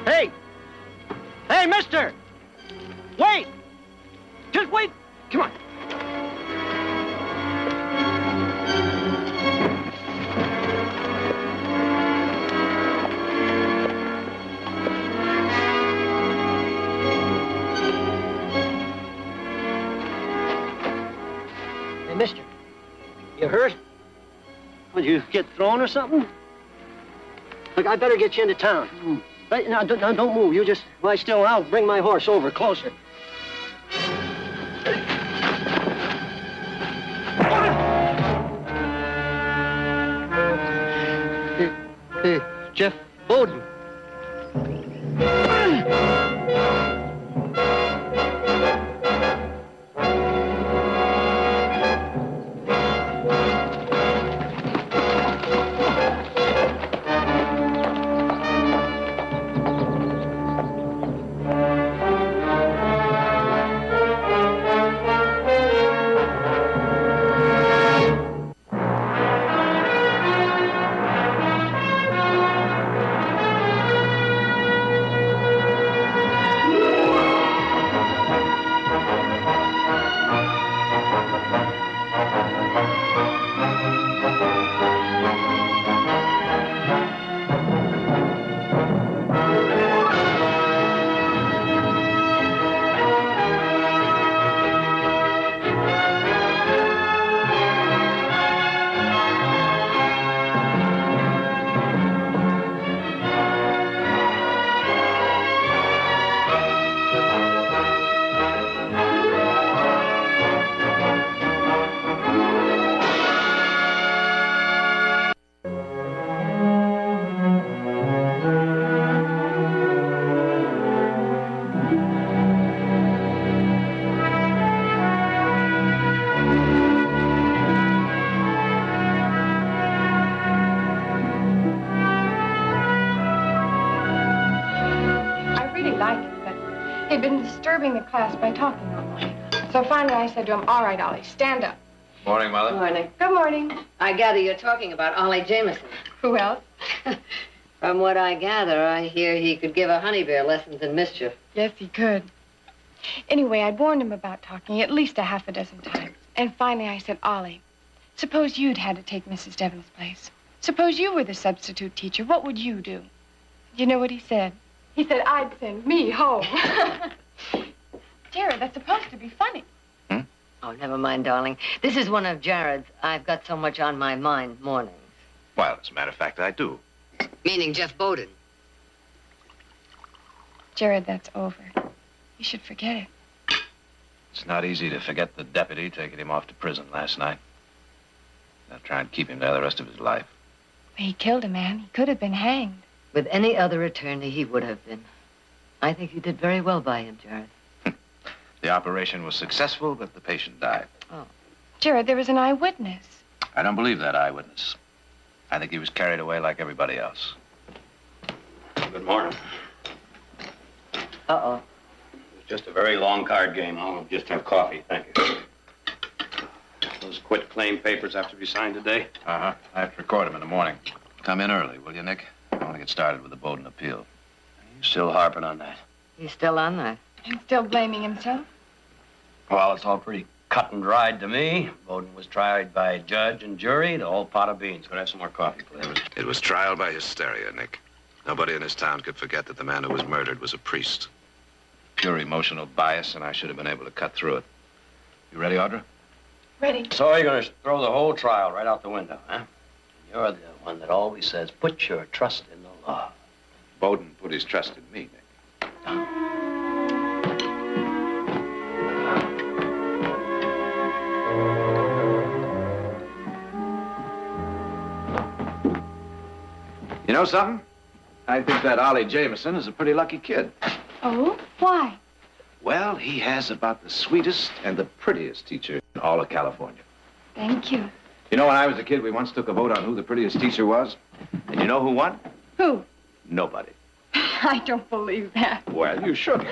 Hey! Hey, mister! Wait! Just wait! Come on. Hey, mister. You hurt? Would you get thrown or something? Look, I better get you into town. Right, now, don't move. You just lie still. I'll bring my horse over closer. Hey, Jeff Bowden. He'd been disturbing the class by talking all morning. So finally I said to him, all right, Ollie, stand up. Morning, Mother. Morning. Good morning. I gather you're talking about Ollie Jameson. Who else? From what I gather, I hear he could give a honey bear lessons in mischief. Yes, he could. Anyway, I'd warned him about talking at least a half a dozen times. And finally I said, Ollie, suppose you'd had to take Mrs. Devon's place. Suppose you were the substitute teacher. What would you do? You know what he said? He said, I'd send me home. Jared, that's supposed to be funny. Oh, never mind, darling. This is one of Jared's I've got so much on my mind mornings. Well, as a matter of fact, I do. Meaning Jeff Bowden. Jared, that's over. You should forget it. It's not easy to forget the deputy taking him off to prison last night. I'll try and keep him there the rest of his life. He killed a man. He could have been hanged. With any other attorney, he would have been. I think you did very well by him, Jared. The operation was successful, but the patient died. Oh. Jared, there was an eyewitness. I don't believe that eyewitness. I think he was carried away like everybody else. Good morning. Uh-oh. It's just a very long card game. I'll just have coffee, thank you. Those quit claim papers have to be signed today? Uh-huh. I have to record them in the morning. Come in early, will you, Nick? I want to get started with the Bowden appeal. Are you still harping on that? He's still on that. And still blaming himself? Well, it's all pretty cut and dried to me. Bowden was tried by judge and jury, the whole pot of beans. Could I have some more coffee, please? It was trial by hysteria, Nick. Nobody in this town could forget that the man who was murdered was a priest. Pure emotional bias, and I should have been able to cut through it. You ready, Audra? Ready. So you're going to throw the whole trial right out the window, huh? You're the one that always says, put your trust in the law. Bowden put his trust in me, Nick. You know something? I think that Ollie Jameson is a pretty lucky kid. Oh? Why? Well, he has about the sweetest and the prettiest teacher in all of California. Thank you. You know, when I was a kid, we once took a vote on who the prettiest teacher was. And you know who won? Who? Nobody. I don't believe that. Well, you should.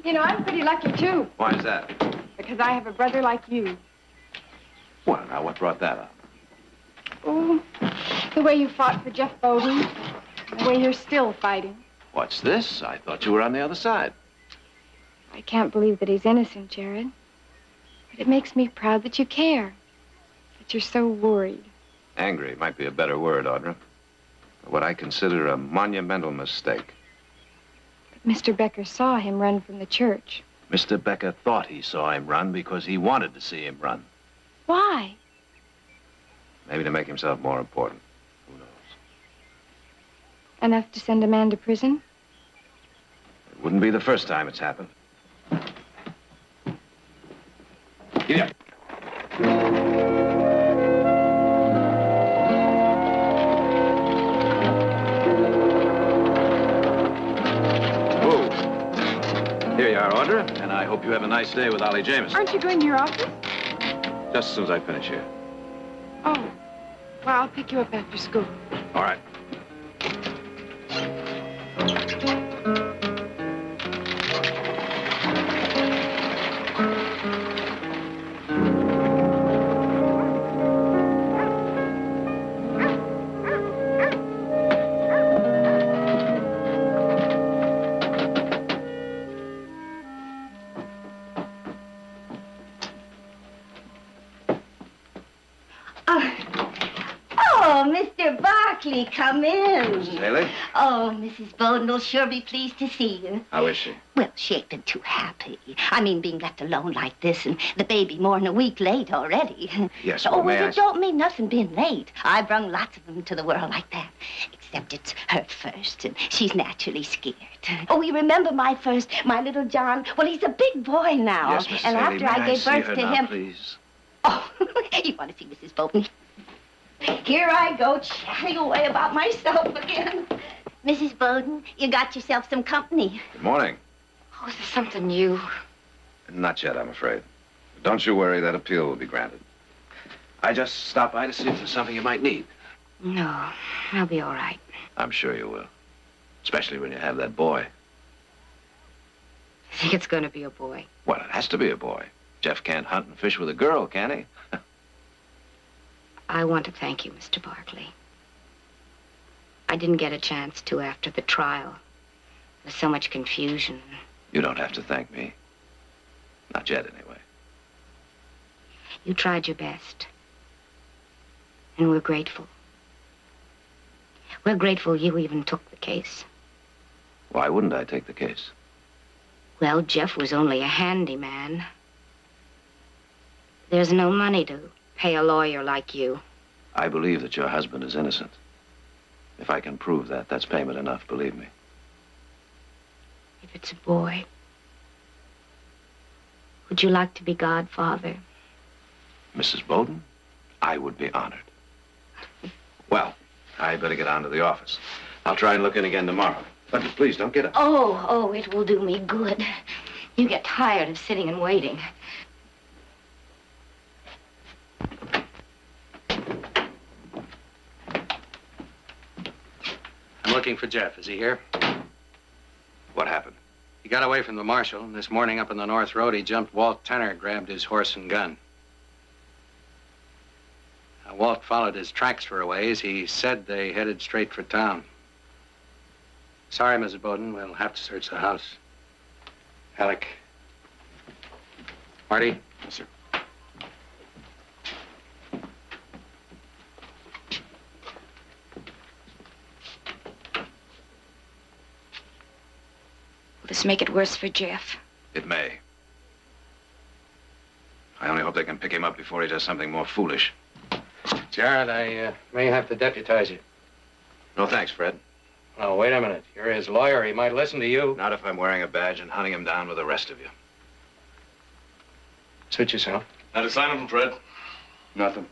You know, I'm pretty lucky, too. Why is that? Because I have a brother like you. Well, now, what brought that up? Oh, the way you fought for Jeff Bowden. The way you're still fighting. What's this? I thought you were on the other side. I can't believe that he's innocent, Jared. But it makes me proud that you care. That you're so worried. Angry might be a better word, Audra. What I consider a monumental mistake. But Mr. Becker saw him run from the church. Mr. Becker thought he saw him run because he wanted to see him run. Why? Maybe to make himself more important. Who knows? Enough to send a man to prison? It wouldn't be the first time it's happened. Get up. Here you are, Audra, and I hope you have a nice day with Ollie Jameson. Aren't you going to your office? Just as soon as I finish here. Oh. Well, I'll pick you up after school. All right. Oh, Mr. Barkley, come in. Mrs. Haley? Oh, Mrs. Bowden will sure be pleased to see you. How is she? Well, she ain't been too happy. I mean, being left alone like this and the baby more than a week late already. Yes, well, may I... It don't mean nothing being late. I brung lots of them to the world like that. Except it's her first, and she's naturally scared. Oh, you remember my little John? Well, he's a big boy now. Yes, Mrs. And Haley, after I gave see birth her to now, him... please? Oh, you want to see Mrs. Bowden? Here I go, chatting away about myself again. Mrs. Bowden, you got yourself some company. Good morning. Oh, is there something new? Not yet, I'm afraid. But don't you worry, that appeal will be granted. I just stopped by to see if there's something you might need. No, I'll be all right. I'm sure you will. Especially when you have that boy. I think it's going to be a boy. Well, it has to be a boy. Jeff can't hunt and fish with a girl, can he? I want to thank you, Mr. Barkley. I didn't get a chance to after the trial. There was so much confusion. You don't have to thank me. Not yet, anyway. You tried your best. And we're grateful. We're grateful you even took the case. Why wouldn't I take the case? Well, Jeff was only a handyman. There's no money to pay a lawyer like you. I believe that your husband is innocent. If I can prove that, that's payment enough, believe me. If it's a boy, would you like to be godfather? Mrs. Bowden, I would be honored. Well, I better get on to the office. I'll try and look in again tomorrow. But please, don't get up. Oh, it will do me good. You get tired of sitting and waiting. I'm looking for Jeff. Is he here? What happened? He got away from the marshal, and this morning up on the North Road, he jumped Walt Tenner, grabbed his horse and gun. Now, Walt followed his tracks for a ways. He said they headed straight for town. Sorry, Mrs. Bowden. We'll have to search the house. Alec. Marty? Yes, sir. Will this make it worse for Jeff? It may. I only hope they can pick him up before he does something more foolish. Jared, I may have to deputize you. No thanks, Fred. Oh, wait a minute. You're his lawyer. He might listen to you. Not if I'm wearing a badge and hunting him down with the rest of you. Suit yourself. Not a sign of him, Fred. Nothing.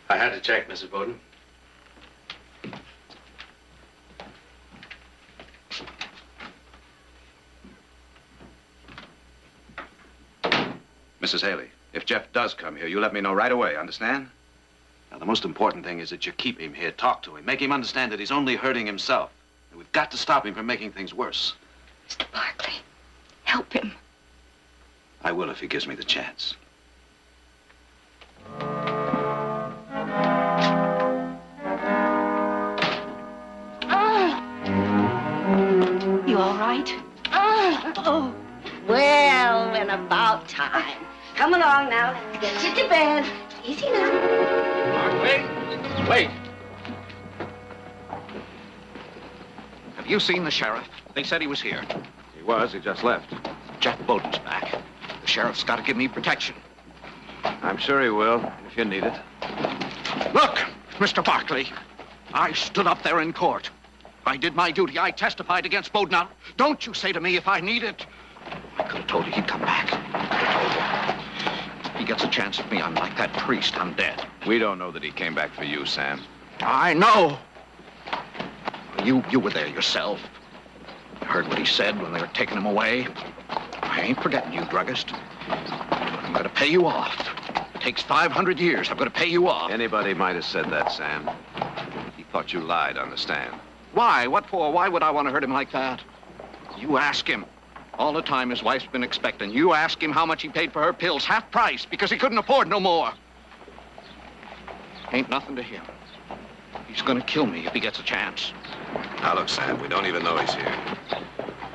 I had to check, Mrs. Bowden. Mrs. Haley, if Jeff does come here, you let me know right away, understand? Now, the most important thing is that you keep him here, talk to him, make him understand that he's only hurting himself. And we've got to stop him from making things worse. Mr. Barkley, help him. I will if he gives me the chance. right? Oh. Well, and about time. Come along now. Let's get you to bed. Easy now. Wait. Have you seen the sheriff? They said he was here. He was. He just left. Jeff Bowden's back. The sheriff's got to give me protection. I'm sure he will, if you need it. Look, Mr. Barkley, I stood up there in court. I did my duty. I testified against Bowden. Now, don't you say to me if I need it. I could have told you he'd come back. If he gets a chance at me, I'm like that priest. I'm dead. We don't know that he came back for you, Sam. I know. You were there yourself. You heard what he said when they were taking him away. I ain't forgetting you, druggist. I'm going to pay you off. It takes 500 years. I'm going to pay you off. Anybody might have said that, Sam. He thought you lied on the stand. Why? What for? Why would I want to hurt him like that? You ask him. All the time his wife's been expecting. You ask him how much he paid for her pills, half price, because he couldn't afford no more. Ain't nothing to him. He's going to kill me if he gets a chance. Now, look, Sam, we don't even know he's here.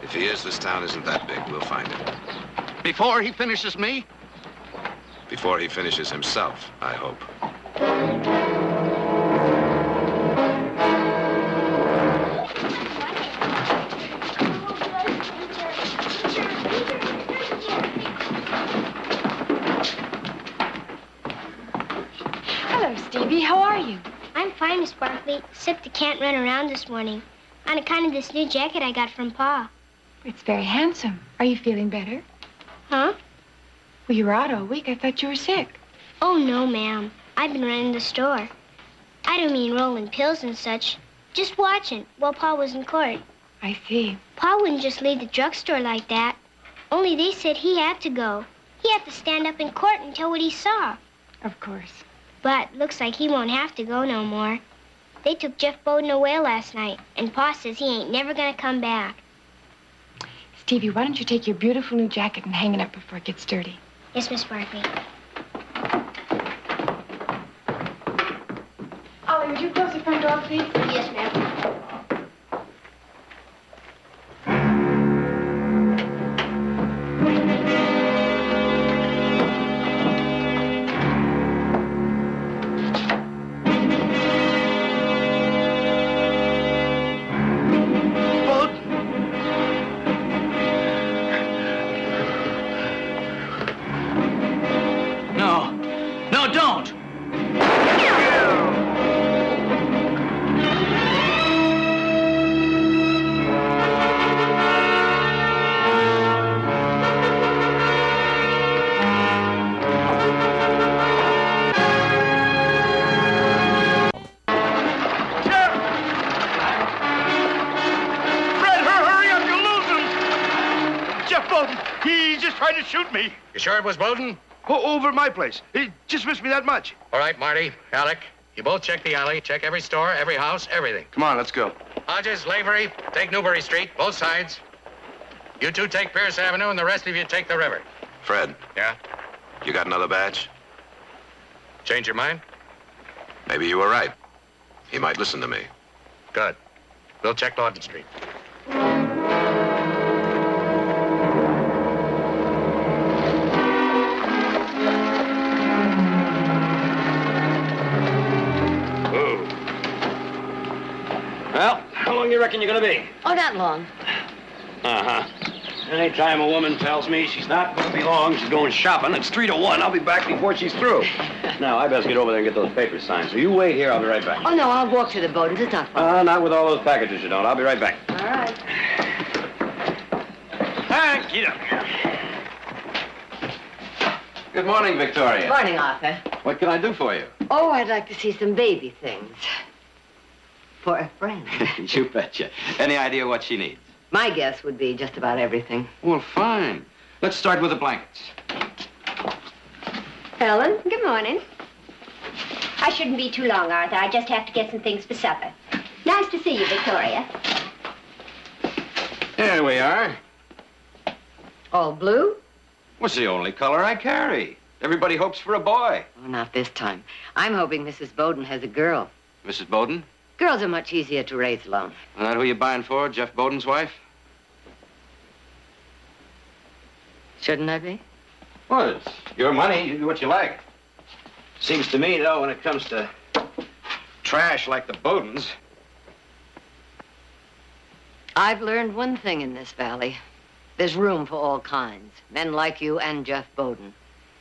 If he is, this town isn't that big. We'll find him. Before he finishes me? Before he finishes himself, I hope. Hello, Stevie. How are you? I'm fine, Miss Barkley, except I can't run around this morning. On account of this new jacket I got from Pa. It's very handsome. Are you feeling better? Huh? Well, you were out all week. I thought you were sick. Oh, no, ma'am. I've been running the store. I don't mean rolling pills and such. Just watching while Pa was in court. I see. Pa wouldn't just leave the drugstore like that. Only they said he had to go. He had to stand up in court and tell what he saw. Of course. But looks like he won't have to go no more. They took Jeff Bowden away last night, and Pa says he ain't never gonna come back. Stevie, why don't you take your beautiful new jacket and hang it up before it gets dirty? Yes, Miss Barkley. Ollie, would you close the front door, please? Yes, ma'am. Shoot me. You sure it was Bowden? Over at my place. He just missed me that much. All right, Marty, Alec, you both check the alley, check every store, every house, everything. Come on, let's go. Hodges, Lavery, take Newbury Street, both sides. You two take Pierce Avenue, and the rest of you take the river. Fred. Yeah? You got another badge? Change your mind? Maybe you were right. He might listen to me. Good. We'll check Lawton Street. Well, how long you reckon you're gonna be? Oh, not long. Uh-huh. Anytime a woman tells me she's not gonna be long, she's going shopping, it's 3 to 1. I'll be back before she's through. Now, I best get over there and get those papers signed. So you wait here, I'll be right back. Oh, no, I'll walk to the Bowdens. It's not far. Not with all those packages you don't. I'll be right back. All right. Thank you. Good morning, Victoria. Morning, Arthur. What can I do for you? Oh, I'd like to see some baby things. For a friend. You betcha. Any idea what she needs? My guess would be just about everything. Well, fine. Let's start with the blankets. Helen? Good morning. I shouldn't be too long, Arthur. I just have to get some things for supper. Nice to see you, Victoria. There we are. All blue? What's the only color I carry? Everybody hopes for a boy. Oh, not this time. I'm hoping Mrs. Bowden has a girl. Mrs. Bowden? Girls are much easier to raise alone. Is that who you buying for, Jeff Bowden's wife? Shouldn't I be? Well, it's your money. You do what you like. Seems to me, though, when it comes to trash like the Bowdens. I've learned one thing in this valley. There's room for all kinds. Men like you and Jeff Bowden.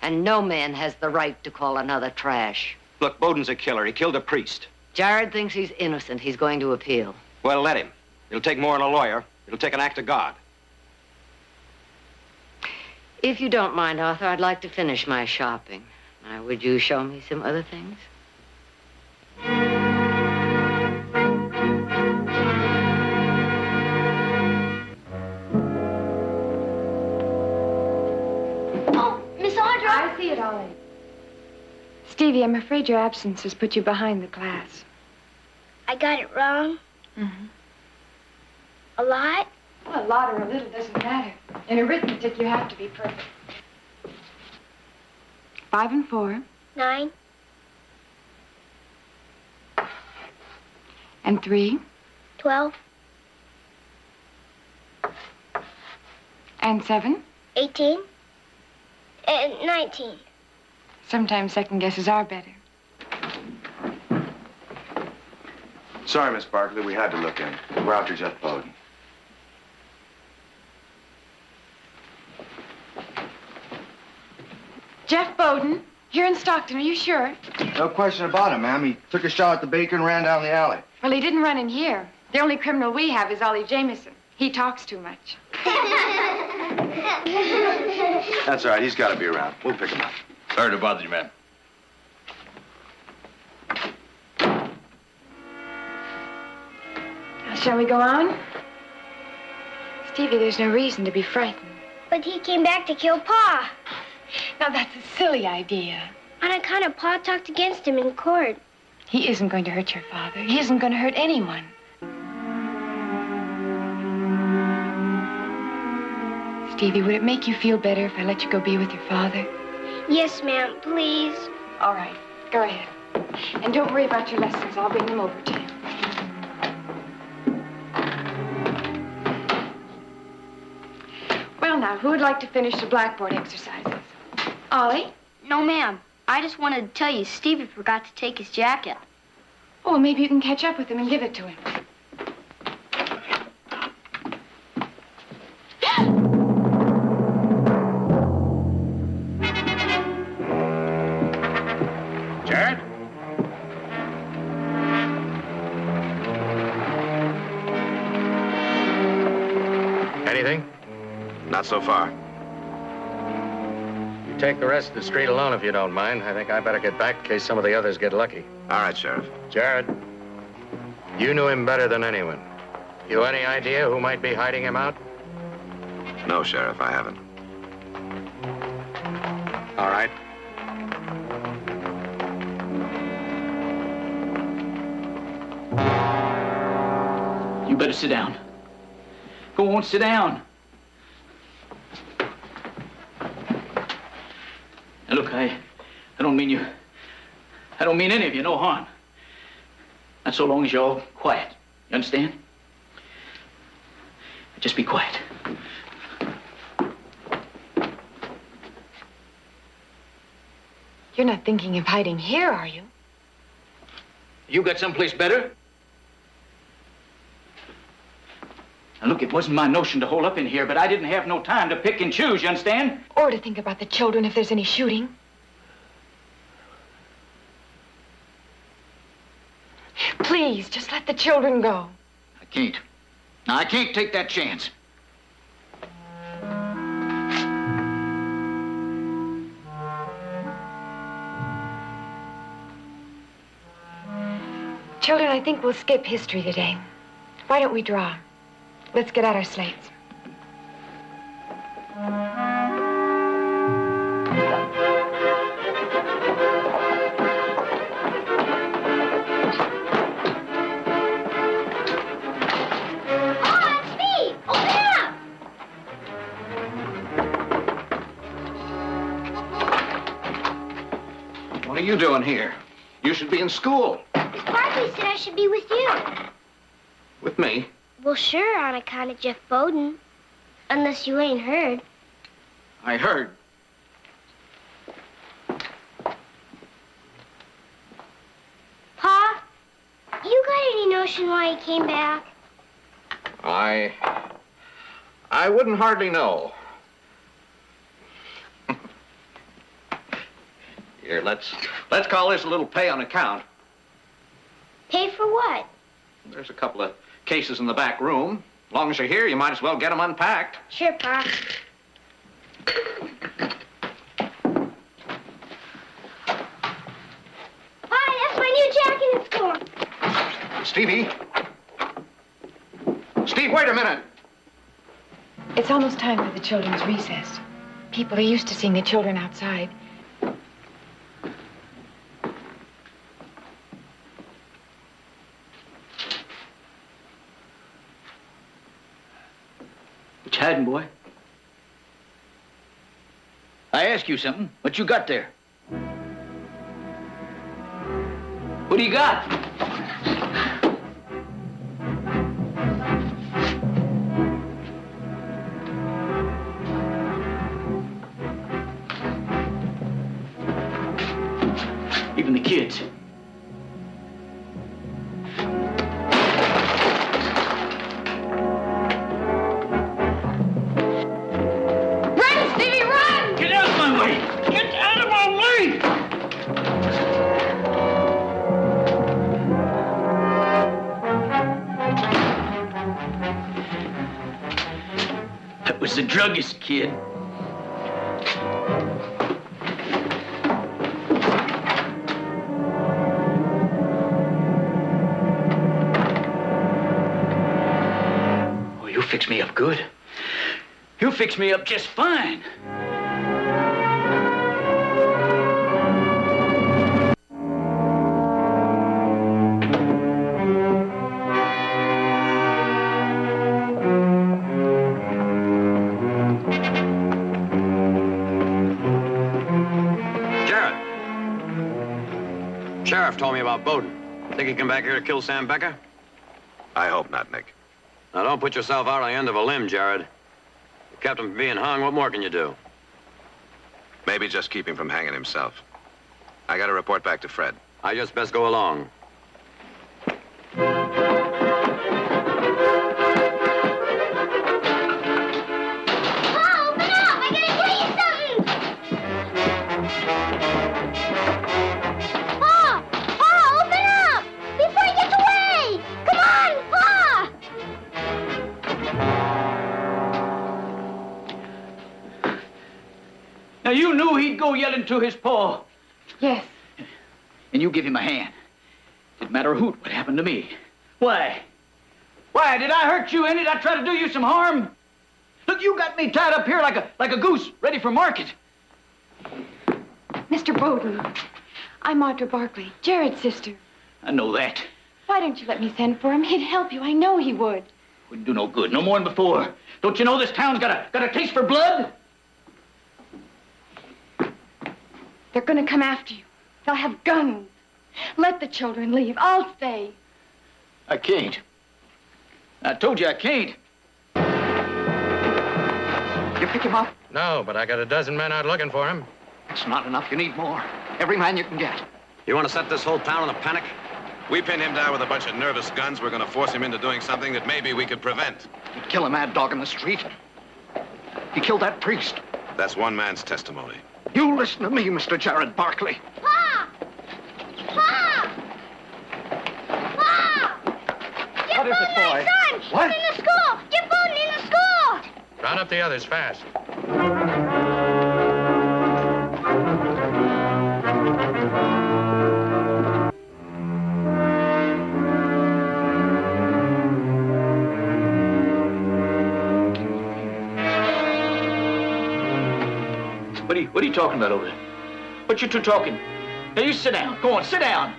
And no man has the right to call another trash. Look, Bowden's a killer. He killed a priest. Jared thinks he's innocent. He's going to appeal. Well, let him. It'll take more than a lawyer. It'll take an act of God. If you don't mind, Arthur, I'd like to finish my shopping. Now, would you show me some other things? I see it, Ollie. Stevie, I'm afraid your absence has put you behind the class. I got it wrong? Mm-hmm. A lot? Well, a lot or a little doesn't matter. In arithmetic, you have to be perfect. 5 and 4. 9. And 3. 12. And 7. 18. And 19. Sometimes second guesses are better. Sorry, Miss Barkley, we had to look in. We're after Jeff Bowden. Jeff Bowden, you're in Stockton, are you sure? No question about it, ma'am. He took a shot at the baker and ran down the alley. Well, he didn't run in here. The only criminal we have is Ollie Jameson. He talks too much. That's all right. He's got to be around. We'll pick him up. Sorry to bother you, man. Shall we go on? Stevie, there's no reason to be frightened. But he came back to kill Pa. Now, that's a silly idea. On account of Pa talked against him in court. He isn't going to hurt your father. He isn't going to hurt anyone. Stevie, would it make you feel better if I let you go be with your father? Yes, ma'am, please. All right, go ahead. And don't worry about your lessons. I'll bring them over to you. Well, now, who would like to finish the blackboard exercises? Ollie? No, ma'am. I just wanted to tell you Stevie forgot to take his jacket. Oh, well, maybe you can catch up with him and give it to him. Jared? Anything? Not so far. You take the rest of the street alone if you don't mind. I think I better get back in case some of the others get lucky. All right, Sheriff. Jared, you knew him better than anyone. You any idea who might be hiding him out? No, Sheriff, I haven't. All right. You better sit down. Go on, sit down. Now, look, I don't mean you... I don't mean any of you no harm. Not so long as you're all quiet. You understand? Just be quiet. You're not thinking of hiding here, are you? You got someplace better? Now, look, it wasn't my notion to hole up in here, but I didn't have no time to pick and choose, you understand? Or to think about the children if there's any shooting. Please, just let the children go. I can't. Now, I can't take that chance. Children, I think we'll skip history today. Why don't we draw? Let's get out our slates. What are you doing here? You should be in school. Miss Barkley said I should be with you. With me? Well, sure, on account of Jeff Bowden. Unless you ain't heard. I heard. Pa, you got any notion why he came back? I wouldn't hardly know. Here, let's call this a little pay on account. Pay for what? There's a couple of cases in the back room. As long as you're here, you might as well get them unpacked. Sure, Pa. Pa, that's my new jacket at school. Stevie. Steve, wait a minute. It's almost time for the children's recess. People are used to seeing the children outside. What you hiding, boy? I ask you something. What you got there? What do you got? Even the kids. Run, Stevie, run! Get out of my way! Get out of my way! That was the druggist, kid. Oh, you fix me up good. You fix me up just fine. Jared. Sheriff told me about Bowden. Think he come back here to kill Sam Becker? I hope not, Nick. Now, don't put yourself out on the end of a limb, Jared. You kept him from being hung. What more can you do? Maybe just keep him from hanging himself. I got to report back to Fred. I just best go along. Pa, open up! I gotta tell you something! Pa! Pa, open up! Before he gets away! Come on, Pa! Now, you knew he'd go yelling to his paw. Yes. And you give him a hand. Didn't matter a hoot what happened to me. Why? Why, did I hurt you any? Did I try to do you some harm? Look, you got me tied up here like a goose ready for market. Mr. Bowden, I'm Audra Barkley, Jared's sister. I know that. Why don't you let me send for him? He'd help you. I know he would. Wouldn't do no good. No more than before. Don't you know this town's got a taste for blood? They're gonna come after you. They'll have guns. Let the children leave. I'll stay. I can't. I told you I can't. You pick him up? No, but I got a dozen men out looking for him. It's not enough. You need more. Every man you can get. You want to set this whole town in a panic? We pin him down with a bunch of nervous guns. We're going to force him into doing something that maybe we could prevent. You'd kill a mad dog in the street. He killed that priest. That's one man's testimony. You listen to me, Mr. Jared Barkley. Pa! Pa! Pa! Get What is it, Bowden, my boy? son! What? He's in the school! Get Bowden in the school! Round up the others fast. What are you talking about over there? What you two talking? Now, you sit down. Go on, sit down.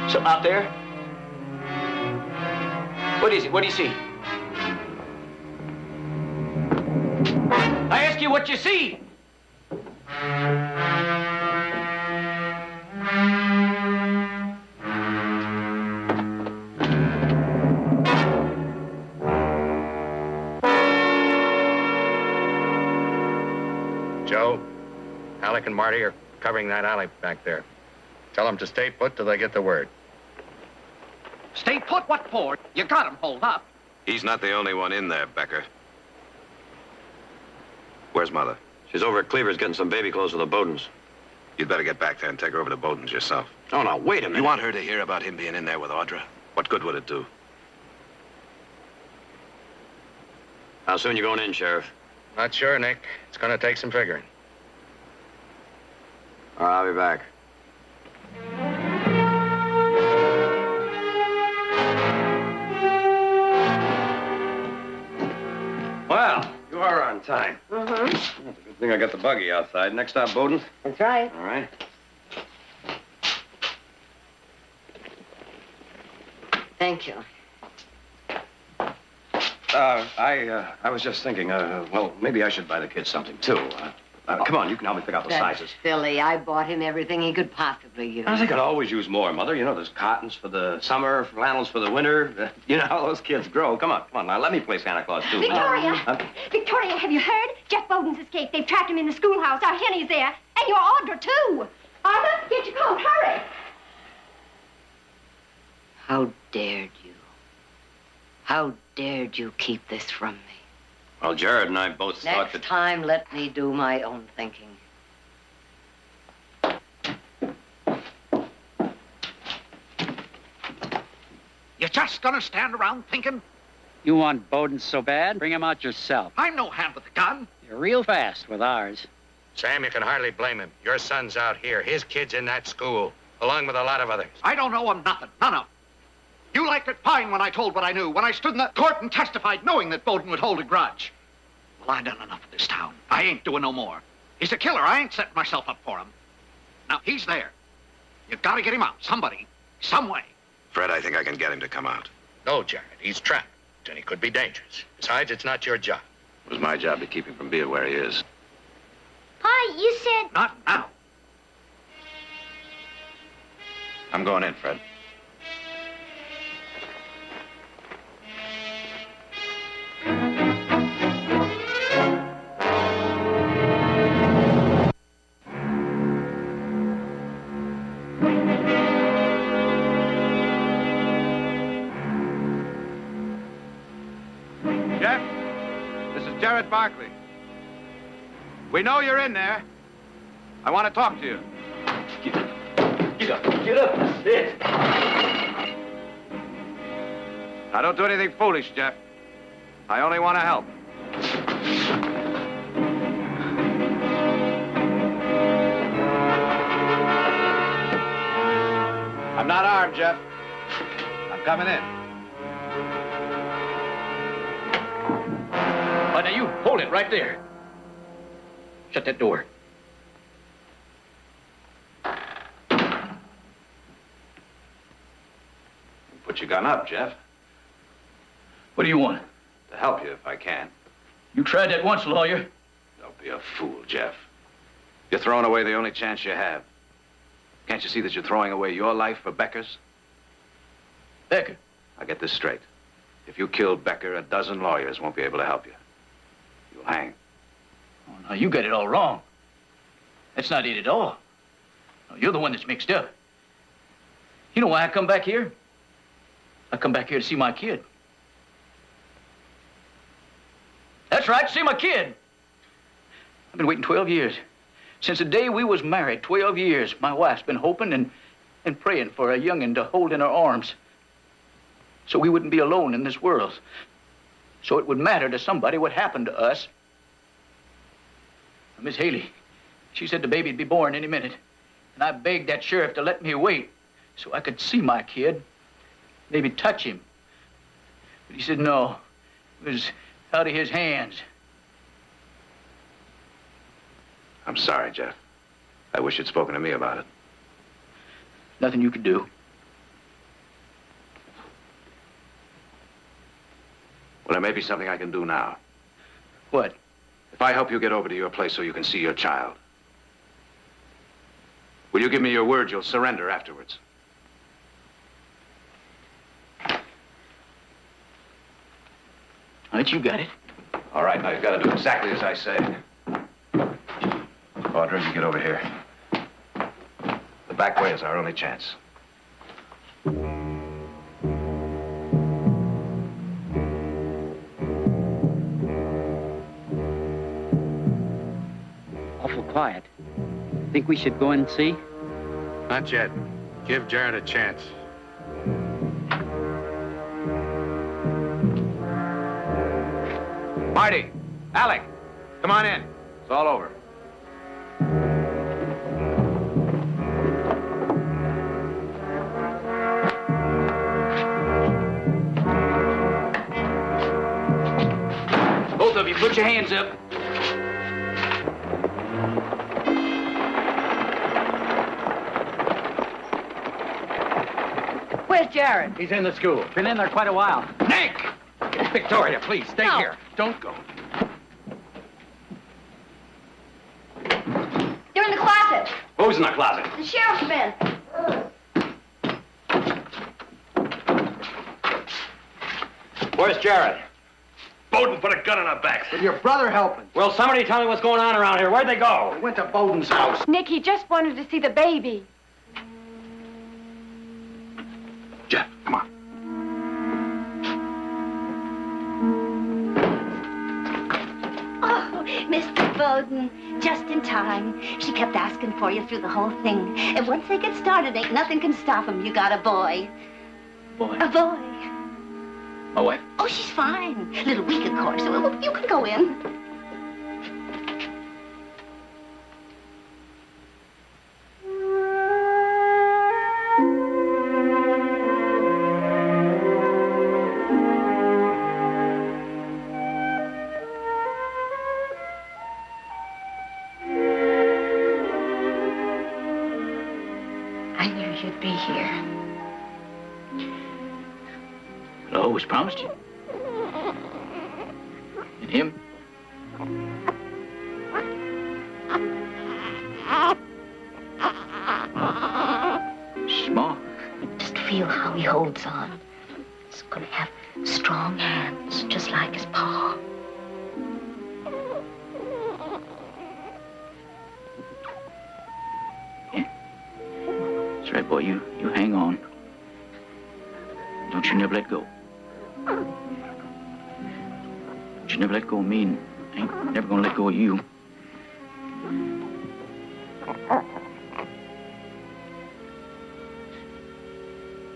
Something out there? What is it? What do you see? I ask you what you see. Alec and Marty are covering that alley back there. Tell them to stay put till they get the word. Stay put? What for? You got him holed up. He's not the only one in there, Becker. Where's Mother? She's over at Cleaver's getting some baby clothes for the Bowdens. You'd better get back there and take her over to Bowden's yourself. Oh, no, wait a minute. You want her to hear about him being in there with Audra? What good would it do? How soon you going in, Sheriff? Not sure, Nick. It's going to take some figuring. All right, I'll be back. Well, you are on time. Mm-hmm. It's a good thing I got the buggy outside. Next stop, Bowden. That's right. All right. Thank you. I was just thinking, well, maybe I should buy the kids something, too. Come on, you can help me pick out the That's sizes. silly. I bought him everything he could possibly use. I think I'd always use more, Mother. You know, there's cottons for the summer, flannels for the winter. You know how those kids grow. Come on, now, let me play Santa Claus, too. Victoria! Victoria, have you heard? Jeff Bowden's escaped. They've trapped him in the schoolhouse. Our Henny's there. And your Audra, too. Arthur, get your coat. Hurry. How dared you? How dared you keep this from me? Well, Jared and I both thought Next that... time, let me do my own thinking. You're just gonna stand around thinking? You want Bowden so bad? Bring him out yourself. I'm no hand with a gun. You're real fast with ours. Sam, you can hardly blame him. Your son's out here. His kid's in that school, along with a lot of others. I don't know him nothing. None of 'em. You liked it fine when I told what I knew, when I stood in that court and testified knowing that Bowden would hold a grudge. Well, I done enough of this town. I ain't doing no more. He's a killer. I ain't setting myself up for him. Now, he's there. You gotta get him out. Somebody. Some way. Fred, I think I can get him to come out. No, Jared, he's trapped, and he could be dangerous. Besides, it's not your job. It was my job to keep him from being where he is. Pa, you said... Not now. I'm going in, Fred. Jeff, this is Jared Barkley. We know you're in there. I want to talk to you. Get up. That's it. Now, don't do anything foolish, Jeff. I only want to help. I'm not armed, Jeff. I'm coming in. Oh, now you hold it right there. Shut that door. Put your gun up, Jeff. What do you want? To help you if I can. You tried that once, lawyer. Don't be a fool, Jeff. You're throwing away the only chance you have. Can't you see that you're throwing away your life for Becker's? Becker? I'll get this straight. If you kill Becker, a dozen lawyers won't be able to help you. You'll hang. Oh, now you got it all wrong. That's not it at all. No, you're the one that's mixed up. You know why I come back here? I come back here to see my kid. That's right, see my kid. I've been waiting 12 years. Since the day we was married, 12 years, my wife's been hoping and praying for a young'un to hold in her arms. So we wouldn't be alone in this world. So it would matter to somebody what happened to us. Miss Haley, she said the baby'd be born any minute. And I begged that sheriff to let me wait so I could see my kid, maybe touch him. But he said no, it was out of his hands. I'm sorry, Jeff. I wish you'd spoken to me about it. Nothing you could do. Well, there may be something I can do now. What? If I help you get over to your place so you can see your child, will you give me your word you'll surrender afterwards? All right, you got it. All right, now you've got to do exactly as I say. Audra, you get over here. The back way is our only chance. Awful quiet. Think we should go in and see? Not yet. Give Jared a chance. Marty, Alec, come on in. It's all over. Both of you, put your hands up. Where's Jared? He's in the school. Been in there quite a while. Nick! Victoria, please, stay No. here. Don't go. They're in the closet. Who's in the closet? The sheriff's men. Where's Jared? Bowden put a gun on our backs. With your brother helping. Will somebody tell me what's going on around here? Where'd they go? We went to Bowden's house. Nick, he just wanted to see the baby. Jeff, come on. Oh, Mr. Bowden, just in time. She kept asking for you through the whole thing. And once they get started, ain't nothing can stop them. You got a boy. Boy? A boy. My wife? Oh, she's fine. A little weak, of course. Well, you can go in. I knew you'd be here. I always promised you. And him? Smart. Just feel how he holds on. He's gonna have strong hands, just like his pa. That's right, boy. You hang on. Don't you never let go. Don't you never let go of me, and I ain't never gonna let go of you.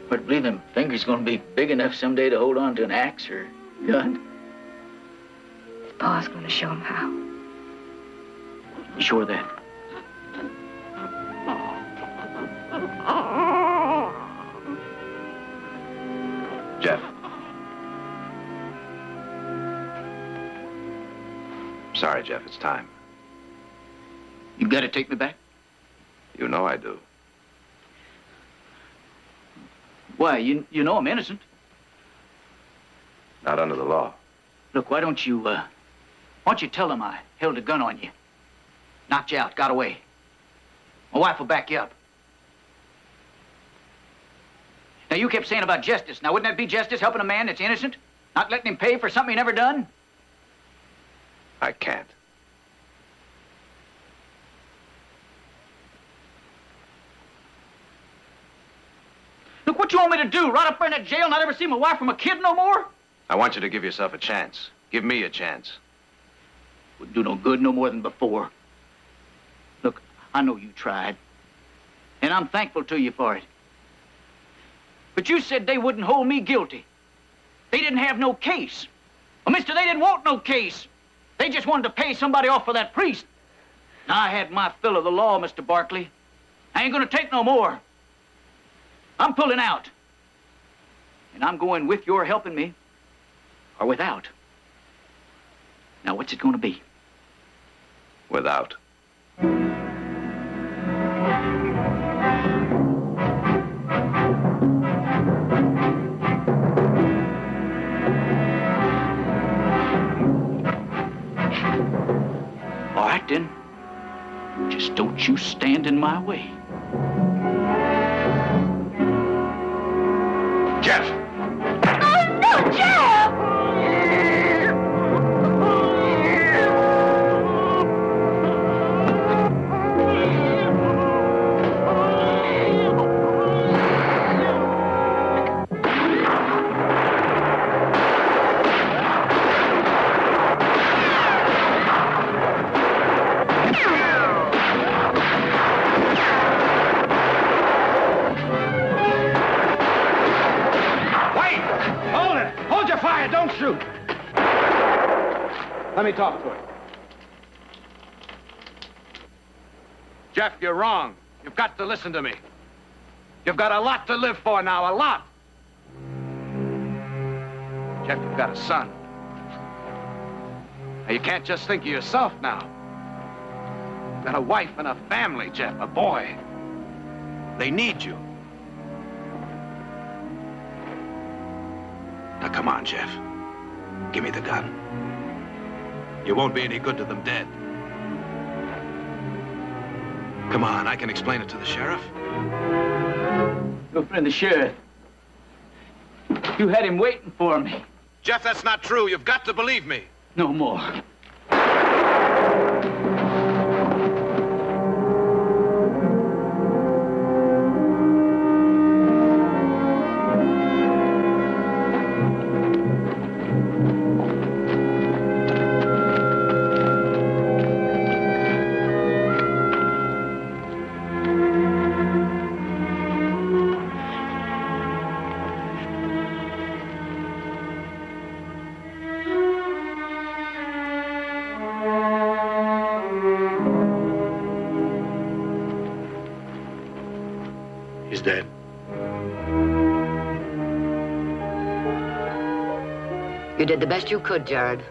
But believe them fingers gonna be big enough someday to hold on to an axe or a gun. His pa's gonna show him how. You sure of that? Jeff. Sorry, Jeff, it's time. You gotta take me back? You know I do. Why, you know I'm innocent. Not under the law. Look, why don't you tell them I held a gun on you? Knocked you out, got away. My wife will back you up. Now, you kept saying about justice. Now, wouldn't that be justice, helping a man that's innocent? Not letting him pay for something he never done? I can't. Look, what you want me to do? Rot up there in that jail, not ever see my wife from a kid no more? I want you to give yourself a chance. Give me a chance. Wouldn't do no good no more than before. Look, I know you tried. And I'm thankful to you for it. But you said they wouldn't hold me guilty. They didn't have no case. Well, mister, they didn't want no case. They just wanted to pay somebody off for that priest. Now, I had my fill of the law, Mr. Barkley. I ain't gonna take no more. I'm pulling out. And I'm going with your helping me, or without. Now, what's it gonna be? Without. All right, then. Just don't you stand in my way. Jeff! Oh, no, Jeff! do? Let me talk to him. Jeff, you're wrong. You've got to listen to me. You've got a lot to live for now, a lot. Jeff, you've got a son. Now, you can't just think of yourself now. You've got a wife and a family, Jeff, a boy. They need you. Now, come on, Jeff. Give me the gun. You won't be any good to them dead. Come on, I can explain it to the sheriff. Your friend, the sheriff. You had him waiting for me. Jeff, that's not true. You've got to believe me. No more. He's dead. You did the best you could, Jared.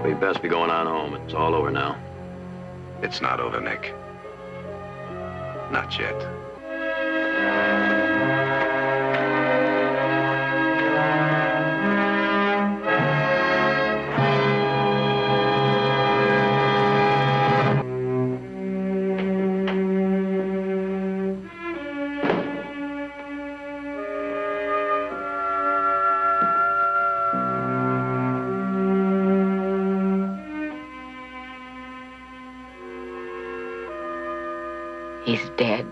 We best be going on home. It's all over now. It's not over, Nick. Not yet. He's dead.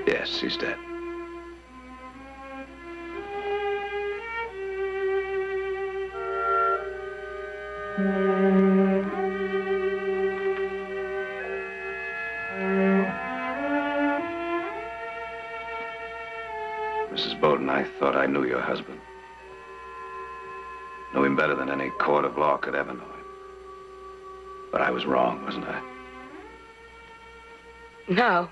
Yes, he's dead. Mrs. Bowden, I thought I knew your husband. Knew him better than any court of law could ever know him. But I was wrong, wasn't I? No.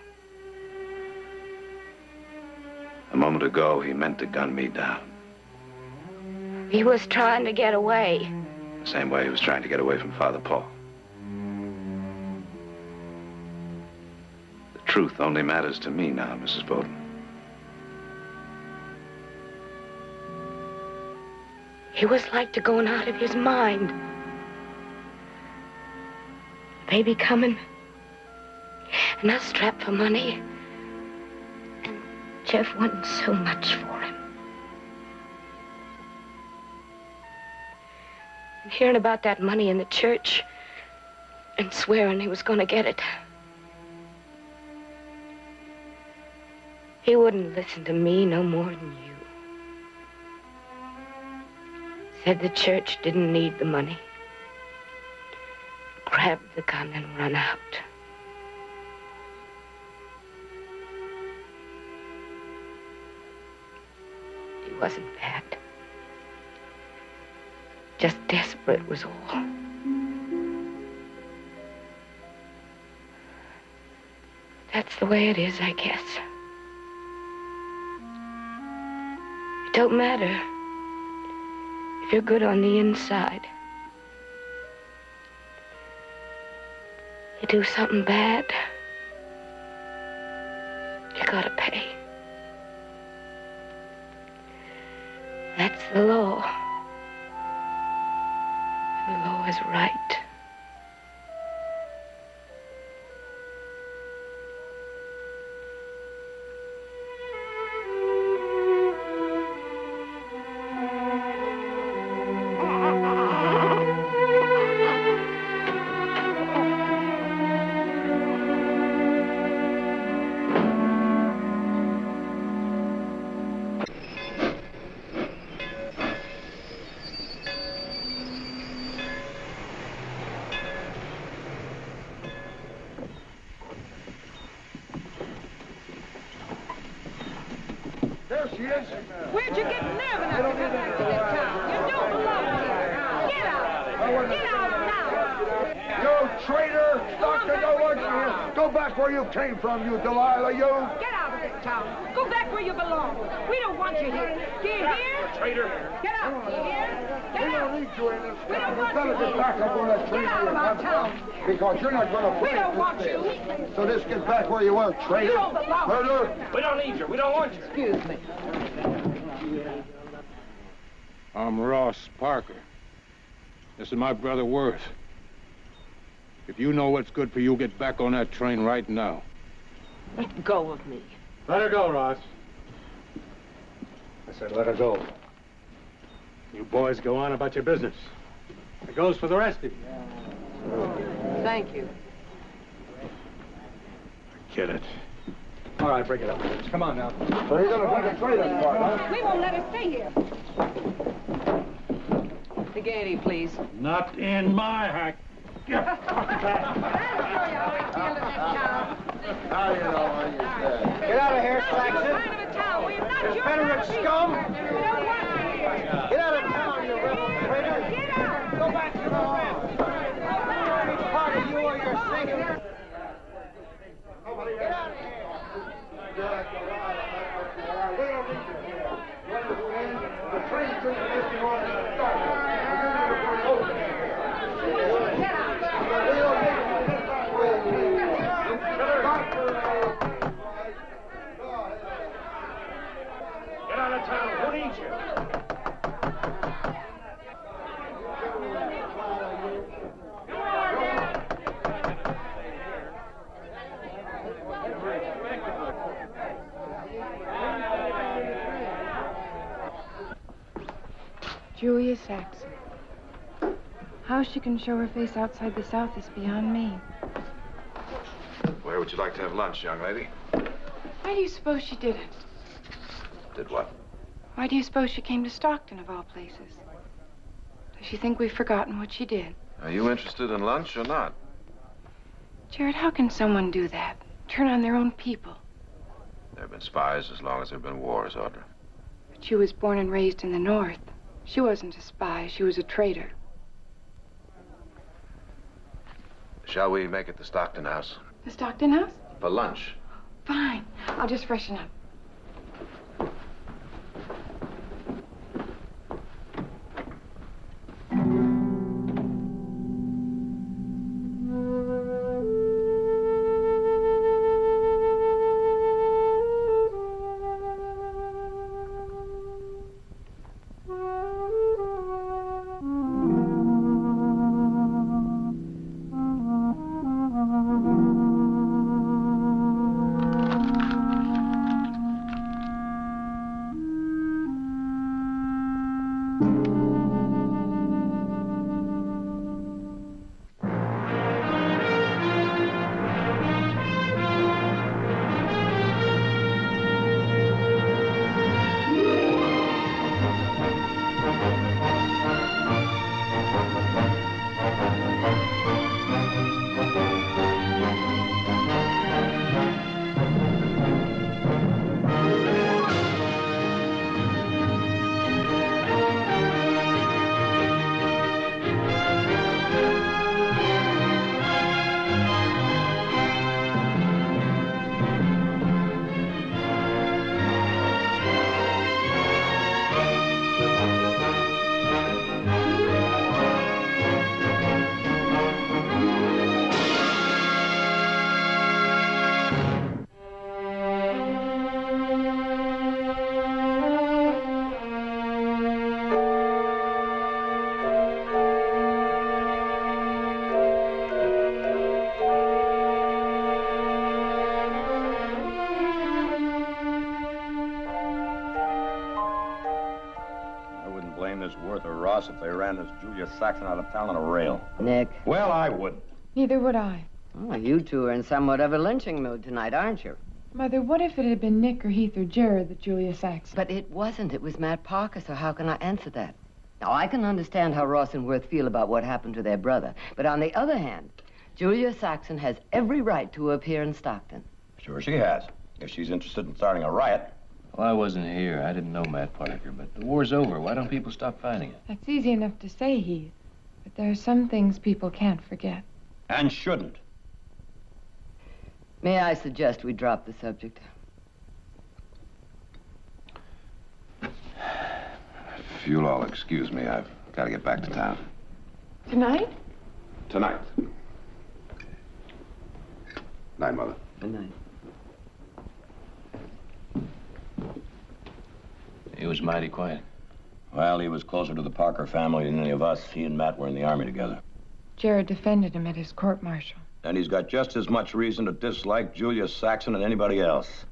A moment ago, he meant to gun me down. He was trying to get away. The same way he was trying to get away from Father Paul. The truth only matters to me now, Mrs. Bowden. He was like to going out of his mind. Baby coming. And us strapped for money. And Jeff wanting so much for him. And hearing about that money in the church and swearing he was going to get it. He wouldn't listen to me no more than you. Said the church didn't need the money. Grabbed the gun and run out. He wasn't bad. Just desperate was all. That's the way it is, I guess. It don't matter if you're good on the inside. You do something bad, you gotta pay. That's the law. And the law is right. There she is. Where'd you get nerve enough to come back to this town? You don't belong here. Get out. Get out now. You traitor! Stockton don't want you here. Go back where you came from, you Delilah, you. Get out of this town. Go back where you belong. We don't want you here. Do you hear? Traitor. Get out. Do you hear? We Get out. don't need you in this We town. don't You want better you get here. back up on that Get train out you of our come town. from, because you're not going to play We don't this want game. you. So just get back where you were, traitor. You don't belong. Murderer. We don't need you. We don't want you. Excuse me. I'm Ross Parker. This is my brother Worth. If you know what's good for you, get back on that train right now. Let go of me. Let her go, Ross. I said let her go. You boys go on about your business. It goes for the rest of you. Thank you. Get it. All right, break it up. Come on now. So you're going to bring a traitor part, huh? We won't let her stay here. The gaiety, please. Not in my hack. Now you know what you said. Get out of here, Saxon. Confederate scum. Get out of town, you rebel traitor. Go back to the home. Part of you or you're singing. Get out of here. We don't need you here. You understand? The train treatment isn't going to start. Get out. We don't need you. Get back where you came from. Get out of town. Who needs you? Julia Saxon. How she can show her face outside the South is beyond me. Where would you like to have lunch, young lady? Why do you suppose she did it? Did what? Why do you suppose she came to Stockton, of all places? Does she think we've forgotten what she did? Are you interested in lunch or not? Jared, how can someone do that? Turn on their own people? There have been spies as long as there have been wars, Audra. But she was born and raised in the North. She wasn't a spy. She was a traitor. Shall we make it the Stockton house? The Stockton house? For lunch. Fine. I'll just freshen up. If they ran this Julia Saxon out of town on a rail. Nick. Well, I wouldn't. Neither would I. Oh, you two are in somewhat of a lynching mood tonight, aren't you? Mother, what if it had been Nick or Heath or Jared that Julia Saxon? But it wasn't. It was Matt Parker, so how can I answer that? Now, I can understand how Ross and Worth feel about what happened to their brother. But on the other hand, Julia Saxon has every right to appear in Stockton. Sure she has. If she's interested in starting a riot. Well, I wasn't here. I didn't know Matt Parker, but the war's over. Why don't people stop fighting it? That's easy enough to say, Heath. But there are some things people can't forget. And shouldn't. May I suggest we drop the subject? If you'll all excuse me, I've got to get back to town. Tonight? Tonight. Night, Mother. Good night. He was mighty quiet. Well, he was closer to the Parker family than any of us. He and Matt were in the Army together. Jared defended him at his court-martial. And he's got just as much reason to dislike Julius Saxon as anybody else.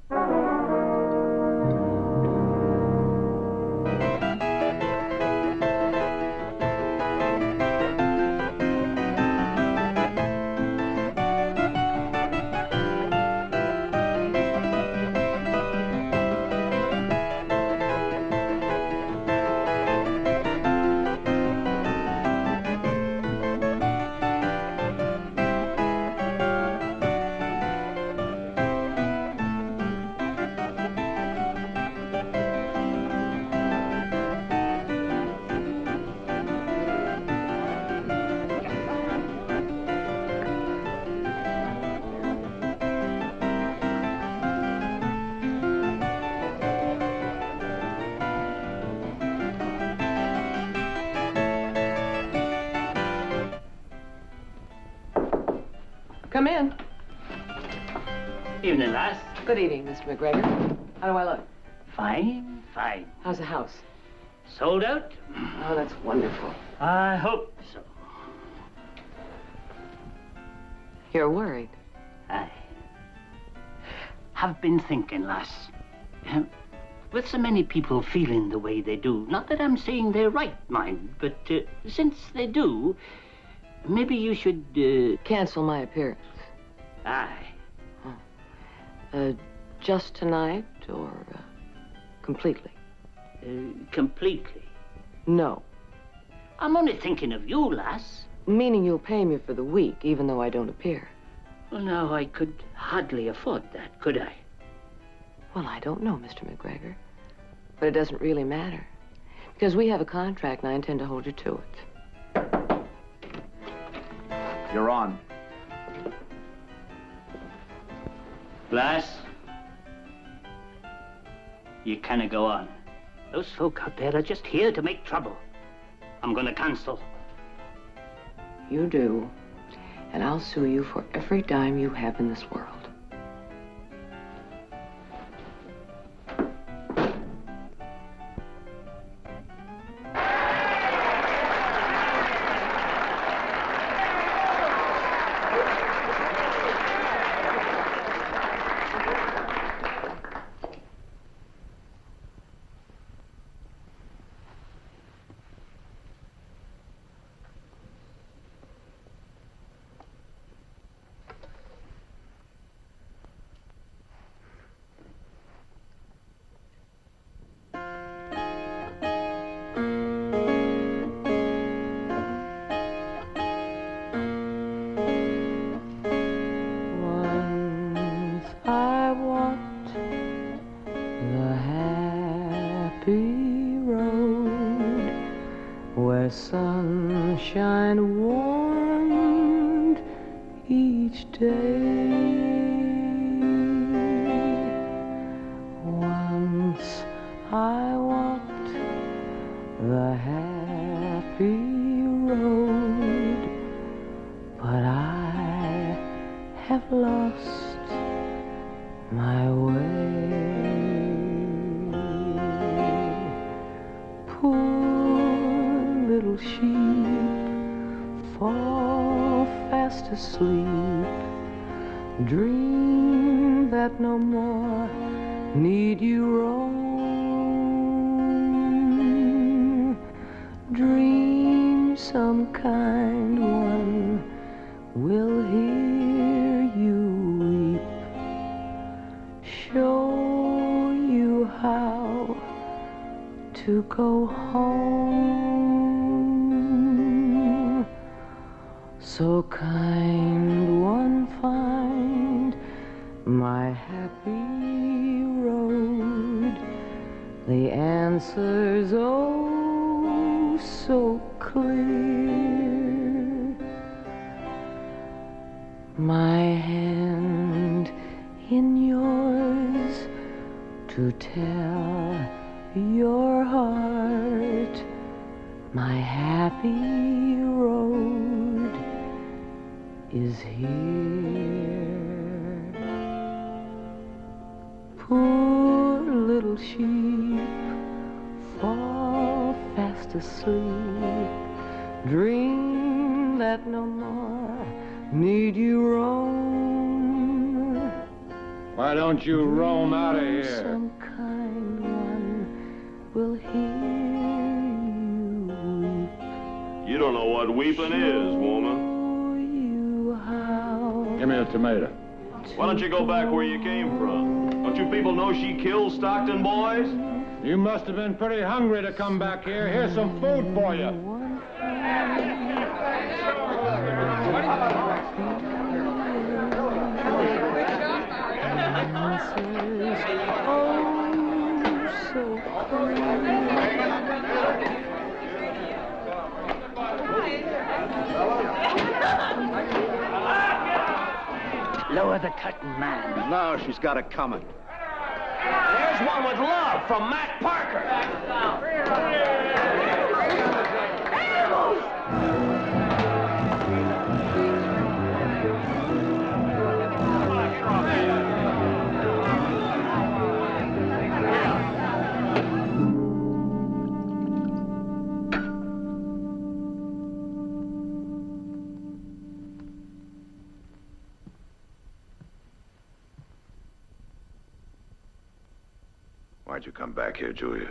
Come in. Evening, lass. Good evening, Mr. McGregor. How do I look? Fine, fine. How's the house? Sold out? Oh, that's wonderful. I hope so. You're worried. I have been thinking, lass. With so many people feeling the way they do, not that I'm saying they're right, mind, but since they do, maybe you should, Cancel my appearance. Aye. Just tonight, or completely? Completely. No. I'm only thinking of you, lass. Meaning you'll pay me for the week, even though I don't appear. Well, now, I could hardly afford that, could I? Well, I don't know, Mr. McGregor. But it doesn't really matter. Because we have a contract, and I intend to hold you to it. You're on. Lass, you can't go on. Those folk out there are just here to make trouble. I'm going to cancel. You do. And I'll sue you for every dime you have in this world. Sunshine warmed each day. Once I walked the happy road, but I have lost my way. Poor little sheep, fall fast asleep. Dream that no more need you roam. Dream some kind one will hear you weep. Show you how to go home. So kind one find my happy road. answers oh so clear. My hand in yours to tell your heart my happy road is here. Poor little sheep, fall fast asleep. Dream that no more need you roam. Why don't you roam out of here? Some kind one will hear you weep. You don't know what weeping is, woman. Give me a tomato. Why don't you go back where you came from? Don't you people know she killed Stockton boys? You must have been pretty hungry to come back here. Here's some food for you. Lower the curtain, man. No, she's got it coming. There's one with love from Matt Parker. Why'd you come back here, Julia?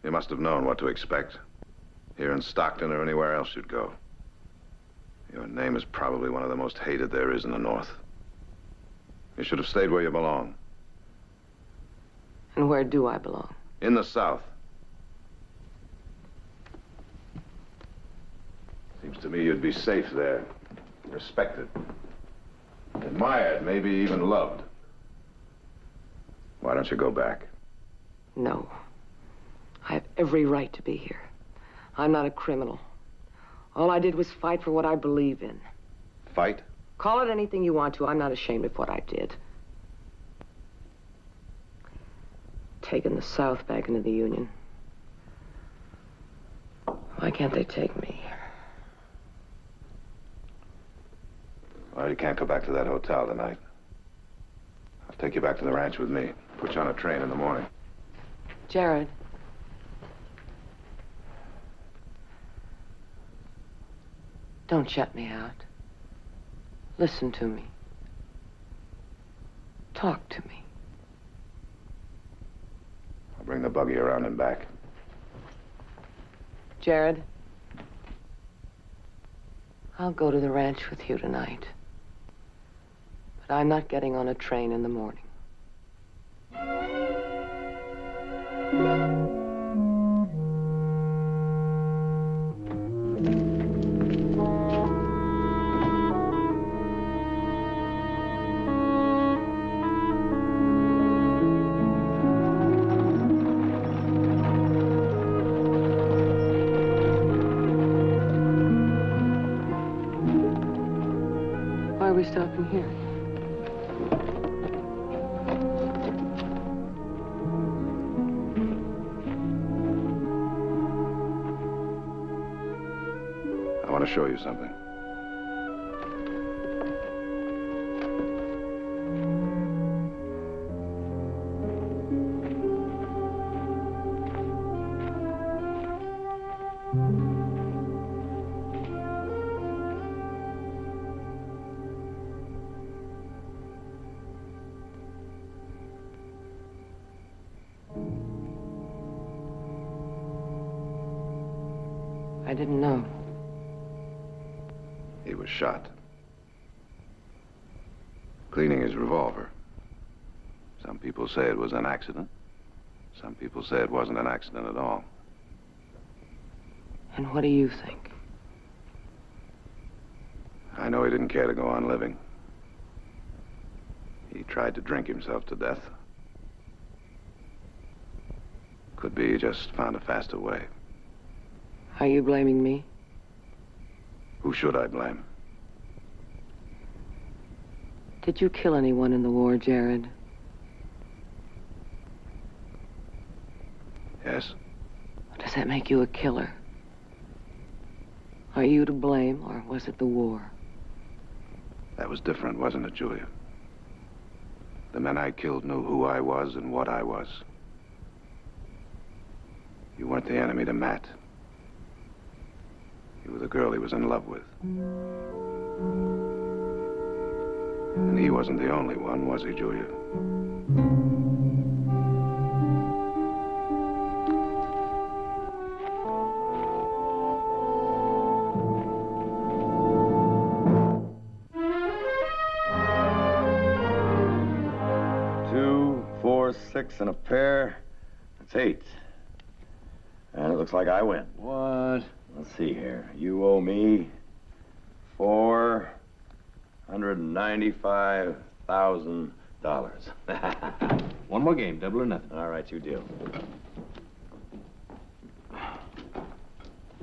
You must have known what to expect. Here in Stockton or anywhere else you'd go. Your name is probably one of the most hated there is in the North. You should have stayed where you belong. And where do I belong? In the South. Seems to me you'd be safe there. Respected. Admired, maybe even loved. Why don't you go back? No. I have every right to be here. I'm not a criminal. All I did was fight for what I believe in. Fight? Call it anything you want to. I'm not ashamed of what I did. Taking the South back into the Union. Why can't they take me? Well, you can't go back to that hotel tonight. I'll take you back to the ranch with me. Put you on a train in the morning. Jared. Don't shut me out. Listen to me. Talk to me. I'll bring the buggy around and back. Jared, I'll go to the ranch with you tonight. But I'm not getting on a train in the morning. Why are we stopping here? I want to show you something. I didn't know. He was shot. Cleaning his revolver. Some people say it was an accident. Some people say it wasn't an accident at all. And what do you think? I know he didn't care to go on living. He tried to drink himself to death. Could be you just found a faster way. Are you blaming me? Who should I blame? Did you kill anyone in the war, Jared? Yes. Does that make you a killer? Are you to blame, or was it the war? That was different, wasn't it, Julia? The men I killed knew who I was and what I was. You weren't the enemy to Matt. You were the girl he was in love with. And he wasn't the only one, was he, Julia? Six and a pair. That's 8. And it looks like I win. What? Let's see here. You owe me $495,000. One more game, double or nothing. All right, you deal.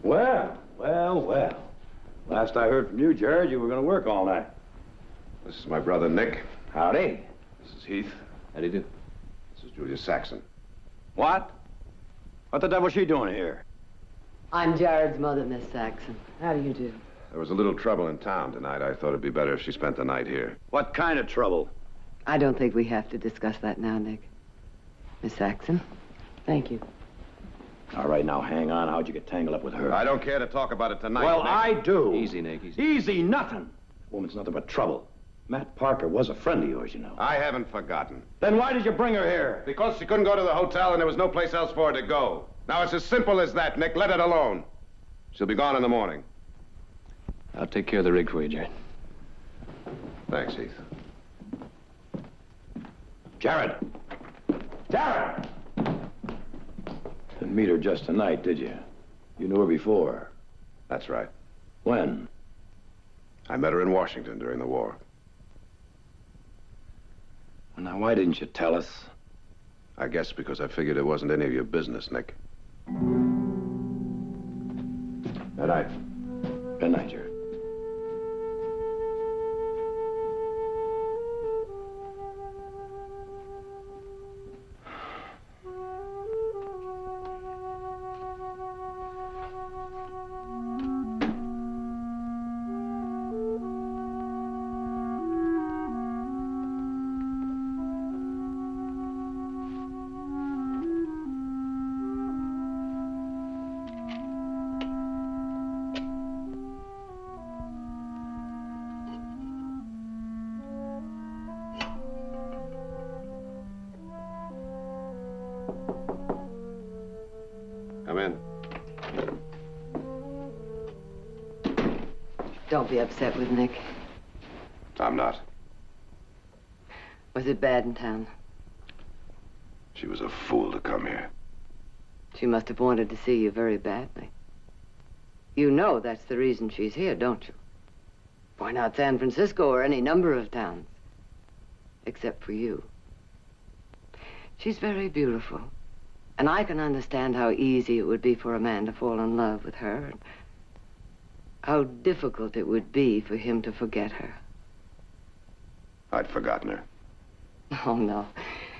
Well. Last I heard from you, Jared, you were going to work all night. This is my brother, Nick. Howdy. This is Heath. How do you do? This is Julia Saxon. What? What the devil's she doing here? I'm Jared's mother, Miss Saxon. How do you do? There was a little trouble in town tonight. I thought it'd be better if she spent the night here. What kind of trouble? I don't think we have to discuss that now, Nick. Miss Saxon, thank you. All right, now hang on. How'd you get tangled up with her? I don't care to talk about it tonight. Well, Nick. I do. Easy, Nick, easy. Easy nothing. Woman's nothing but trouble. Matt Parker was a friend of yours, you know. I haven't forgotten. Then why did you bring her here? Because she couldn't go to the hotel and there was no place else for her to go. Now, it's as simple as that, Nick. Let it alone. She'll be gone in the morning. I'll take care of the rig for you, Jared. Thanks, Heath. Jared! Jared! Didn't meet her just tonight, did you? You knew her before. That's right. When? I met her in Washington during the war. Well, now, why didn't you tell us? I guess because I figured it wasn't any of your business, Nick. Good night. Good night, Jared. Come in. Don't be upset with Nick. I'm not. Was it bad in town? She was a fool to come here. She must have wanted to see you very badly. You know that's the reason she's here, don't you? Why not San Francisco or any number of towns? Except for you. She's very beautiful. And I can understand how easy it would be for a man to fall in love with her. And how difficult it would be for him to forget her. I'd forgotten her. Oh, no.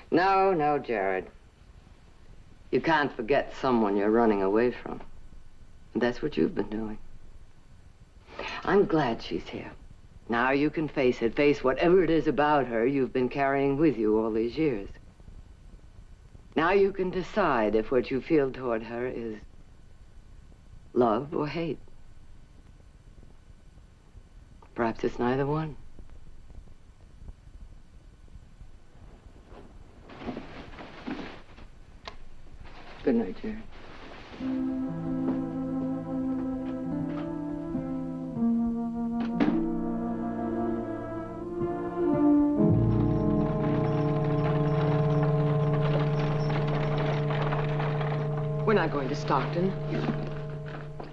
No, Jared. You can't forget someone you're running away from. And that's what you've been doing. I'm glad she's here. Now you can face it. Face whatever it is about her you've been carrying with you all these years. Now you can decide if what you feel toward her is love or hate. Perhaps it's neither one. Good night, Jared. We're not going to Stockton.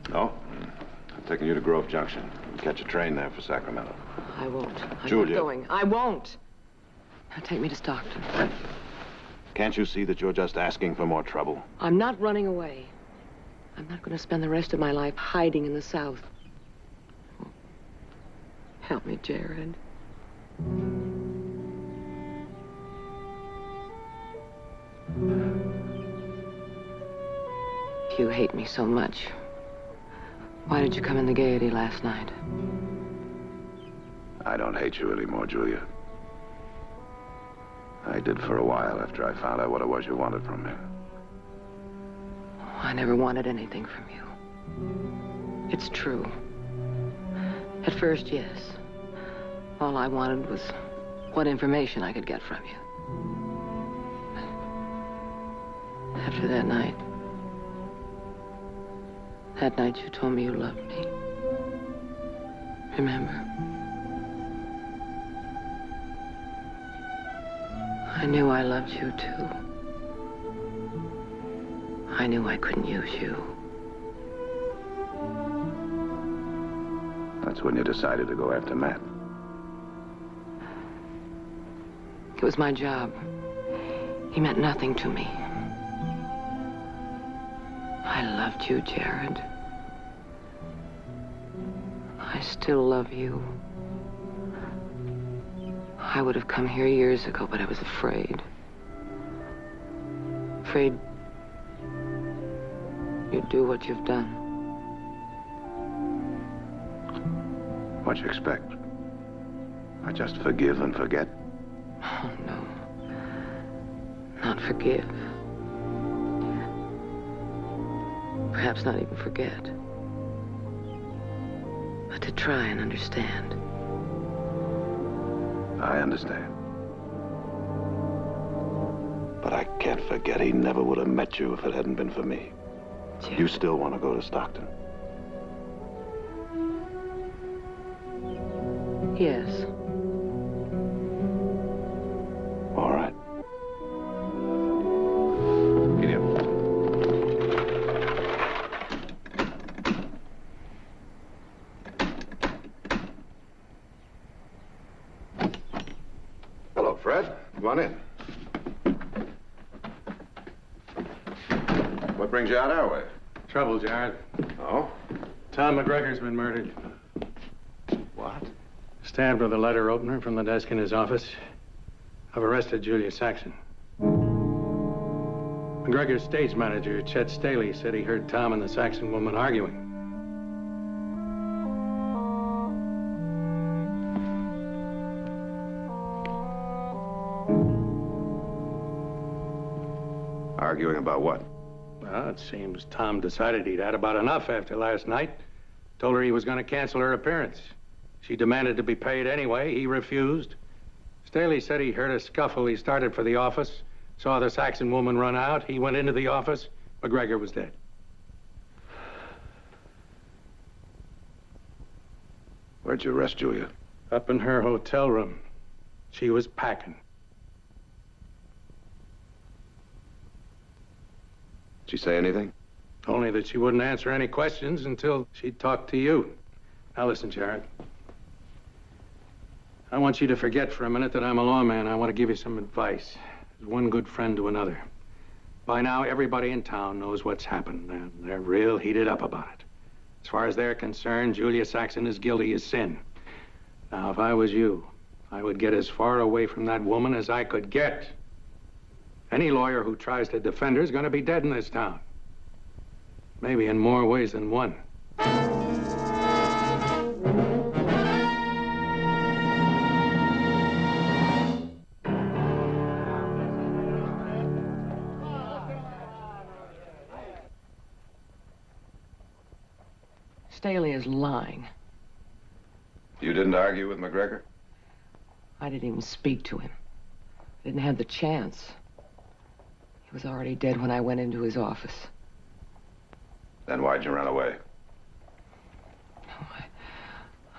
No? I'm taking you to Grove Junction. We'll catch a train there for Sacramento. I won't. I'm Julia. not going. I won't. Now take me to Stockton. Can't you see that you're just asking for more trouble? I'm not running away. I'm not going to spend the rest of my life hiding in the South. Help me, Jared. If you hate me so much, why did you come in the Gaiety last night? I don't hate you anymore, Julia. I did for a while after I found out what it was you wanted from me. I never wanted anything from you. It's true. At first, yes. All I wanted was what information I could get from you. After that night you told me you loved me. Remember? I knew I loved you, too. I knew I couldn't use you. That's when you decided to go after Matt. It was my job. He meant nothing to me. I loved you, Jared. I still love you. I would have come here years ago, but I was afraid. Afraid you'd do what you've done. What'd you expect? I just forgive and forget? Oh, no. Not forgive. Perhaps not even forget. But to try and understand. I understand. But I can't forget he never would have met you if it hadn't been for me. Jim. You still want to go to Stockton? Yes. All right. Get in. Hello, Fred. Come on in. What brings you out our way? Trouble, Jared. Oh? Tom McGregor's been murdered. What? Stabbed with a letter opener from the desk in his office. I've arrested Julia Saxon. McGregor's stage manager, Chet Staley, said he heard Tom and the Saxon woman arguing. Arguing about what? Well, it seems Tom decided he'd had about enough after last night. Told her he was going to cancel her appearance. She demanded to be paid anyway. He refused. Staley said he heard a scuffle. He started for the office, saw the Saxon woman run out. He went into the office. McGregor was dead. Where'd you arrest Julia? Up in her hotel room. She was packing. Did she say anything? Only that she wouldn't answer any questions until she talked to you. Now listen, Jared. I want you to forget for a minute that I'm a lawman. I want to give you some advice. As one good friend to another. By now, everybody in town knows what's happened, and they're real heated up about it. As far as they're concerned, Julia Saxon is guilty as sin. Now, if I was you, I would get as far away from that woman as I could get. Any lawyer who tries to defend her is going to be dead in this town. Maybe in more ways than one. Staley is lying. You didn't argue with McGregor? I didn't even speak to him. I didn't have the chance. He was already dead when I went into his office. Then why'd you run away? Oh,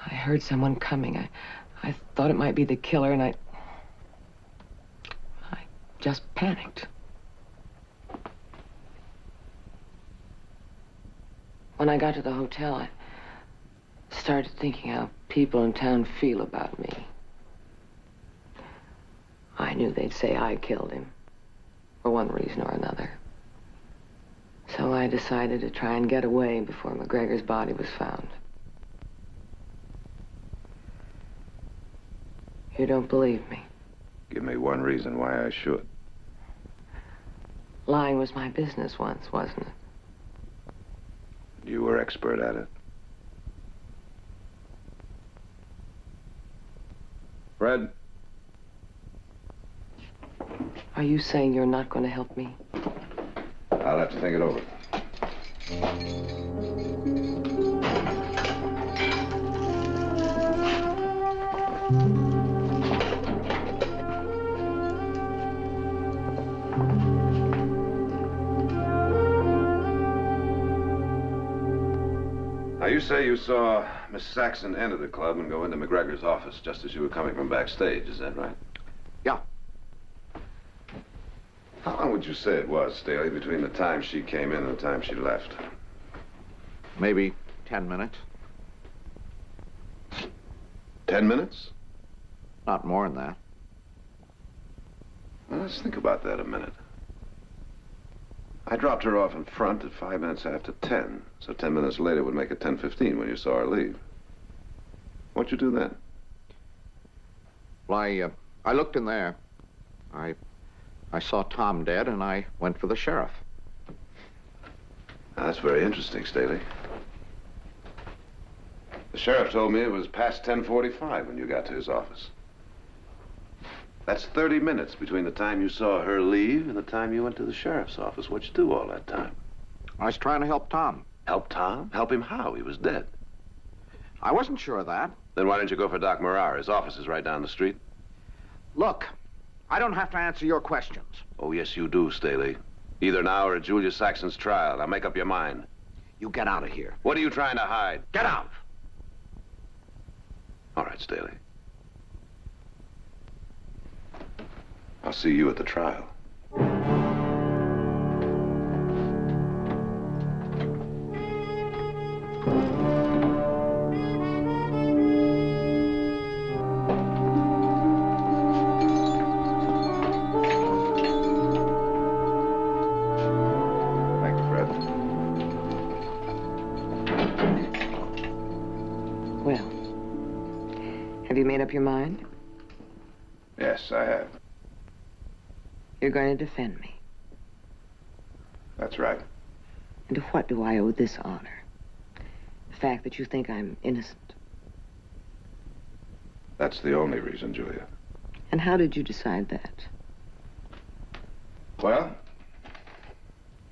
I heard someone coming. I thought it might be the killer, and I just panicked. When I got to the hotel, I started thinking how people in town feel about me. I knew they'd say I killed him. for one reason or another. So I decided to try and get away before McGregor's body was found. You don't believe me? Give me one reason why I should. Lying was my business once, wasn't it? You were expert at it. Fred? Are you saying you're not going to help me? I'll have to think it over. Now, you say you saw Miss Saxon enter the club and go into McGregor's office just as you were coming from backstage, is that right? Yeah. How long would you say it was, Staley, between the time she came in and the time she left? Maybe 10 minutes. 10 minutes? Not more than that. Well, let's think about that a minute. I dropped her off in front at 5 minutes after 10, so 10 minutes later would make it 10:15 when you saw her leave. What'd you do then? Well, I looked in there. I saw Tom dead, and I went for the sheriff. Now, that's very interesting, Staley. The sheriff told me it was past 10:45 when you got to his office. That's 30 minutes between the time you saw her leave and the time you went to the sheriff's office. What'd you do all that time? I was trying to help Tom. Help Tom? Help him how? He was dead. I wasn't sure of that. Then why didn't you go for Doc Morar? His office is right down the street. Look, I don't have to answer your questions. Oh, yes, you do, Staley. Either now or at Julia Saxon's trial. Now, make up your mind. You get out of here. What are you trying to hide? Get out! All right, Staley. I'll see you at the trial. Thank you, Fred. Well, have you made up your mind? Yes, I have. You're going to defend me. That's right. And to what do I owe this honor? The fact that you think I'm innocent. That's the only reason, Julia. And how did you decide that? Well,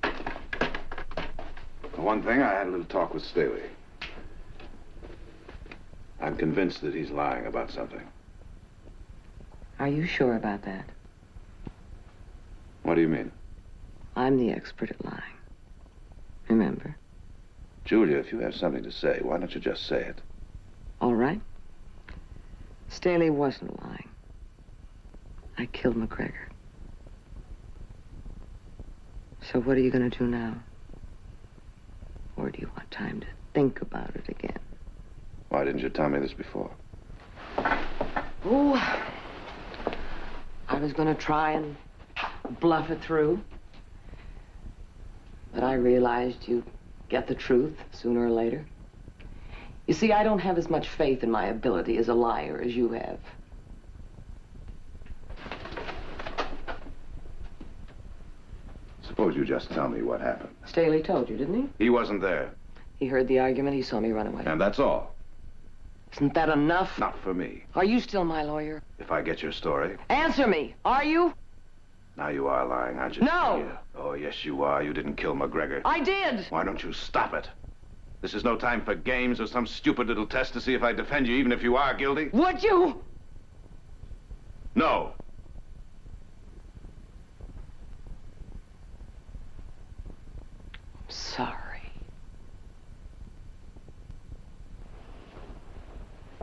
for one thing, I had a little talk with Staley. I'm convinced that he's lying about something. Are you sure about that? What do you mean? I'm the expert at lying. Remember? Julia, if you have something to say, why don't you just say it? All right. Staley wasn't lying. I killed McGregor. So what are you going to do now? Or do you want time to think about it again? Why didn't you tell me this before? Oh, I was going to try and bluff it through. But I realized you'd get the truth sooner or later. You see, I don't have as much faith in my ability as a liar as you have. Suppose you just tell me what happened. Staley told you, didn't he? He wasn't there. He heard the argument. He saw me run away. And that's all. Isn't that enough? Not for me. Are you still my lawyer? If I get your story. Answer me. Are you? Now you are lying, aren't you? No. Yeah. Oh, yes, you are. You didn't kill McGregor. I did. Why don't you stop it? This is no time for games or some stupid little test to see if I defend you, even if you are guilty. Would you? No. I'm sorry.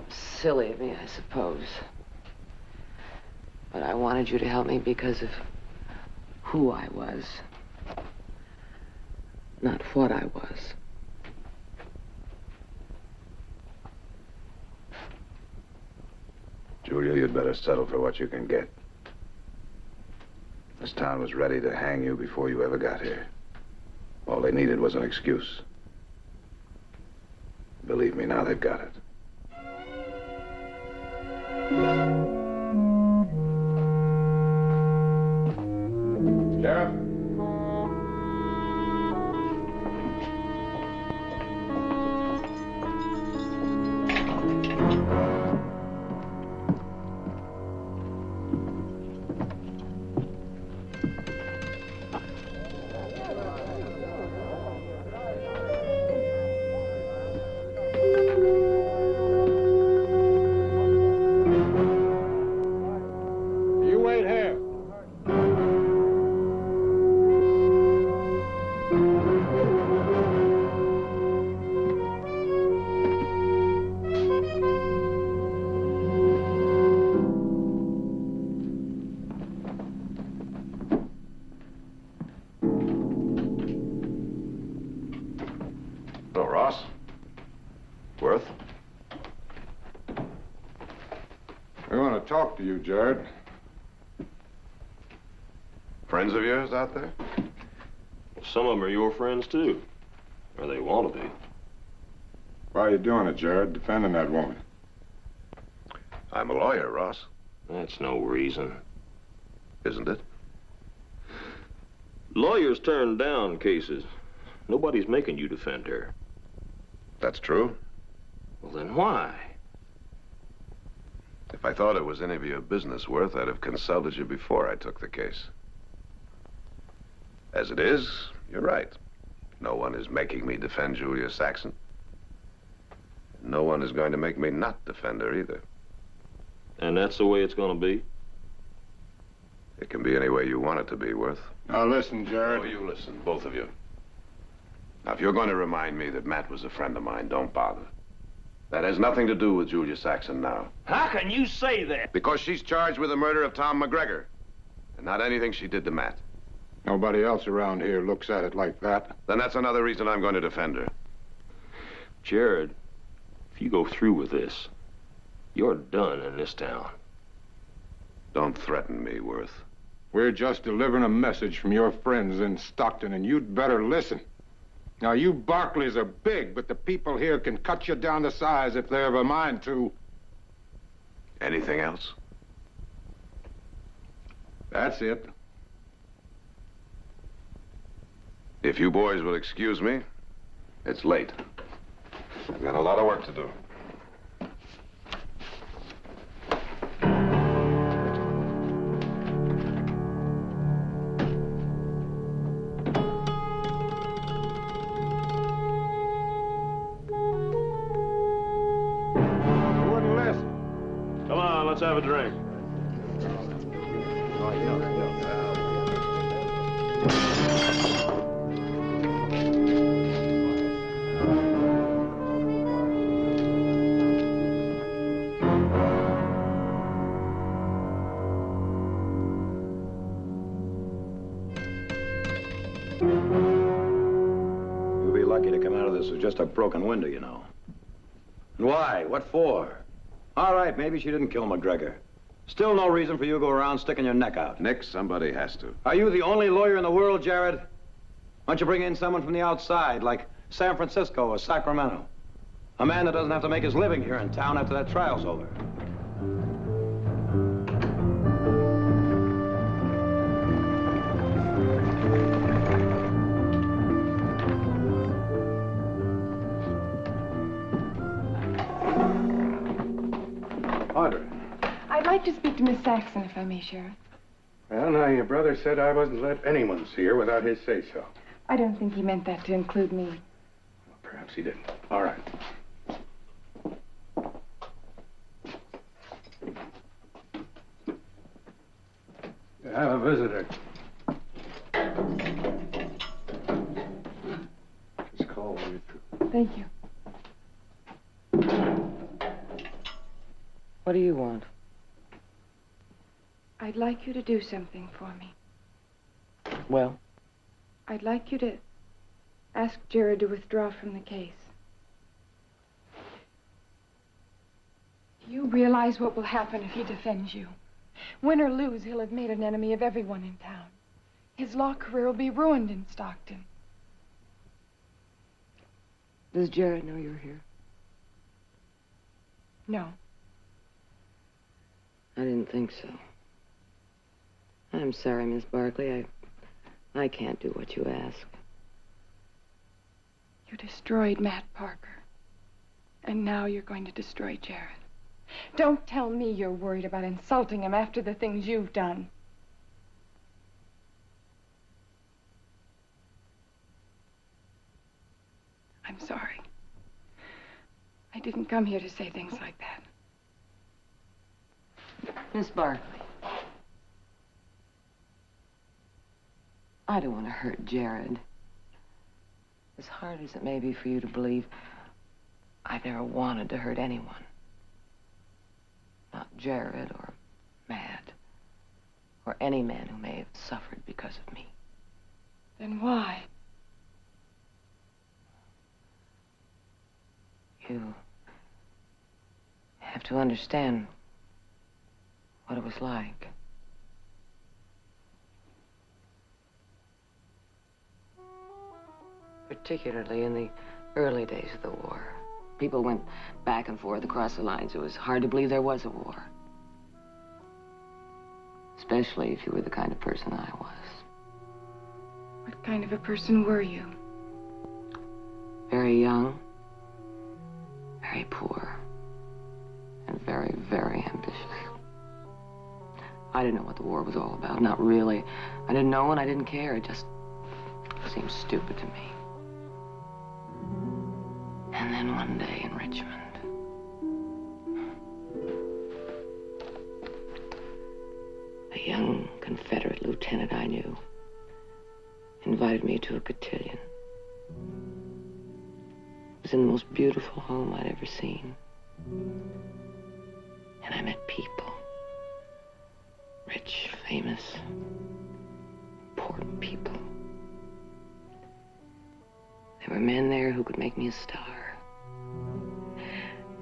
Silly of me, I suppose. But I wanted you to help me because of who I was, not what I was. Julia, you'd better settle for what you can get. This town was ready to hang you before you ever got here. All they needed was an excuse. Believe me, now they've got it. Sheriff? You wait here. Hello, Ross. Worth? We want to talk to you, Jared. Friends of yours out there? Some of them are your friends, too. Or they want to be. Why are you doing it, Jared? Defending that woman. I'm a lawyer, Ross. That's no reason. Isn't it? Lawyers turn down cases. Nobody's making you defend her. That's true. Well, then why? If I thought it was any of your business, Worth, I'd have consulted you before I took the case. As it is, you're right. No one is making me defend Julia Saxon. No one is going to make me not defend her either. And that's the way it's going to be? It can be any way you want it to be, Worth. Now listen, Jared. Oh, you listen, both of you. Now, if you're going to remind me that Matt was a friend of mine, don't bother. That has nothing to do with Julia Saxon now. How can you say that? Because she's charged with the murder of Tom McGregor. And not anything she did to Matt. Nobody else around here looks at it like that. Then that's another reason I'm going to defend her. Jared, if you go through with this, you're done in this town. Don't threaten me, Worth. We're just delivering a message from your friends in Stockton, and you'd better listen. Now, you Barclays are big, but the people here can cut you down to size if they have a mind to. Anything else? That's it. If you boys will excuse me, it's late. I've got a lot of work to do. Come on, let's have a drink. You'll be lucky to come out of this with just a broken window, you know. And why? What for? All right, maybe she didn't kill McGregor. Still no reason for you to go around sticking your neck out. Nick, somebody has to. Are you the only lawyer in the world, Jared? Why don't you bring in someone from the outside, like San Francisco or Sacramento? A man that doesn't have to make his living here in town after that trial's over. Audrey. I'd like to speak to Miss Saxon, if I may, Sheriff. Well, now, your brother said I wasn't to let anyone see her without his say-so. I don't think he meant that to include me. Well, perhaps he didn't. All right. You have a visitor. Just call when you're through. Thank you. What do you want? I'd like you to do something for me. Well? I'd like you to ask Jared to withdraw from the case. Do you realize what will happen if he defends you? Win or lose, he'll have made an enemy of everyone in town. His law career will be ruined in Stockton. Does Jared know you're here? No. I didn't think so. I'm sorry, Miss Barkley. I can't do what you ask. You destroyed Matt Parker. And now you're going to destroy Jared. Don't tell me you're worried about insulting him after the things you've done. I'm sorry. I didn't come here to say things like that. Miss Barkley. I don't want to hurt Jared. As hard as it may be for you to believe, I've never wanted to hurt anyone. Not Jared or Matt or any man who may have suffered because of me. Then why? You have to understand what it was like. Particularly in the early days of the war. People went back and forth across the lines. It was hard to believe there was a war. Especially if you were the kind of person I was. What kind of a person were you? Very young, very poor, and very, very ambitious. I didn't know what the war was all about, not really. I didn't know and I didn't care. It just seemed stupid to me. And then one day in Richmond, a young Confederate lieutenant I knew invited me to a cotillion. It was in the most beautiful home I'd ever seen. And I met people. Rich, famous, important people. There were men there who could make me a star.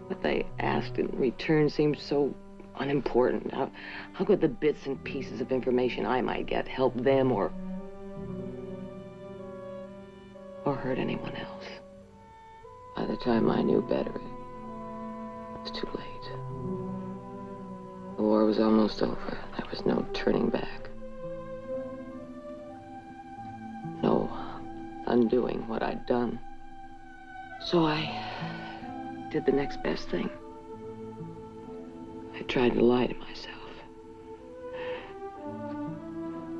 What they asked in return seemed so unimportant. How could the bits and pieces of information I might get help them or hurt anyone else? By the time I knew better, it was too late. The war was almost over. There was no turning back. No undoing what I'd done. So I did the next best thing. I tried to lie to myself.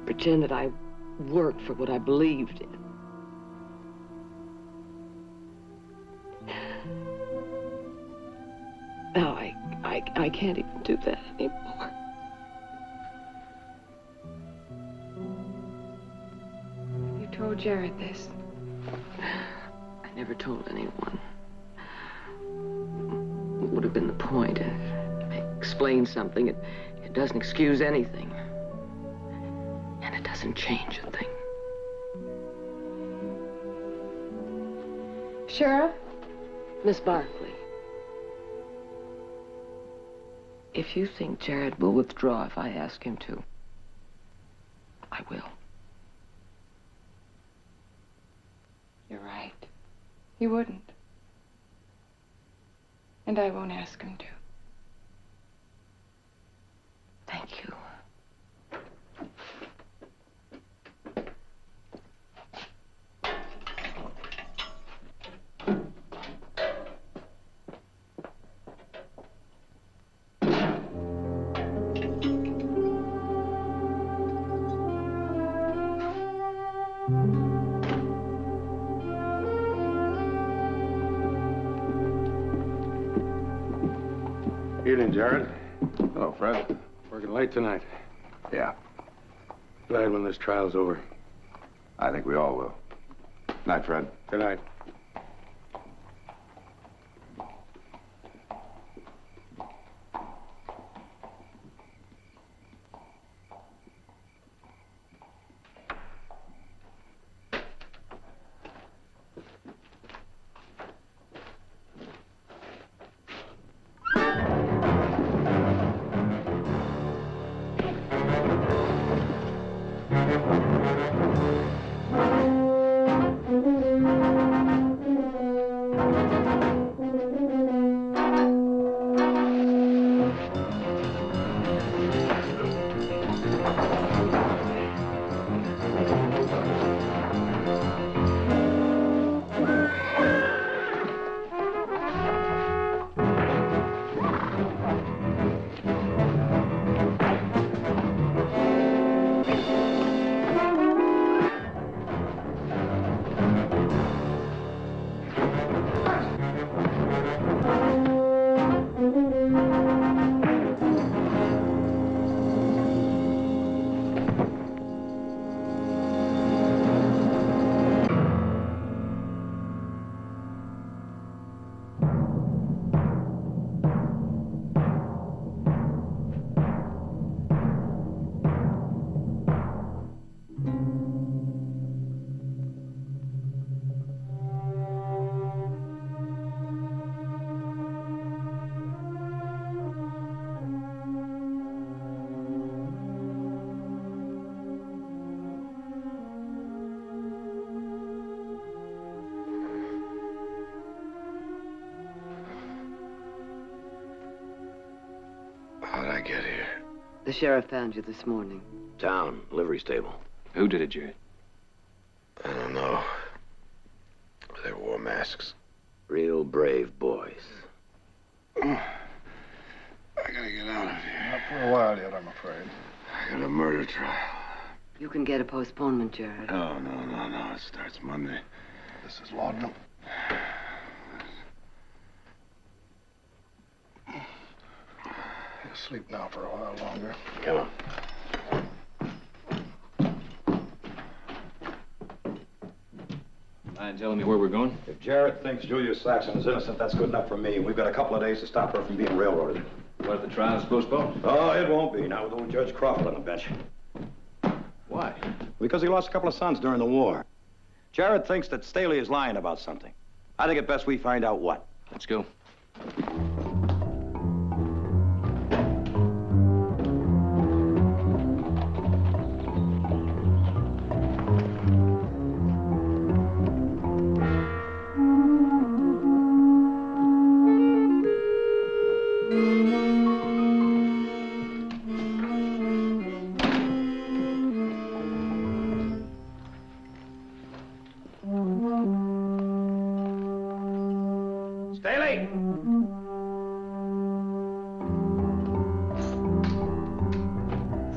Pretend that I worked for what I believed in. Now I can't even do that anymore. You told Jared this? I never told anyone. What would have been the point? Explain something. It doesn't excuse anything. And it doesn't change a thing. Sheriff? Miss Barkley. If you think Jared will withdraw if I ask him to, I will. You're right. He wouldn't. And I won't ask him to. Thank you. Evening, Jared. Hello, Fred. Working late tonight. Yeah, Glad when this trial's over. I think we all will. Night, Fred. Good night. The sheriff found you this morning. Town, livery stable. Who did it, Jared? I don't know. They wore masks. Real brave boys. I gotta get out of here. Not for a while yet, I'm afraid. I got a murder trial. You can get a postponement, Jared. Oh, no. It starts Monday. This is laudanum. He'll sleep now for a while longer. Come on. Mind telling me where we're going? If Jarrett thinks Julia Saxon is innocent, that's good enough for me. We've got a couple of days to stop her from being railroaded. What if the trial's postponed? Oh, it won't be. Not with old Judge Crawford on the bench. Why? Because he lost a couple of sons during the war. Jarrett thinks that Staley is lying about something. I think it best we find out what. Let's go. Staley!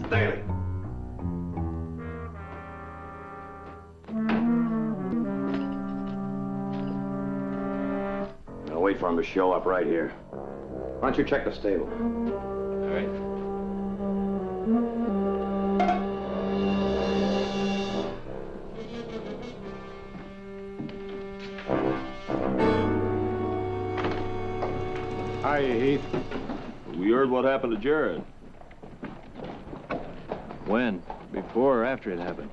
Staley! I'll wait for him to show up right here. Why don't you check the stable? All right. Hi, Heath. We heard what happened to Jared. When? Before or after it happened?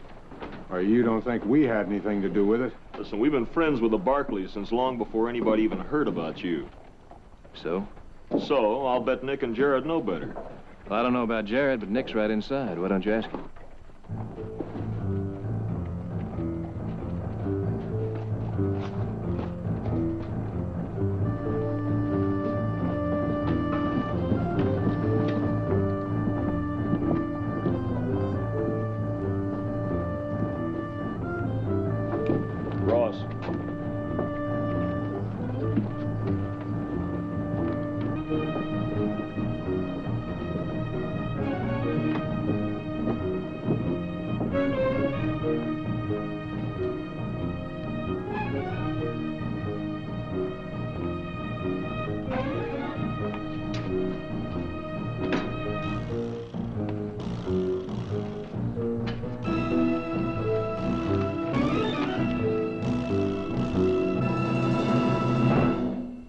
Or you don't think we had anything to do with it? Listen, we've been friends with the Barclays since long before anybody even heard about you. So? So, I'll bet Nick and Jared know better. Well, I don't know about Jared, but Nick's right inside. Why don't you ask him? Ross.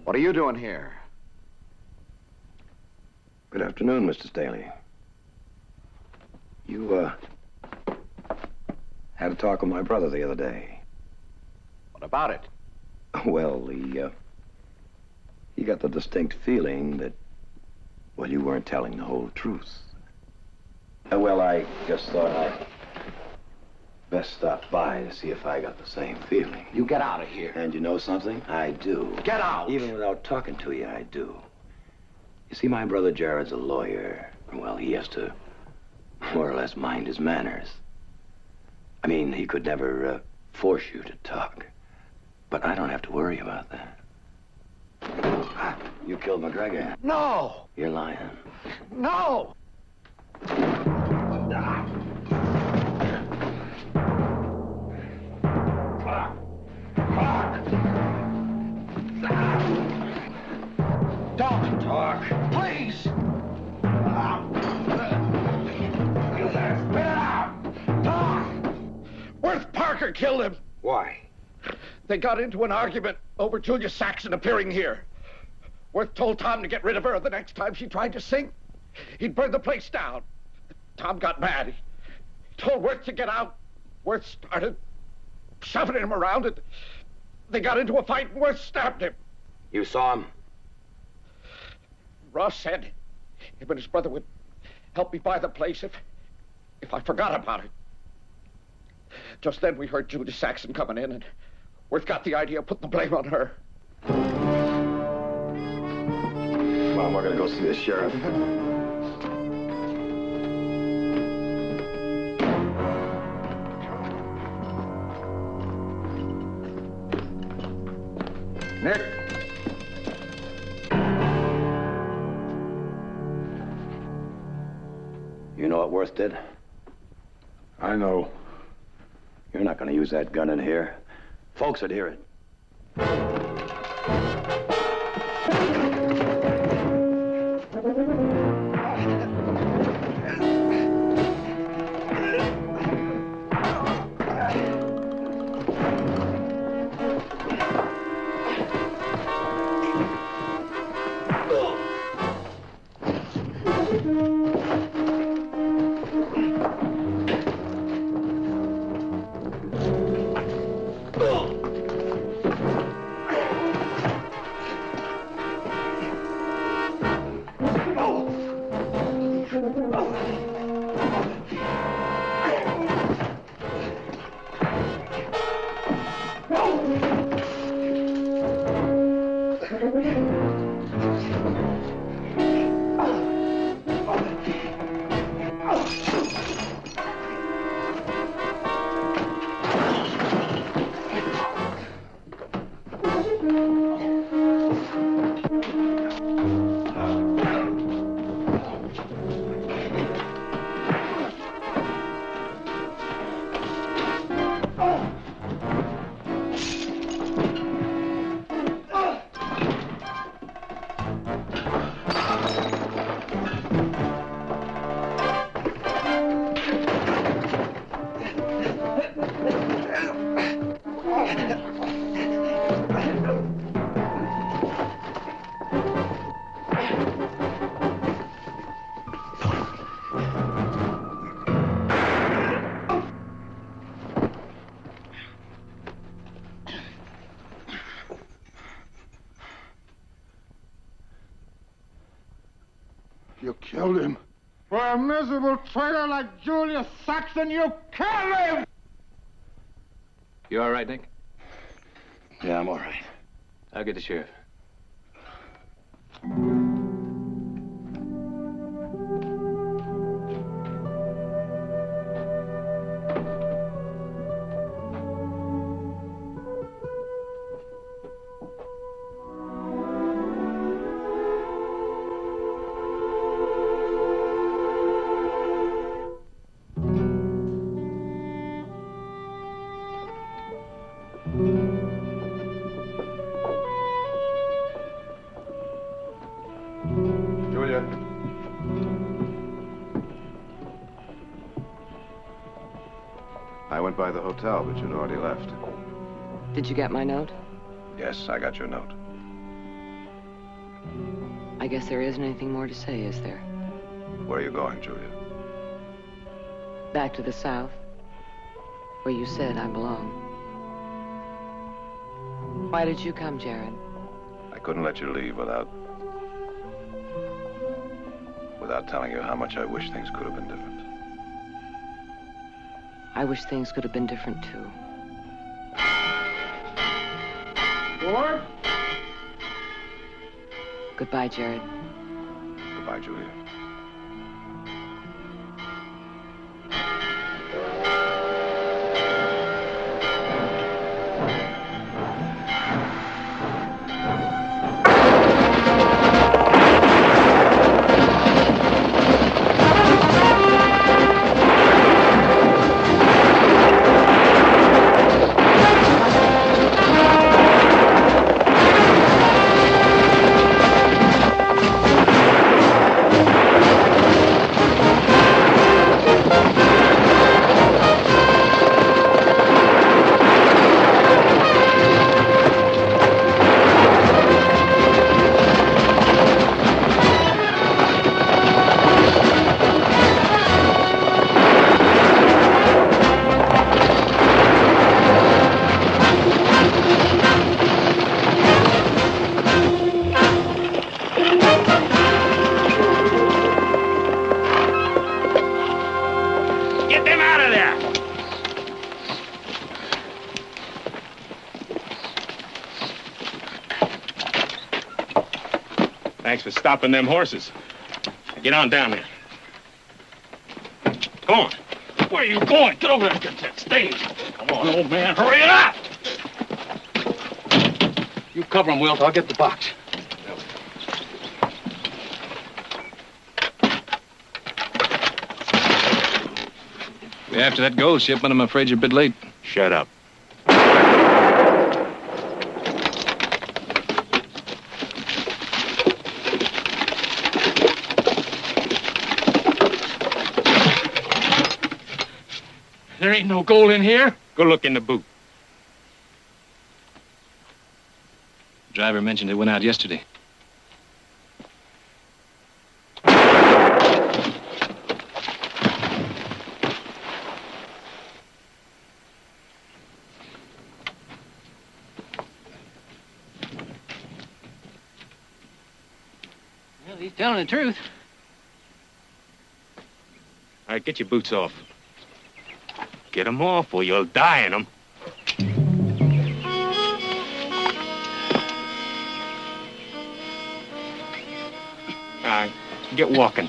What are you doing here? Good afternoon, Mr. Staley. You, had a talk with my brother the other day. What about it? Well, he got the distinct feeling that, well, you weren't telling the whole truth. Well, I just thought I'd best stop by to see if I got the same feeling. You get out of here. And you know something? I do. Get out! Even without talking to you, I do. You see, my brother Jared's a lawyer. Well, he has to more or less mind his manners. I mean, he could never force you to talk. But I don't have to worry about that. You killed McGregor. No! You're lying. No! Don't talk. Please. You better spit it out. Talk. Worth Parker killed him. Why? They got into an argument over Julia Saxon appearing here. Worth told Tom to get rid of her the next time she tried to sing. He'd burn the place down. Tom got mad. He told Worth to get out. Worth started shoving him around, and they got into a fight, and Worth stabbed him. You saw him? Ross said him and his brother would help me buy the place if I forgot about it. Just then we heard Julia Saxon coming in, and Worth got the idea of putting the blame on her. Come on, we're gonna go see the sheriff. You know what Worth did? I know. You're not going to use that gun in here. Folks would hear it. You killed him. For a miserable traitor like Julius Saxon, you killed him! You all right, Nick? Yeah, I'm all right. I'll get the sheriff. Julia. I went by the hotel, but you'd already left. Did you get my note? Yes, I got your note. I guess there isn't anything more to say, is there? Where are you going, Julia? Back to the South, where you said I belong. Why did you come, Jared? I couldn't let you leave without telling you how much I wish things could have been different. I wish things could have been different, too. Ward? Goodbye, Jared. Goodbye, Julia. Thanks for stopping them horses. Get on down there. Come on. Where are you going? Get over there and get that stage. Come on, old man. Hurry it up! You cover him, Wilt. I'll get the box. After that gold shipment, I'm afraid you're a bit late. Shut up. There ain't no gold in here. Go look in the boot. The driver mentioned it went out yesterday. Well, he's telling the truth. All right, get your boots off. Get them off or you'll die in them. All right, get walking.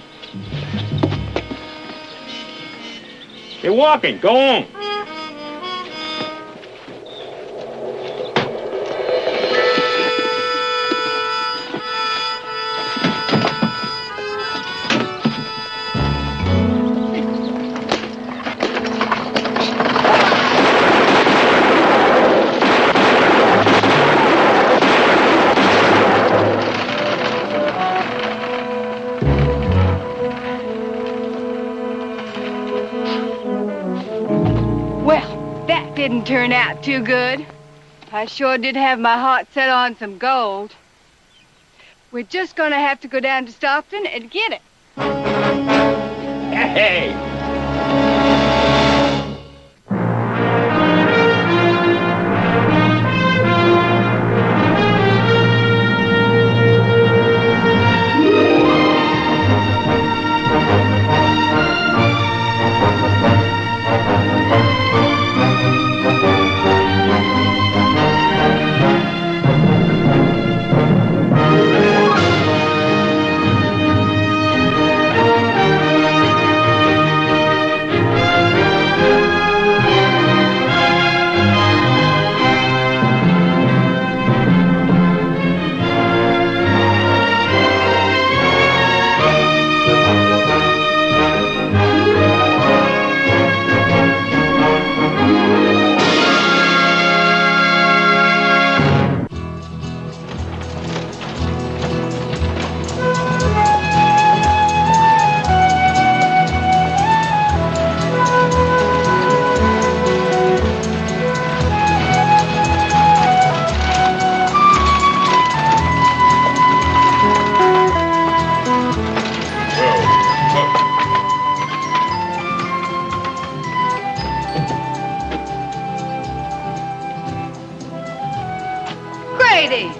Get walking, go on. Didn't turn out too good. I sure did have my heart set on some gold. We're just gonna have to go down to Stockton and get it. Hey! Grady!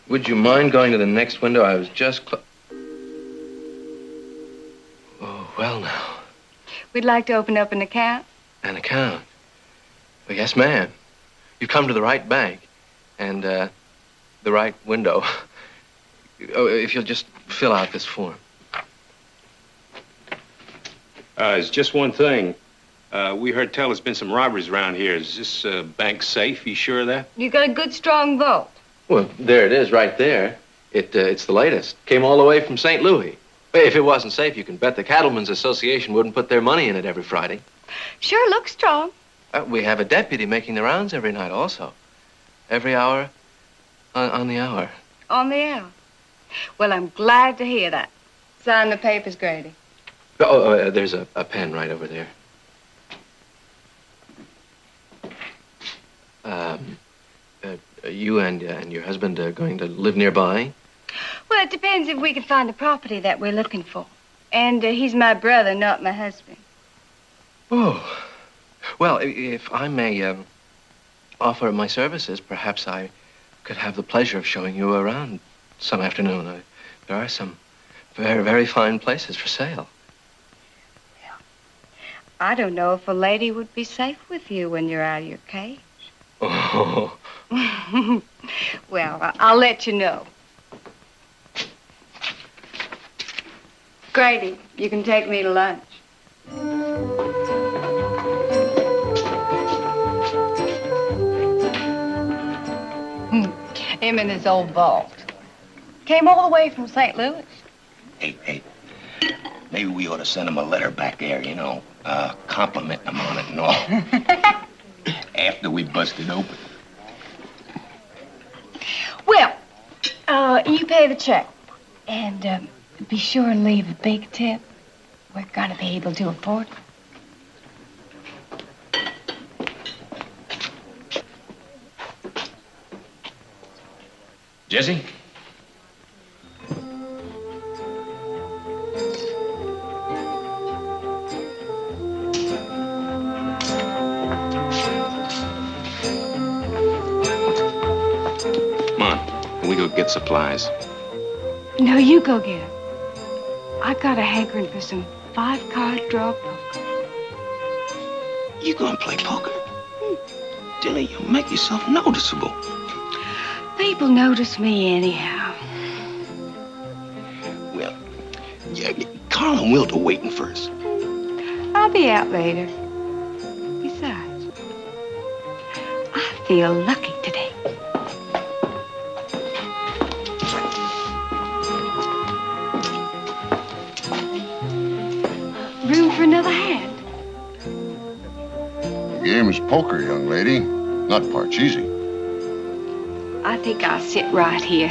Would you mind going to the next window? I was just Oh, well now. We'd like to open up an account. An account? Well, yes, ma'am. You've come to the right bank and the right window. Oh, if you'll just fill out this form. It's just one thing. We heard tell there's been some robberies around here. Is this bank safe? You sure of that? You got a good, strong vault. Well, there it is, right there. It's the latest. Came all the way from St. Louis. If it wasn't safe, you can bet the Cattlemen's Association wouldn't put their money in it every Friday. Sure looks strong. We have a deputy making the rounds every night also. Every hour, on the hour. On the hour. Well, I'm glad to hear that. Sign the papers, Grady. There's a pen right over there. You and your husband are going to live nearby? Well, it depends if we can find the property that we're looking for. And he's my brother, not my husband. Oh. Well, if I may offer my services, perhaps I could have the pleasure of showing you around some afternoon. There are some very, very fine places for sale. I don't know if a lady would be safe with you when you're out of your cage. Oh. Well, I'll let you know. Grady, you can take me to lunch. Him in his old vault. Came all the way from St. Louis. Hey, maybe we ought to send him a letter back there, you know, complimenting him on it and all. After we busted open. Well, you pay the check. And be sure and leave a big tip. We're gonna be able to afford it. Jesse? Come on, we go get supplies. No, you go get it. I got a hankering for some 5-card draw poker. You gonna play poker? Dilly, you make yourself noticeable. People notice me anyhow. Well, yeah, Carl and Wilt are waiting for us. I'll be out later. Besides, I feel lucky today. Room for another hand. The game is poker, young lady. Not parch easy. I think I'll sit right here.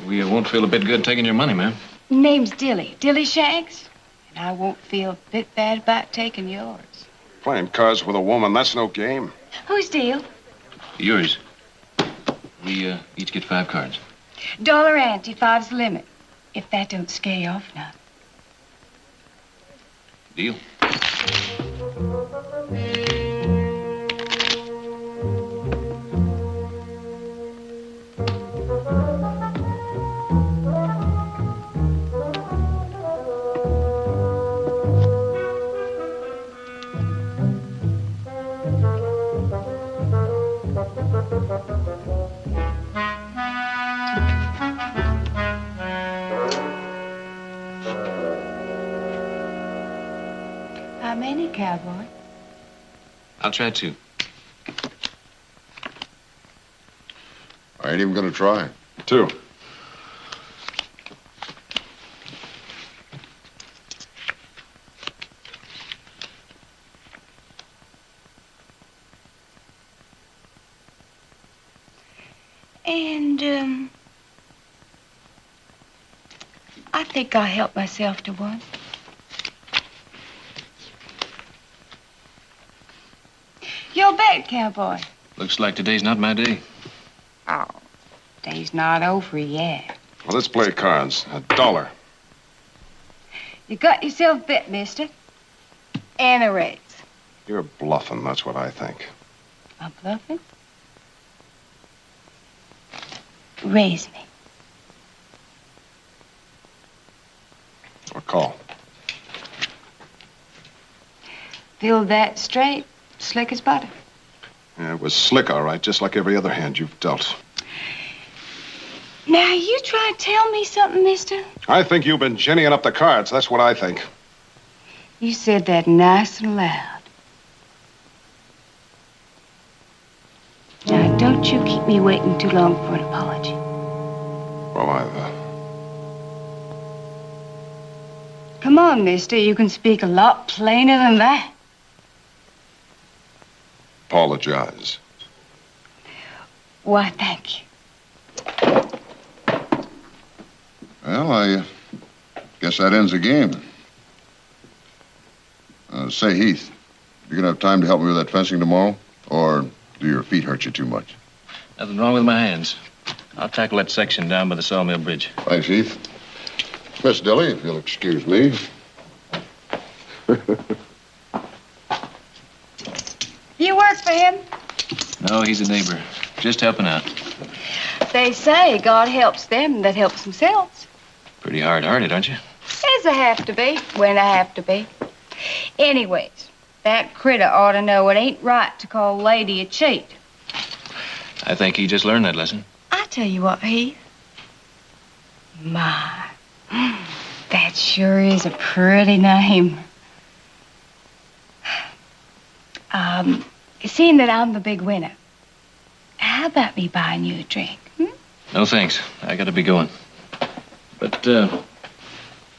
We won't feel a bit good taking your money, ma'am. Name's Dilly. Dilly Shanks. And I won't feel a bit bad about taking yours. Playing cards with a woman, that's no game. Whose deal? Yours. We each get 5 cards. Dollar ante, 5's the limit. If that don't scare you off now. Deal. How many, cowboy? I'll try 2. I ain't even gonna try. 2. And, I think I'll help myself to one. Your bet, cowboy. Looks like today's not my day. Oh, day's not over yet. Well, let's play cards. $1. You got yourself bet, mister. And a raise. You're bluffing, that's what I think. I'm bluffing? Raise me. Or call. Feel that straight, slick as butter. Yeah, it was slick, all right, just like every other hand you've dealt. Now, you try to tell me something, mister? I think you've been ginnying up the cards. That's what I think. You said that nice and loud. Now, don't you keep me waiting too long for an apology. Well, Come on, mister. You can speak a lot plainer than that. apologize. Why, thank you. Well, I guess that ends the game. Say, Heath, you gonna have time to help me with that fencing tomorrow? Or do your feet hurt you too much? Nothing wrong with my hands. I'll tackle that section down by the Sawmill Bridge. Thanks, Heath. Miss Dilly, if you'll excuse me. You work for him? No, he's a neighbor. Just helping out. They say God helps them that helps themselves. Pretty hard-hearted, aren't you? As I have to be, when I have to be. Anyways, that critter ought to know it ain't right to call a lady a cheat. I think he just learned that lesson. I tell you what, Heath. My, that sure is a pretty name. Seeing that I'm the big winner, how about me buying you a drink? No, thanks. I gotta be going. But,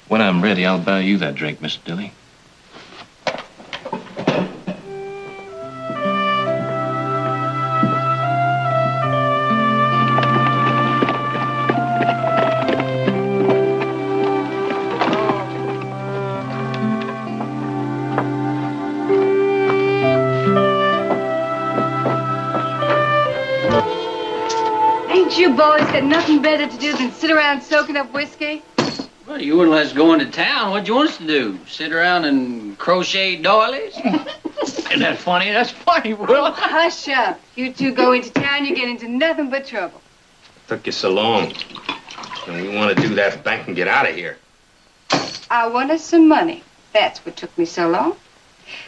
when I'm ready, I'll buy you that drink, Mr. Dilly. Ain't you boys got nothing better to do than sit around soaking up whiskey? Well, you wouldn't let us go into town. What'd you want us to do? Sit around and crochet doilies? Isn't that funny? That's funny, Will. Hush up. You two go into town, you get into nothing but trouble. Took you so long. And we want to do that bank and get out of here. I wanted some money. That's what took me so long.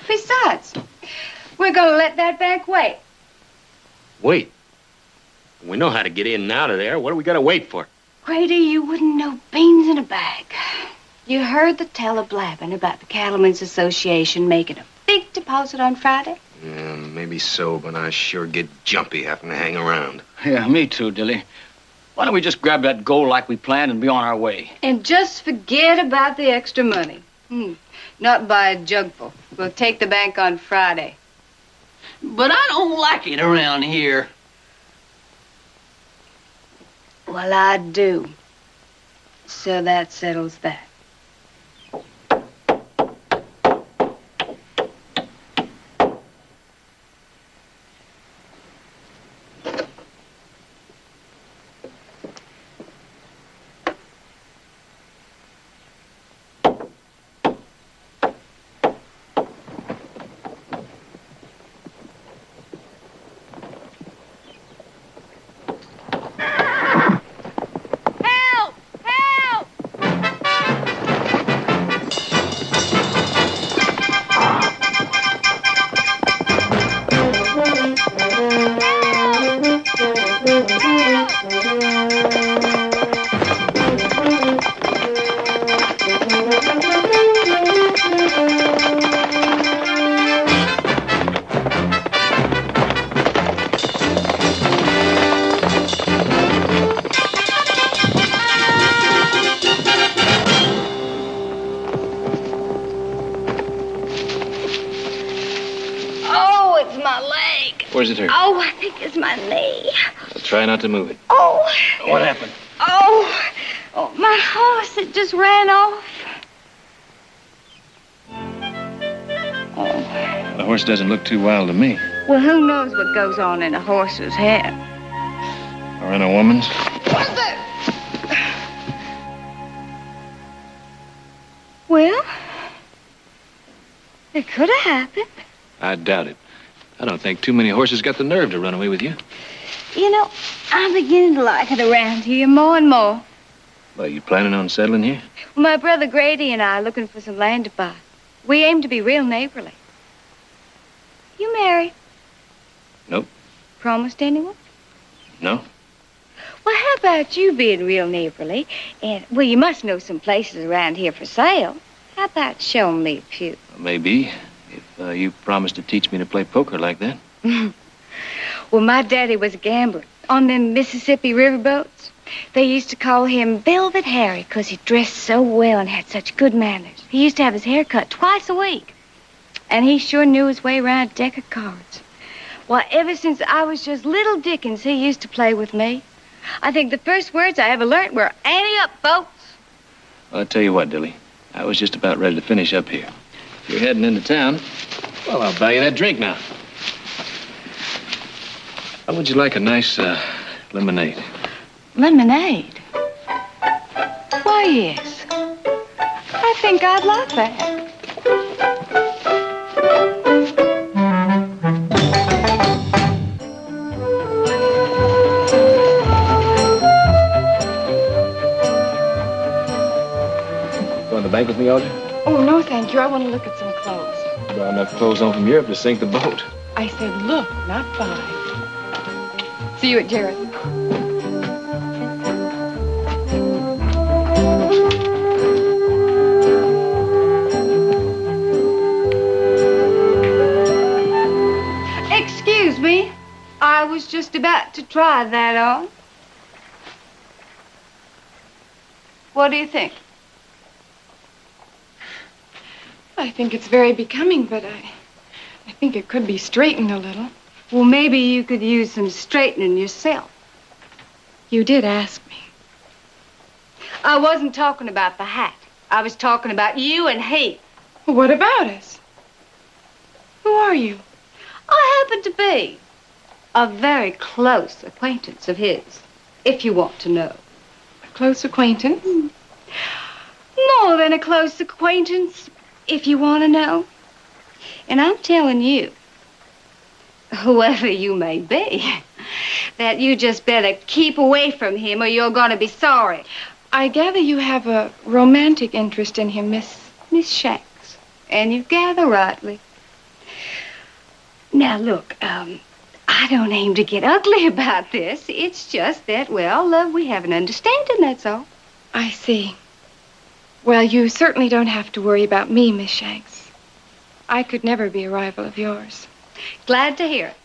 Besides, we're gonna let that bank wait. Wait. We know how to get in and out of there. What do we got to wait for? Grady, you wouldn't know beans in a bag. You heard the teller blabbing about the Cattlemen's Association making a big deposit on Friday? Yeah, maybe so, but I sure get jumpy having to hang around. Yeah, me too, Dilly. Why don't we just grab that gold like we planned and be on our way? And just forget about the extra money. Not buy a jugful. We'll take the bank on Friday. But I don't like it around here. Well, I do. So that settles that. Where's it hurt? Oh, I think it's my knee. Well, try not to move it. Oh. What happened? Oh, my horse, it just ran off. The horse doesn't look too wild to me. Well, who knows what goes on in a horse's head? Or in a woman's. Well, it could have happened. I doubt it. I don't think too many horses got the nerve to run away with you. You know, I'm beginning to like it around here more and more. Well, you planning on settling here? Well, my brother Grady and I are looking for some land to buy. We aim to be real neighborly. You married? Nope. Promised anyone? No. Well, how about you being real neighborly? And, well, you must know some places around here for sale. How about showing me a few? Maybe, if you promise to teach me to play poker like that. Well, my daddy was a gambler on them Mississippi riverboats. They used to call him Velvet Harry because he dressed so well and had such good manners. He used to have his hair cut twice a week. And he sure knew his way around a deck of cards. Well, ever since I was just little Dickens, he used to play with me. I think the first words I ever learned were, ante up, folks. Well, I'll tell you what, Dilly. I was just about ready to finish up here. If you're heading into town, well, I'll buy you that drink now. How would you like a nice lemonade? Lemonade? Why, yes. I think I'd like that. Going to the bank with me, Audrey? Oh, no, thank you. I want to look at some clothes. You got enough clothes on from Europe to sink the boat. I said look, not buy. See you at Jared. Excuse me. I was just about to try that on. What do you think? I think it's very becoming, but I think it could be straightened a little. Well, maybe you could use some straightening yourself. You did ask me. I wasn't talking about the hat. I was talking about you and Heath. What about us? Who are you? I happen to be a very close acquaintance of his, if you want to know. A close acquaintance? More than a close acquaintance, if you want to know. And I'm telling you, whoever you may be, that you just better keep away from him or you're going to be sorry. I gather you have a romantic interest in him, Miss Shanks. And you gather rightly. Now, look, I don't aim to get ugly about this. It's just that, well, we have an understanding, that's all. I see. Well, you certainly don't have to worry about me, Miss Shanks. I could never be a rival of yours. Glad to hear it.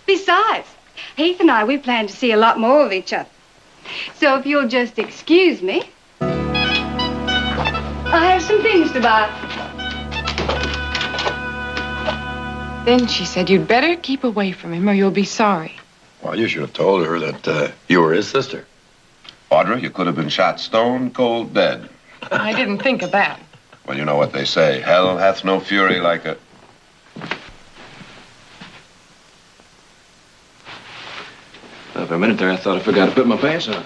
Besides, Heath and I, we plan to see a lot more of each other. So if you'll just excuse me, I have some things to buy. Then she said you'd better keep away from him or you'll be sorry. Well, you should have told her that you were his sister. Audra, you could have been shot stone cold dead. I didn't think of that. Well, you know what they say. Hell hath no fury like a... Well, for a minute there, I thought I forgot to put my pants on.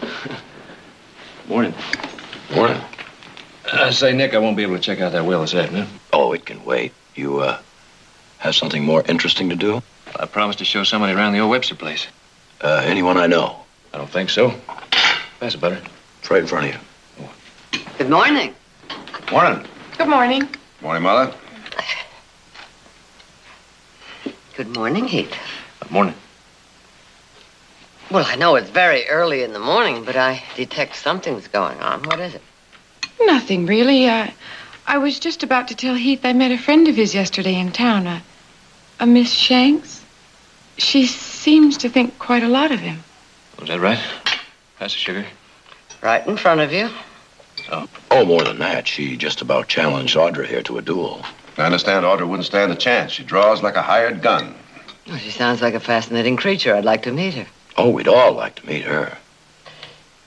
Morning. Morning. Say, Nick, I won't be able to check out that will this afternoon. Oh, it can wait. You, have something more interesting to do? I promised to show somebody around the old Webster place. Anyone I know? I don't think so. Pass it, Butter. It's right in front of you. Good morning. Morning. Good morning. Morning, Mother. Good morning, Heath. Good morning. Well, I know it's very early in the morning, but I detect something's going on. What is it? Nothing, really. I was just about to tell Heath I met a friend of his yesterday in town, a Miss Shanks. She seems to think quite a lot of him. Was that right? Pass the sugar. Right in front of you. Oh, more than that. She just about challenged Audra here to a duel. I understand Audra wouldn't stand a chance. She draws like a hired gun. Well, she sounds like a fascinating creature. I'd like to meet her. Oh, we'd all like to meet her.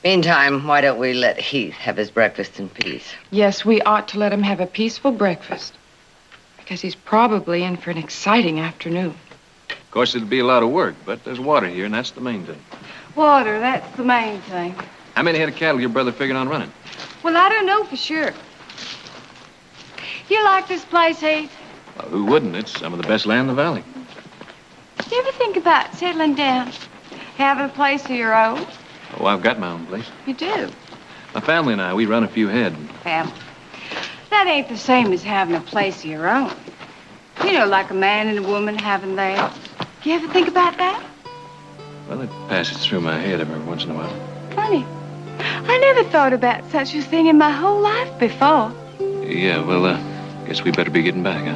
Meantime, why don't we let Heath have his breakfast in peace? Yes, we ought to let him have a peaceful breakfast. Because he's probably in for an exciting afternoon. Of course, it'll be a lot of work, but there's water here, and that's the main thing. Water, that's the main thing. How many head of cattle your brother figured on running? Well, I don't know for sure. You like this place, Heath? Well, who wouldn't? It's some of the best land in the valley. Do you ever think about settling down? Having a place of your own? Oh, I've got my own place. You do? My family and I, we run a few head. Family. That ain't the same as having a place of your own. You know, like a man and a woman having theirs. Do you ever think about that? Well, it passes through my head every once in a while. Funny. I never thought about such a thing in my whole life before. Yeah, well, guess we better be getting back, huh?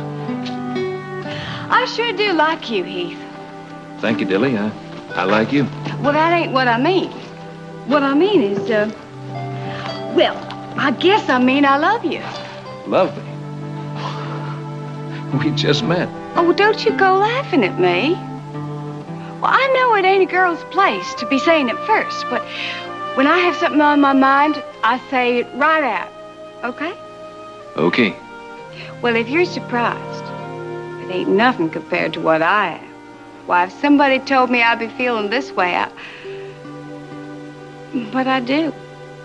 I sure do like you, Heath. Thank you, Dilly. I like you. Well, that ain't what I mean. What I mean is, well, I guess I mean I love you. Love me? We just met. Oh, well, don't you go laughing at me. Well, I know it ain't a girl's place to be saying it first, but when I have something on my mind, I say it right out. Okay? Okay. Well, if you're surprised, it ain't nothing compared to what I am. Why, if somebody told me I'd be feeling this way, but I do.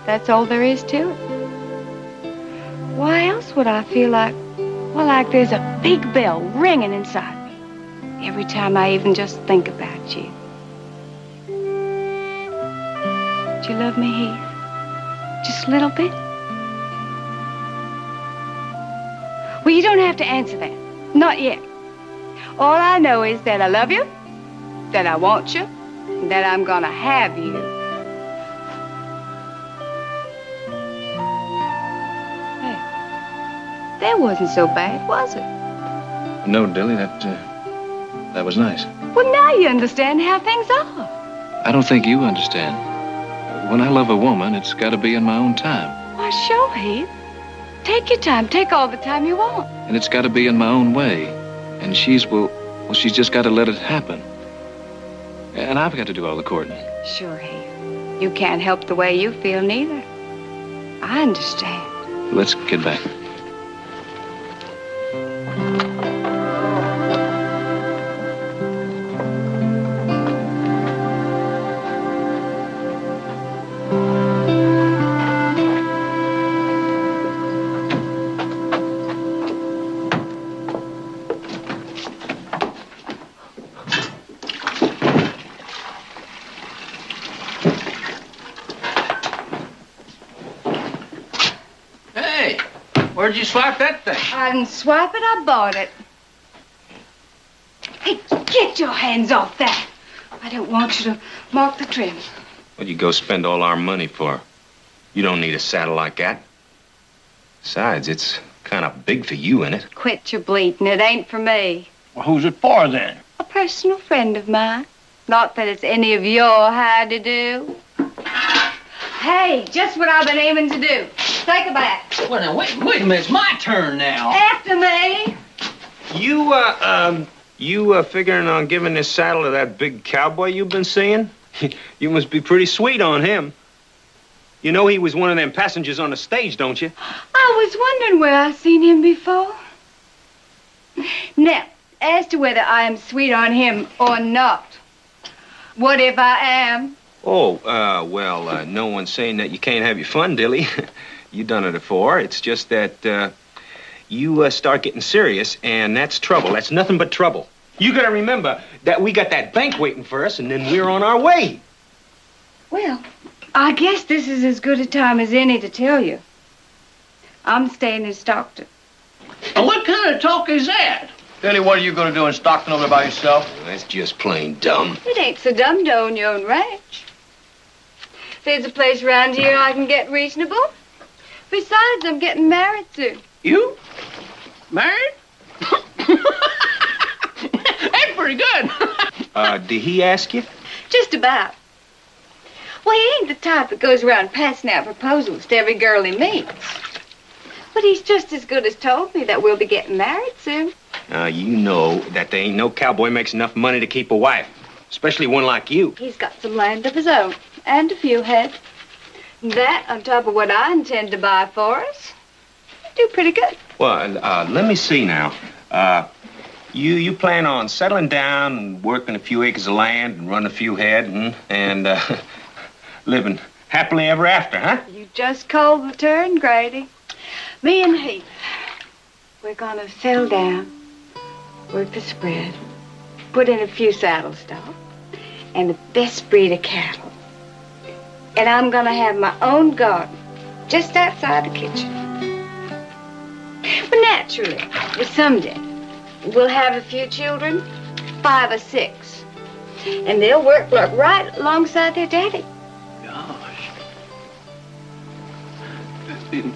That's all there is to it. Why else would I feel like, well, like there's a big bell ringing inside me every time I even just think about you? Do you love me, Heath? Just a little bit? Well, you don't have to answer that. Not yet. All I know is that I love you, that I want you, that I'm gonna have you. Hey, that wasn't so bad, was it? No, Dilly, that was nice. Well, now you understand how things are. I don't think you understand. When I love a woman, it's got to be in my own time. Why, sure, Heath. Take your time. Take all the time you want. And it's got to be in my own way. And she's just got to let it happen. And I've got to do all the courting. Sure, Heath. You can't help the way you feel, neither. I understand. Let's get back. Where'd you swipe that thing? I didn't swipe it, I bought it. Hey, get your hands off that. I don't want you to mark the trim. What'd you go spend all our money for? You don't need a saddle like that. Besides, it's kind of big for you, ain't it? Quit your bleating. It ain't for me. Well, who's it for, then? A personal friend of mine. Not that it's any of your how-to-do. Hey, just what I've been aiming to do. Take a bath. Well, now, wait a minute. It's my turn now. After me. You figuring on giving this saddle to that big cowboy you've been seeing? You must be pretty sweet on him. You know he was one of them passengers on the stage, don't you? I was wondering where I seen him before. Now, as to whether I am sweet on him or not, what if I am? Oh, well, no one's saying that you can't have your fun, Dilly. You done it before. It's just that, you start getting serious, and that's trouble. That's nothing but trouble. You gotta remember that we got that bank waiting for us, and then we're on our way. Well, I guess this is as good a time as any to tell you. I'm staying in Stockton. And what kind of talk is that? Dilly, what are you going to do in Stockton over by yourself? That's just plain dumb. It ain't so dumb to own your own ranch. There's a place around here I can get reasonable. Besides, I'm getting married soon. You? Married? That's pretty good. Did he ask you? Just about. Well, he ain't the type that goes around passing out proposals to every girl he meets. But he's just as good as told me that we'll be getting married soon. You know that there ain't no cowboy makes enough money to keep a wife, especially one like you. He's got some land of his own and a few head. That, on top of what I intend to buy for us, do pretty good. Well, let me see now. You plan on settling down and working a few acres of land and running a few head and living happily ever after, huh? You just called the turn, Grady. Me and Heath, we're gonna settle down, work the spread, put in a few saddle stock, and the best breed of cattle. And I'm gonna have my own garden just outside the kitchen. But naturally, someday, we'll have a few children, 5 or 6. And they'll work right alongside their daddy.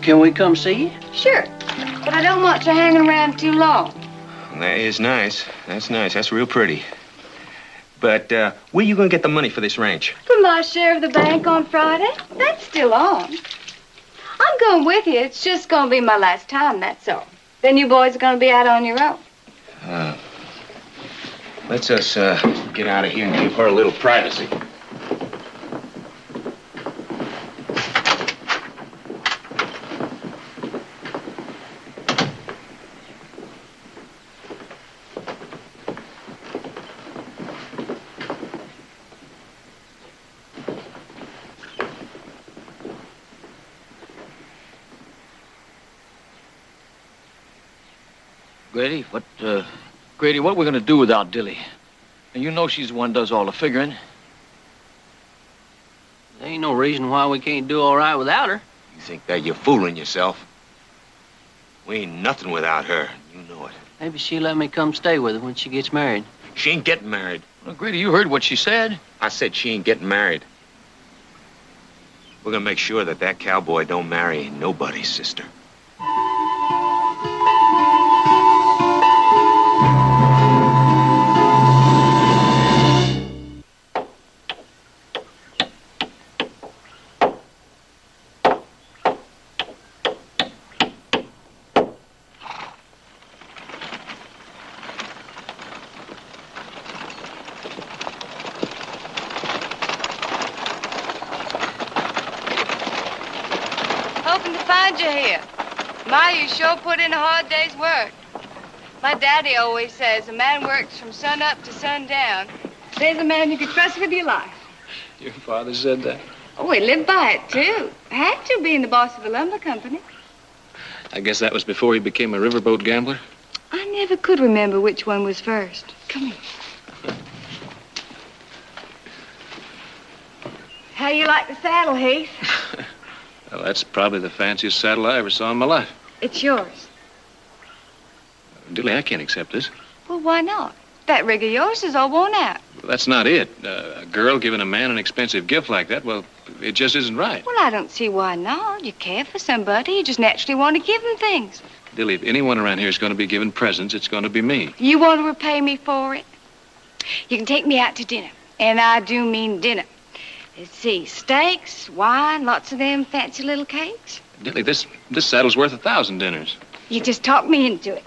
Can we come see you? Sure, but I don't want you hanging around too long. That is nice. That's nice. That's real pretty. But where you gonna get the money for this ranch? From my share of the bank on Friday. That's still on. I'm going with you. It's just gonna be my last time, that's all. Then you boys are gonna be out on your own. Let's us get out of here and give her a little privacy. Grady, what are we gonna do without Dilly? And you know she's the one who does all the figuring. There ain't no reason why we can't do all right without her. You think that you're fooling yourself? We ain't nothing without her. You know it. Maybe she'll let me come stay with her when she gets married. She ain't getting married. Well, Grady, you heard what she said. I said she ain't getting married. We're gonna make sure that that cowboy don't marry nobody's sister. Hoping to find you here. Ma, you sure put in a hard day's work. My daddy always says a man works from sun up to sundown. There's a man you can trust with your life. Your father said that? Oh, he lived by it, too. Had to, being the boss of a lumber company. I guess that was before he became a riverboat gambler. I never could remember which one was first. Come here. How you like the saddle, Heath? Well, that's probably the fanciest saddle I ever saw in my life. It's yours. Dilly, I can't accept this. Well, why not? That rig of yours is all worn out. Well, that's not it. A girl giving a man an expensive gift like that, well, it just isn't right. Well, I don't see why not. You care for somebody. You just naturally want to give them things. Dilly, if anyone around here is going to be given presents, it's going to be me. You want to repay me for it? You can take me out to dinner. And I do mean dinner. Let's see, steaks, wine, lots of them fancy little cakes. Dilly, this saddle's worth 1,000 dinners. You just talked me into it.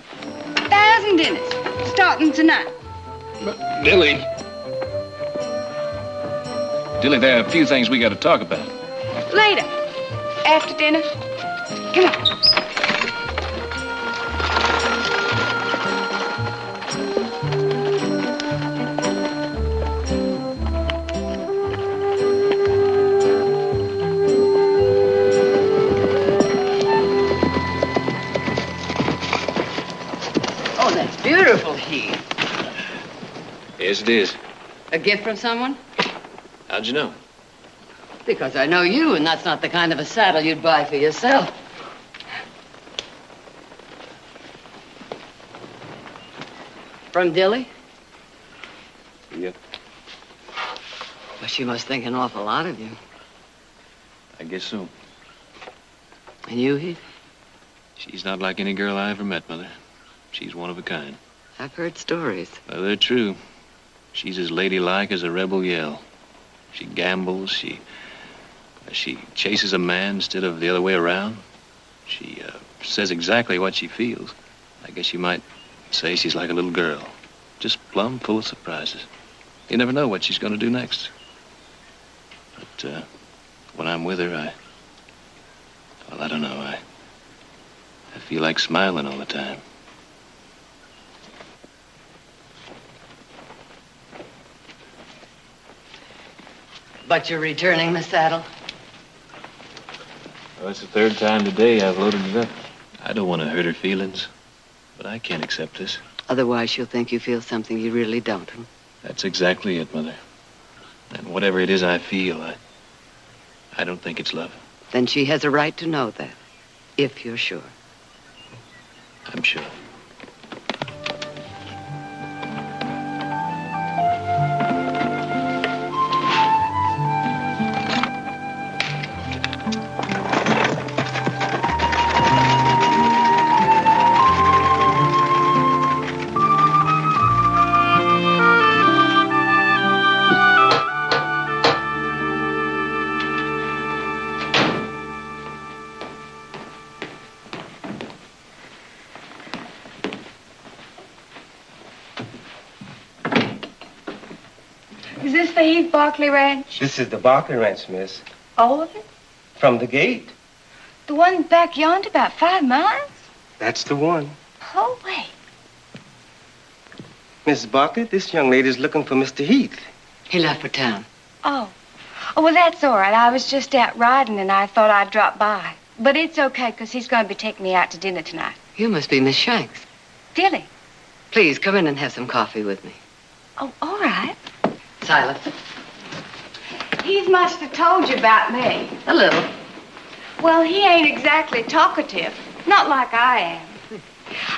1,000 dinners, starting tonight. Dilly. Dilly, there are a few things we got to talk about. Later, after dinner. Come on. Oh, that's beautiful, Heath. Yes, it is. A gift from someone? How'd you know? Because I know you, and that's not the kind of a saddle you'd buy for yourself. From Dilly? Yeah. Well, she must think an awful lot of you. I guess so. And you, Heath? She's not like any girl I ever met, Mother. She's one of a kind. I've heard stories. Well, they're true. She's as ladylike as a rebel yell. She gambles. She chases a man instead of the other way around. She says exactly what she feels. I guess you might say she's like a little girl. Just plumb full of surprises. You never know what she's going to do next. But when I'm with her, I don't know. I feel like smiling all the time. But you're returning the saddle? Well, it's the third time today I've loaded it up. I don't want to hurt her feelings, but I can't accept this. Otherwise, she'll think you feel something you really don't. That's exactly it, Mother. And whatever it is I feel, I don't think it's love. Then she has a right to know that, if you're sure. I'm sure. Is this the Heath Barkley Ranch? This is the Barkley Ranch, miss. All of it? From the gate. The one back yonder about 5 miles? That's the one. Oh, wait. Mrs. Barkley, this young lady's looking for Mr. Heath. He left for town. Oh. Oh, well, that's all right. I was just out riding, and I thought I'd drop by. But it's okay, because he's going to be taking me out to dinner tonight. You must be Miss Shanks. Dilly. Please, come in and have some coffee with me. Oh, all right. Silas. He must have told you about me. A little. Well, he ain't exactly talkative. Not like I am.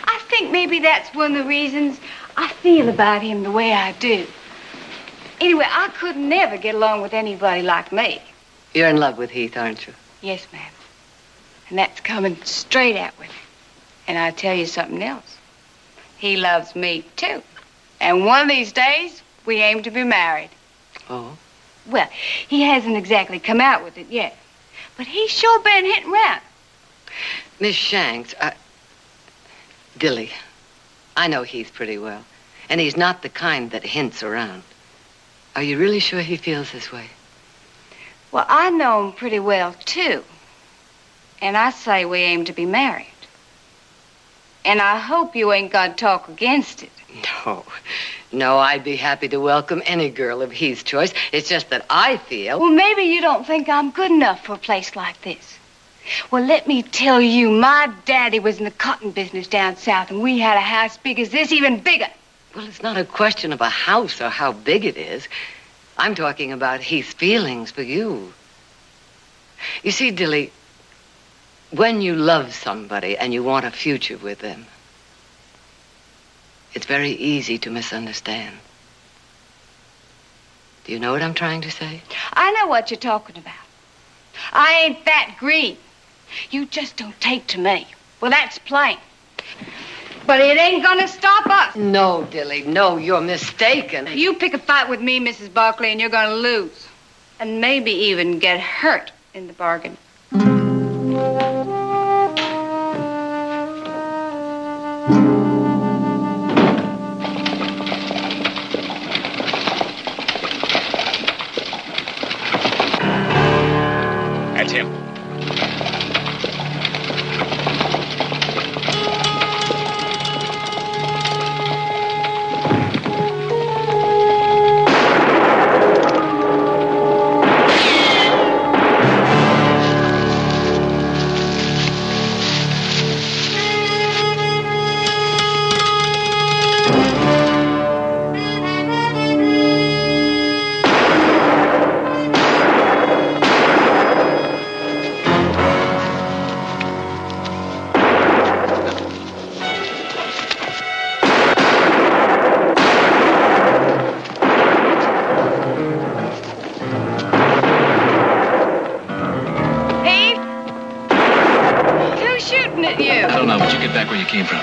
I think maybe that's one of the reasons I feel about him the way I do. Anyway, I could never get along with anybody like me. You're in love with Heath, aren't you? Yes, ma'am. And that's coming straight out with him. And I'll tell you something else. He loves me, too. And one of these days, we aim to be married. Oh? Well, he hasn't exactly come out with it yet. But he's sure been hitting around. Miss Shanks, Dilly, I know Heath pretty well. And he's not the kind that hints around. Are you really sure he feels this way? Well, I know him pretty well, too. And I say we aim to be married. And I hope you ain't gonna talk against it. No, I'd be happy to welcome any girl of Heath's choice. It's just that I feel... Well, maybe you don't think I'm good enough for a place like this. Well, let me tell you, my daddy was in the cotton business down south, and we had a house big as this, even bigger. Well, it's not a question of a house or how big it is. I'm talking about Heath's feelings for you. You see, Dilly, when you love somebody and you want a future with them, it's very easy to misunderstand. Do you know what I'm trying to say? I know what you're talking about. I ain't that green. You just don't take to me. Well, that's plain. But it ain't gonna stop us. No, Dilly, no, you're mistaken. You pick a fight with me, Mrs. Barkley, and you're gonna lose. And maybe even get hurt in the bargain. That's him. Back where you came from.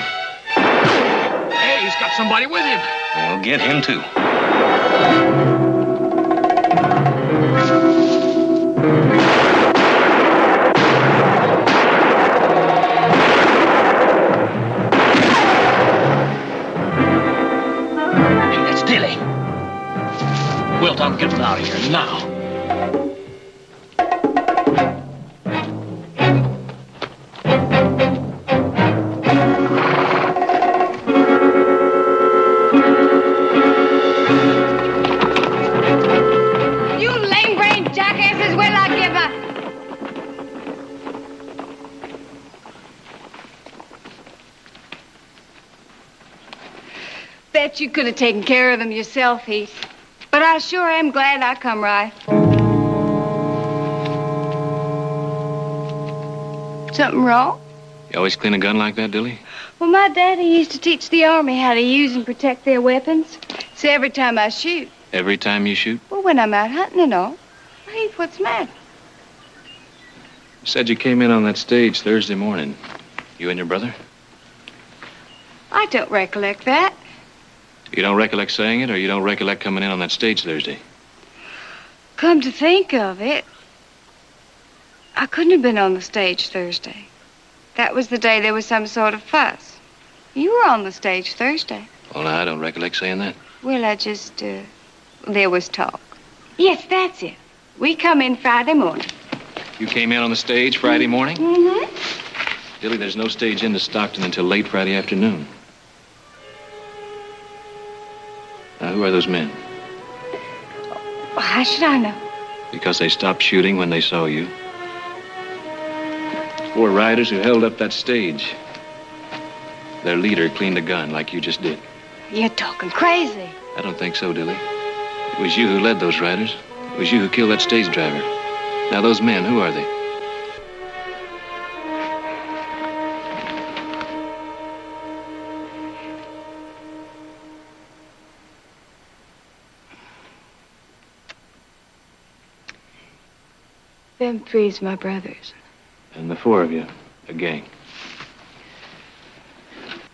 Hey, he's got somebody with him. Well, get him too. Hey, that's Dilly. We'll talk get him out of here now. Bet you could have taken care of them yourself, Heath. But I sure am glad I come right. Something wrong? You always clean a gun like that, Dilly? Well, my daddy used to teach the Army how to use and protect their weapons. So every time I shoot. Every time you shoot? Well, when I'm out hunting and all. Heath, what's the matter? You said you came in on that stage Thursday morning. You and your brother? I don't recollect that. You don't recollect saying it, or you don't recollect coming in on that stage Thursday? Come to think of it, I couldn't have been on the stage Thursday. That was the day there was some sort of fuss. You were on the stage Thursday. Well, now, I don't recollect saying that. Well, there was talk. Yes, that's it. We come in Friday morning. You came in on the stage Friday morning? Mm-hmm. Dilly, there's no stage into Stockton until late Friday afternoon. Now, who are those men? Well, how should I know? Because they stopped shooting when they saw you. 4 riders who held up that stage. Their leader cleaned a gun like you just did. You're talking crazy. I don't think so, Dilly. It was you who led those riders. It was you who killed that stage driver. Now, those men, who are they? Them three's my brothers. And the four of you, a gang.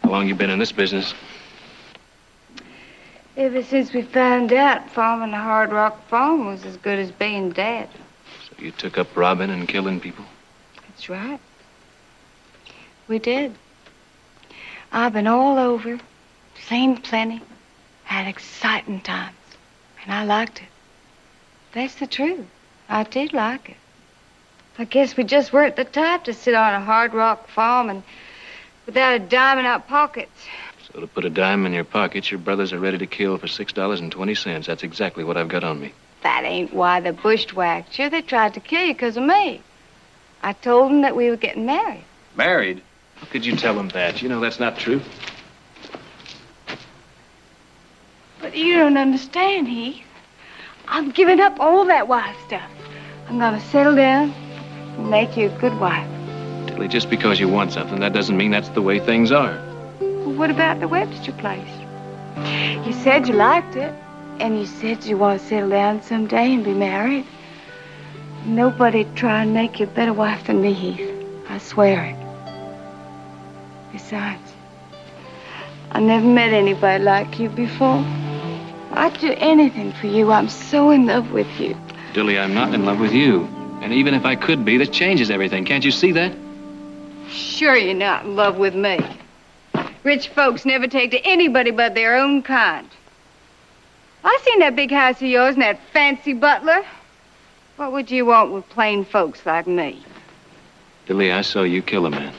How long you been in this business? Ever since we found out farming the Hard Rock Farm was as good as being dead. So you took up robbing and killing people? That's right. We did. I've been all over, seen plenty, had exciting times, and I liked it. That's the truth. I did like it. I guess we just weren't the type to sit on a Hard Rock farm and without a dime in our pockets. So to put a dime in your pockets, your brothers are ready to kill for $6.20. That's exactly what I've got on me. That ain't why they bushwhacked you. They tried to kill you because of me. I told them that we were getting married. Married? How could you tell them that? You know that's not true. But you don't understand, Heath. I'm giving up all that wild stuff. I'm gonna settle down and make you a good wife. Tilly, just because you want something, that doesn't mean that's the way things are. Well, what about the Webster place? You said you liked it, and you said you want to settle down someday and be married. Nobody'd try and make you a better wife than me, Heath. I swear it. Besides, I never met anybody like you before. I'd do anything for you. I'm so in love with you. Dilly, I'm not in love with you. And even if I could be, that changes everything. Can't you see that? Sure you're not in love with me. Rich folks never take to anybody but their own kind. I seen that big house of yours and that fancy butler. What would you want with plain folks like me? Dilly, I saw you kill a man.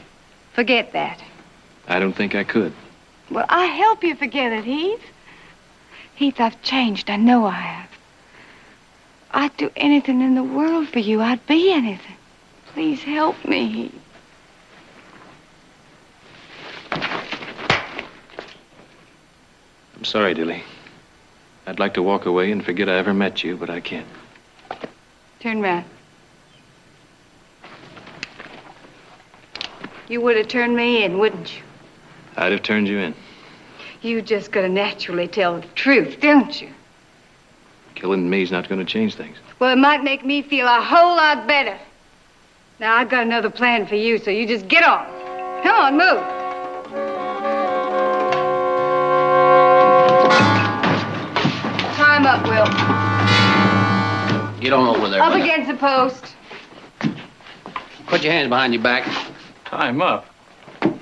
Forget that. I don't think I could. Well, I help you forget it, Heath. Heath, I've changed. I know I have. I'd do anything in the world for you. I'd be anything. Please help me, Heath. I'm sorry, Dilly. I'd like to walk away and forget I ever met you, but I can't. Turn round. You would have turned me in, wouldn't you? I'd have turned you in. You just gotta naturally tell the truth, don't you? Killing me's not going to change things. Well, it might make me feel a whole lot better. Now, I've got another plan for you, so you just get on. Come on, move. Time up, Will. Get on over there. Up brother. against the post. Put your hands behind your back. Time up.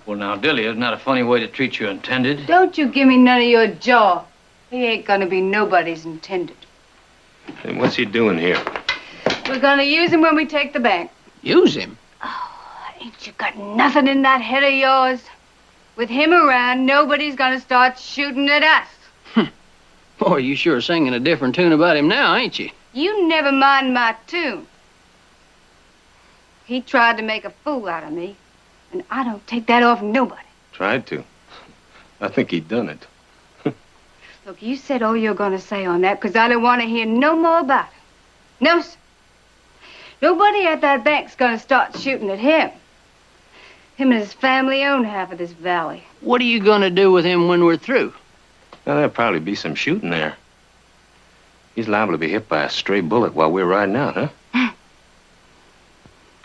Well, now, Dilly, isn't that a funny way to treat your intended? Don't you give me none of your jaw. He ain't gonna be nobody's intended. And what's he doing here? We're gonna use him when we take the bank. Use him? Ain't you got nothing in that head of yours? With him around, nobody's gonna start shooting at us. Boy, you sure singing a different tune about him now, ain't you? You never mind my tune. He tried to make a fool out of me, and I don't take that off nobody. Tried to. I think he done it. Look, you said all you're gonna say on that, because I don't want to hear no more about it. No, sir. Nobody at that bank's gonna start shooting at him. Him and his family own half of this valley. What are you gonna do with him when we're through? Well, there'll probably be some shooting there. He's liable to be hit by a stray bullet while we're riding out, huh?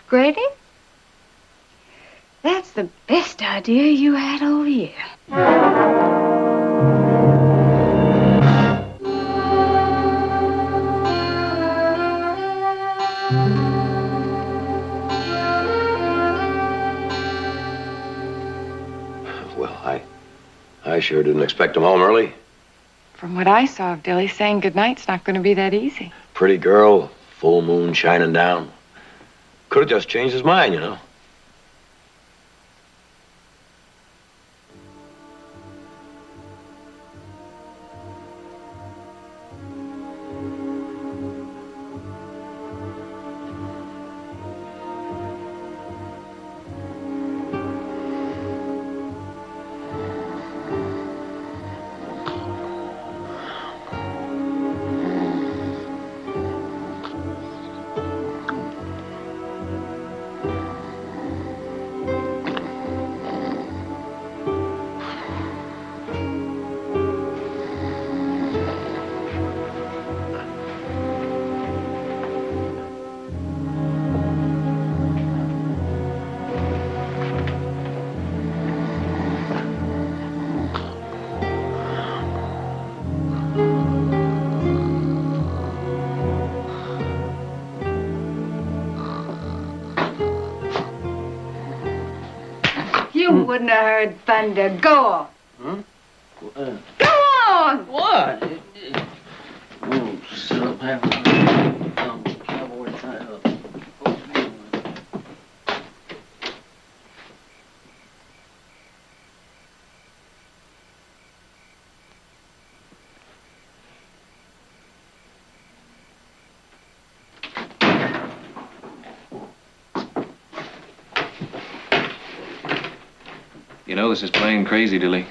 Grady? That's the best idea you had all year. Well, I sure didn't expect him home early. From what I saw of Dilly, saying goodnight's not going to be that easy. Pretty girl, full moon shining down. Could have just changed his mind, you know. wouldn't have heard thunder. Go on. Huh? Go on! What? Oh, sit up, have a cowboy tie up. You know, this is plain crazy, Dilly.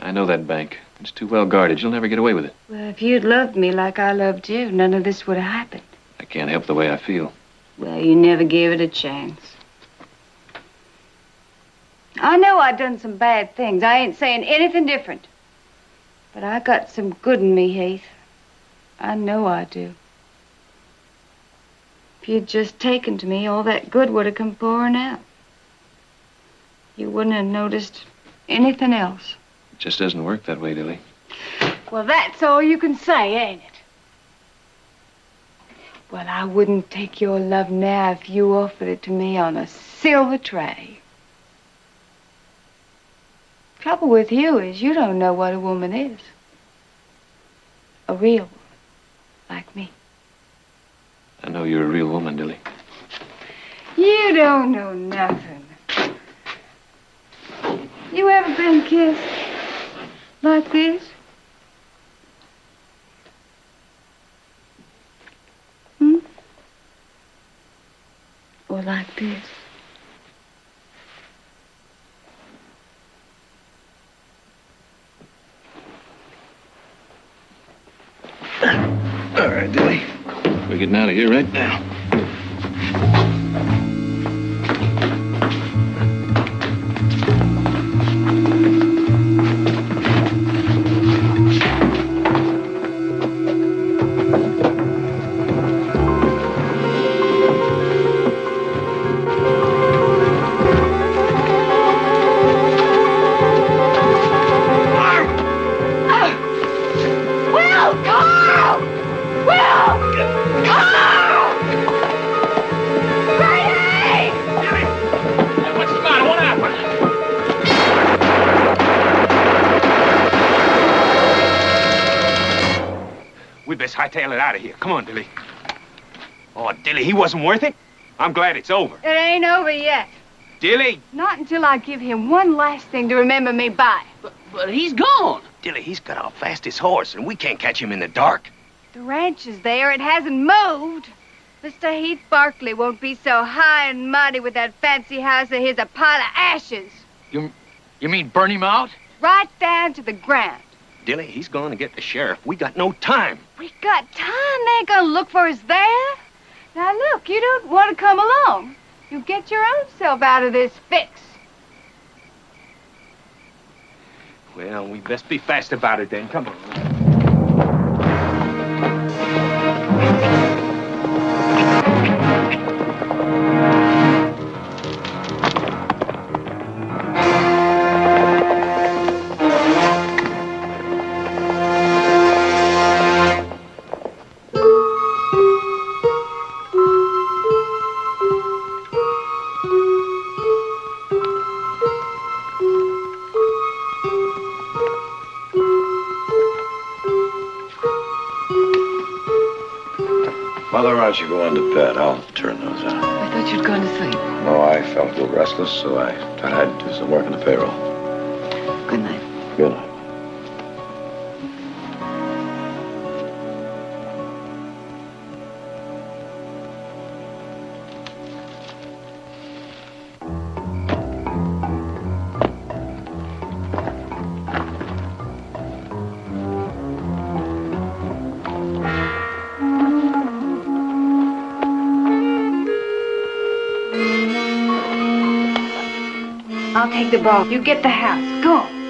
I know that bank. It's too well guarded. You'll never get away with it. Well, if you'd loved me like I loved you, none of this would have happened. I can't help the way I feel. Well, you never gave it a chance. I know I've done some bad things. I ain't saying anything different. But I got some good in me, Heath. I know I do. If you'd just taken to me, all that good would have come pouring out. You wouldn't have noticed anything else. It just doesn't work that way, Dilly. Well, that's all you can say, ain't it? Well, I wouldn't take your love now if you offered it to me on a silver tray. Trouble with you is you don't know what a woman is. A real woman, like me. I know you're a real woman, Dilly. You don't know nothing. You ever been kissed like this? Or like this? All right, Dilly. We're getting out of here right now. We best hightail it out of here. Come on, Dilly. Oh, Dilly, he wasn't worth it. I'm glad it's over. It ain't over yet. Dilly! Not until I give him one last thing to remember me by. But he's gone. Dilly, he's got our fastest horse, and we can't catch him in the dark. The ranch is there. It hasn't moved. Mr. Heath Barkley won't be so high and mighty with that fancy house of his a pile of ashes. You mean burn him out? Right down to the ground. Dilly, he's going to get the sheriff. We got no time. We got time. They ain't gonna look for us there. Now, look, you don't want to come along. You get your own self out of this fix. Well, we best be fast about it then. Come on. Mother, why don't you go on to bed? I'll turn those out. I thought you'd gone to sleep. No, I felt a little restless, so I thought I'd do some work on the payroll. Good night. Good night. I'll take the ball. You get the house. Go on.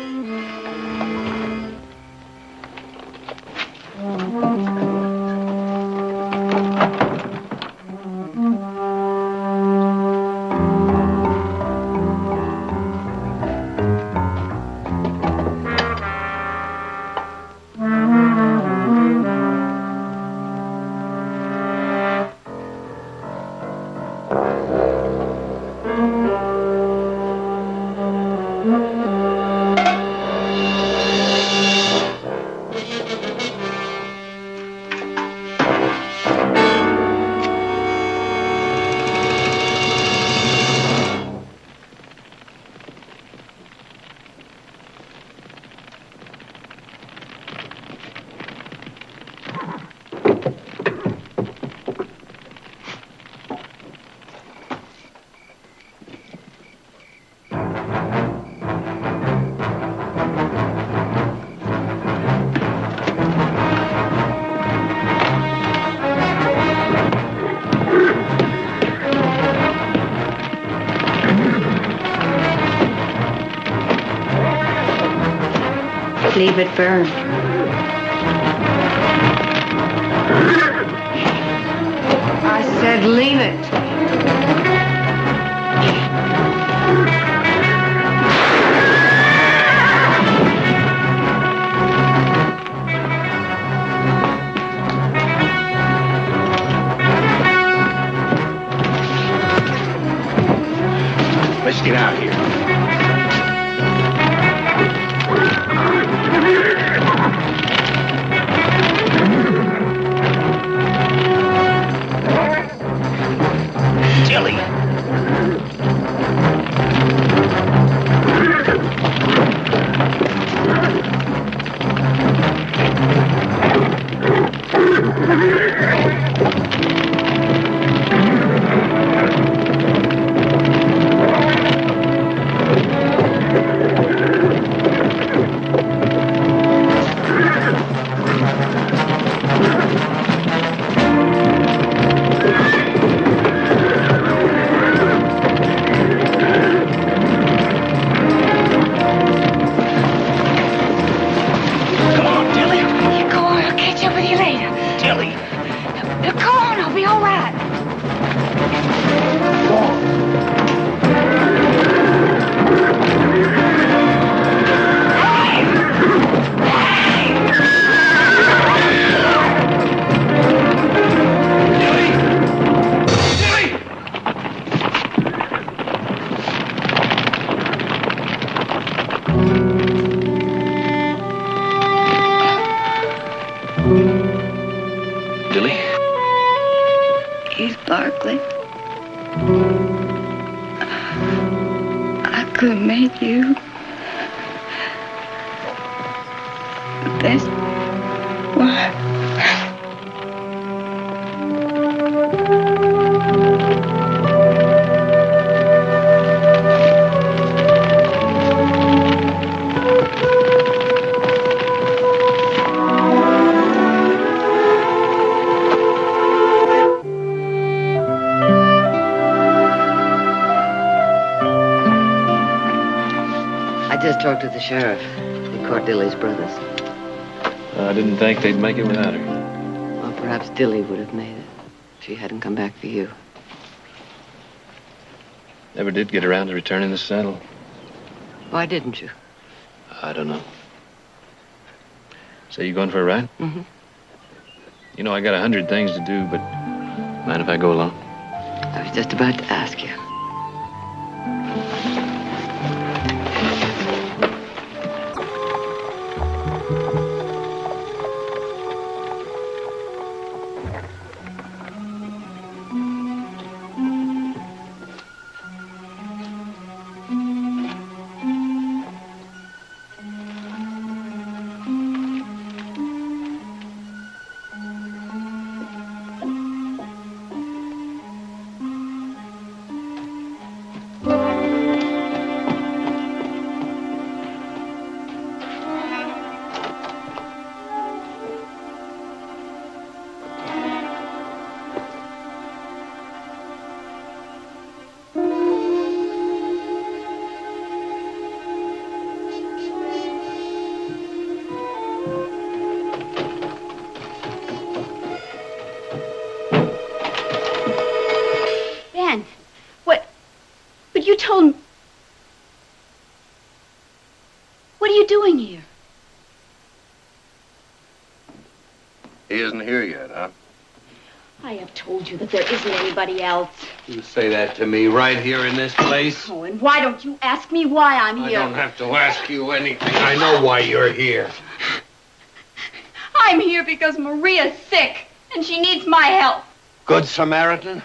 leave it burn. I said leave it. Let's get out of here. Tilly. Keith Barkley. I could make you the best wife. I just talked to the sheriff. He caught Dilly's brothers. I didn't think they'd make it without her. Well, perhaps Dilly would have made it if she hadn't come back for you. Never did get around to returning the saddle. Why didn't you? I don't know. So you going for a ride? Mm-hmm. You know, I got 100 things to do, but mind if I go along? I was just about to ask you. But you told me... What are you doing here? He isn't here yet, huh? I have told you that there isn't anybody else. You say that to me right here in this place? Oh, and why don't you ask me why I'm here? I don't have to ask you anything. I know why you're here. I'm here because Maria's sick, and she needs my help. Good Samaritan?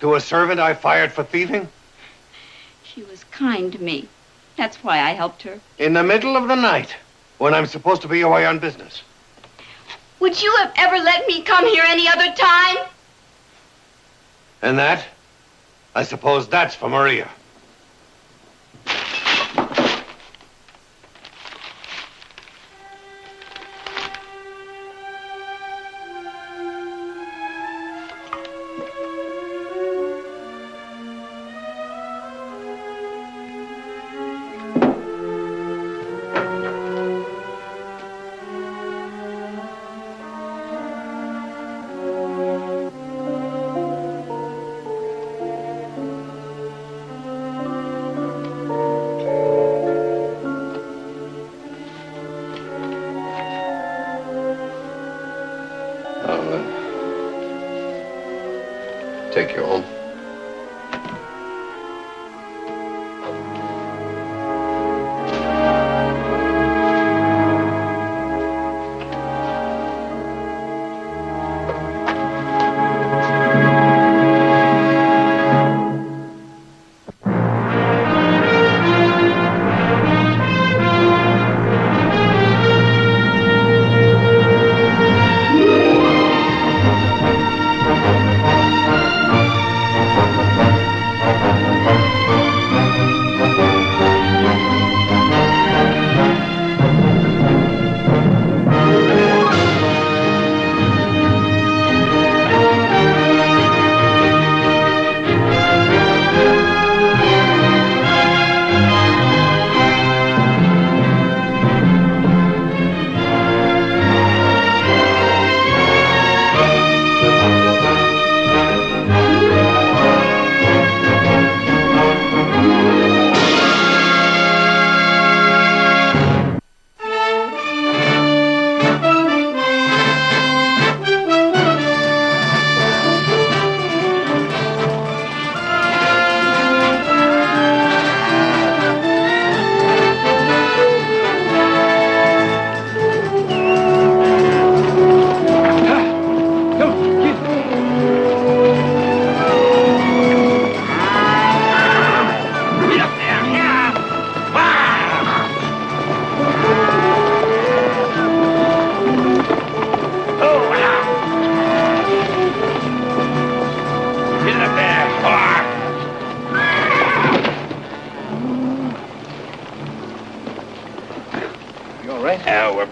To a servant I fired for thieving? She was kind to me. That's why I helped her. In the middle of the night, when I'm supposed to be away on business. Would you have ever let me come here any other time? And that? I suppose that's for Maria. take you home?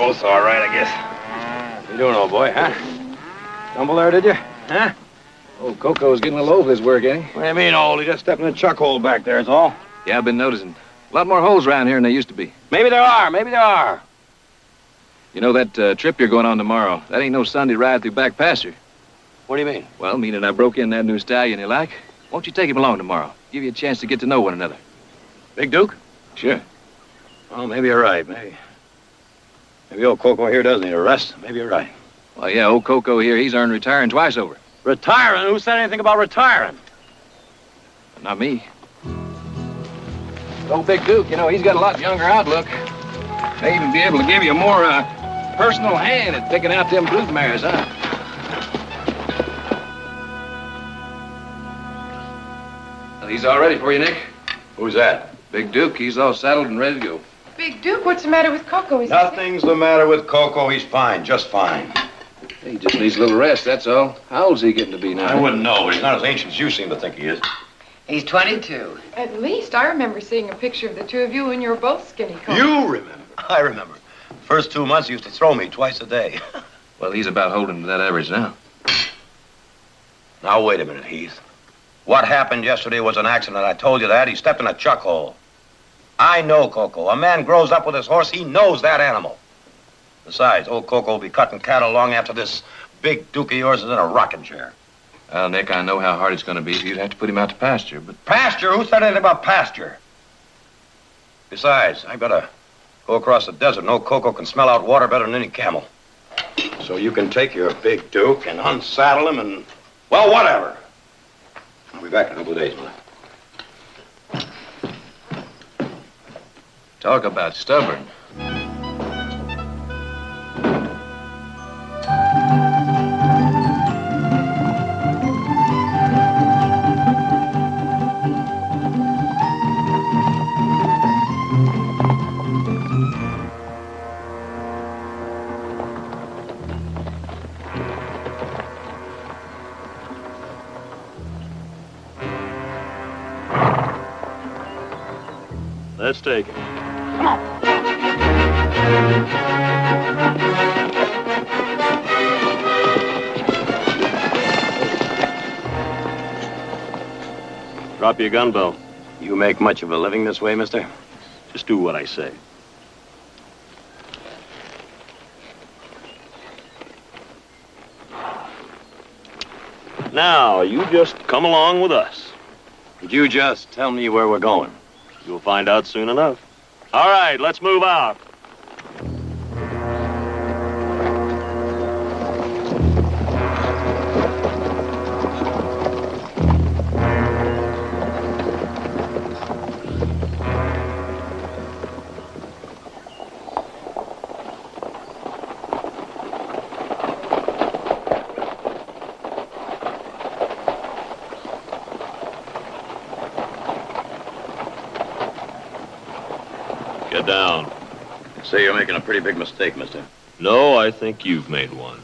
both all right, I guess. You doing, old boy, huh? Stumble there, did you? Huh? Old Coco's getting a little old for this work, ain't he? What do you mean, old? He just stepped in a chuck hole back there, is all. Yeah, I've been noticing. A lot more holes around here than there used to be. Maybe there are. Maybe there are. You know, that trip you're going on tomorrow, that ain't no Sunday ride through back pasture. What do you mean? Well, meaning I broke in that new stallion you like. Won't you take him along tomorrow? Give you a chance to get to know one another. Big Duke? Sure. Well, maybe you're right. Maybe old Coco here does need a rest. Maybe you're right. Well, yeah, old Coco here, he's earned retiring twice over. Retiring? Who said anything about retiring? Not me. Old Big Duke, you know, he's got a lot younger outlook. May even be able to give you a more personal hand at picking out them brood mares, huh? Well, he's all ready for you, Nick. Who's that? Big Duke. He's all saddled and ready to go. Big Duke, what's the matter with Coco? Is he Nothing's the matter with Coco. He's fine, just fine. He just needs a little rest, that's all. How old's he getting to be now? I wouldn't know, but he's not as ancient as you seem to think he is. He's 22. At least I remember seeing a picture of the two of you when you were both skinny, Coco. You remember? I remember. First 2 months, he used to throw me twice a day. Well, he's about holding to that average now. Now, wait a minute, Heath. What happened yesterday was an accident. I told you that. He stepped in a chuck hole. I know Coco. A man grows up with his horse. He knows that animal. Besides, old Coco will be cutting cattle long after this Big Duke of yours is in a rocking chair. Well, Nick, I know how hard it's going to be for you to have to put him out to pasture, but... Pasture? Who said anything about pasture? Besides, I've got to go across the desert. No Coco can smell out water better than any camel. So you can take your Big Duke and unsaddle him and, well, whatever. I'll be back in a couple of days, Mother. Talk about stubborn. Let's take it. Come on. Drop your gun, Bill. You make much of a living this way, mister? Just do what I say. Now, you just come along with us. Could you just tell me where we're going? You'll find out soon enough. All right, let's move out. Get down. Say you're making a pretty big mistake, mister. No, I think you've made one.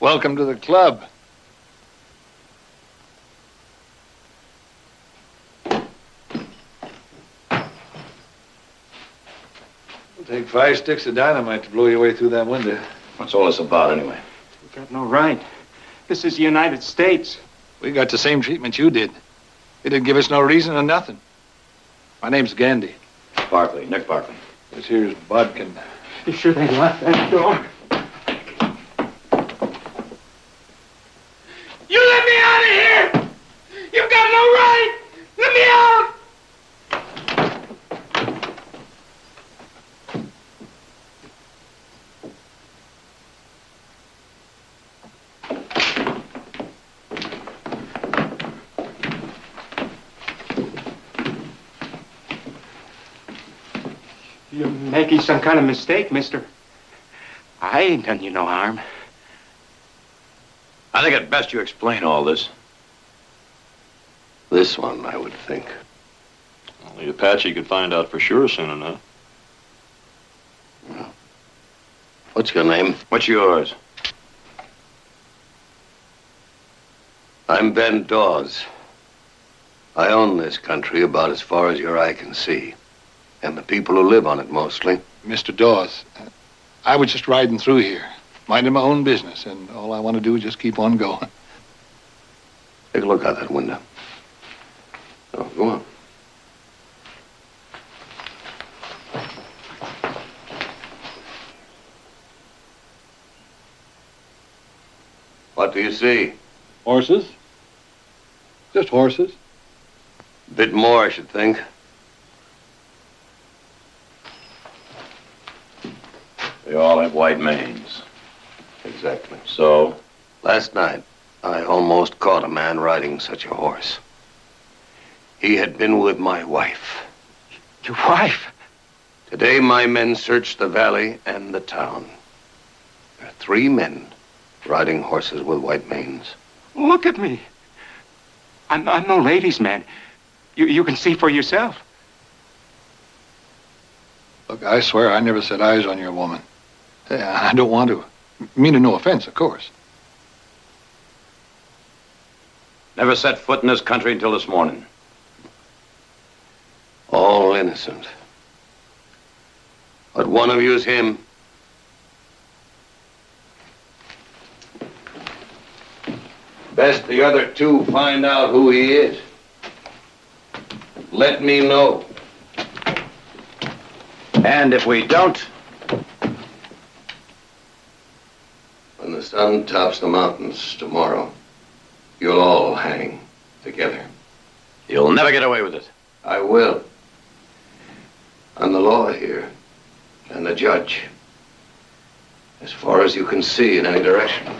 Welcome to the club. It'll take 5 sticks of dynamite to blow your way through that window. What's all this about, anyway? You've got no right. This is the United States. We got the same treatment you did. They didn't give us no reason or nothing. My name's Gandy. Barkley, Nick Barkley. This here's Bodkin. You sure they locked that door? You let me out of here! You've got no right! Let me out! You're making some kind of mistake, mister. I ain't done you no harm. I think it best you explain all this. This one, I would think. Well, the Apache could find out for sure soon enough. What's your name? What's yours? I'm Ben Dawes. I own this country about as far as your eye can see. And the people who live on it, mostly. Mr. Dawes, I was just riding through here, minding my own business, and all I want to do is just keep on going. Take a look out that window. Oh, go on. What do you see? Horses? Just horses. A bit more, I should think. They all have white manes. Exactly. So? Last night, I almost caught a man riding such a horse. He had been with my wife. Your wife? Today, my men searched the valley and the town. There are 3 men riding horses with white manes. Look at me. I'm no ladies' man. You can see for yourself. Look, I swear I never set eyes on your woman. I don't want to. Meaning no offense, of course. Never set foot in this country until this morning. All innocent. But one of you's him. Best the other 2 find out who he is. Let me know. And if we don't? When the sun tops the mountains tomorrow, you'll all hang together. You'll never get away with it. I will. I'm the law here, and the judge. As far as you can see in any direction.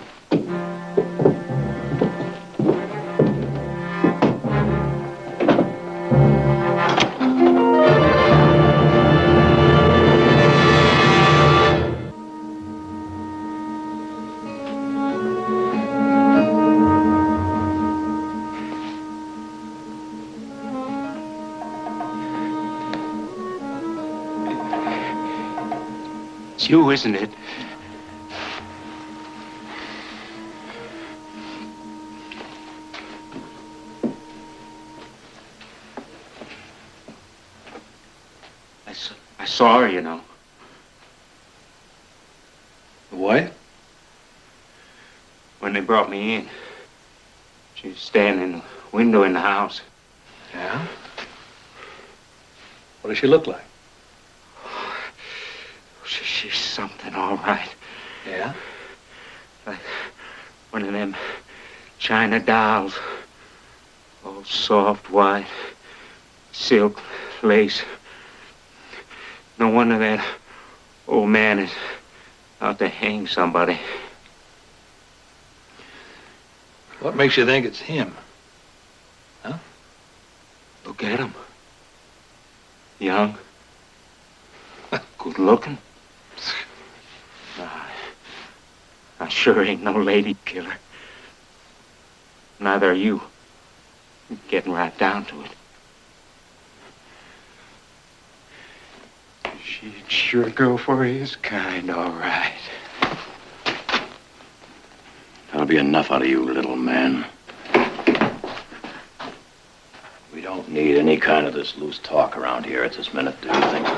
It's you, isn't it? I saw her, you know. What? When they brought me in. She was standing in the window in the house. Yeah? What does she look like? She's something, all right. Yeah? Like one of them China dolls. All soft, white, silk, lace. No wonder that old man is out to hang somebody. What makes you think it's him? Huh? Look at him. Young. Good looking. I sure ain't no lady killer. Neither are you. Getting right down to it. She'd sure go for his kind, all right. That'll be enough out of you, little man. We don't need any kind of this loose talk around here. It's this minute to do things.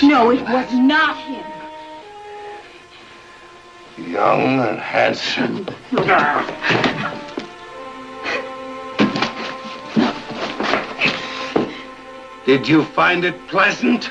No, it was not him. Young and handsome. Did you find it pleasant?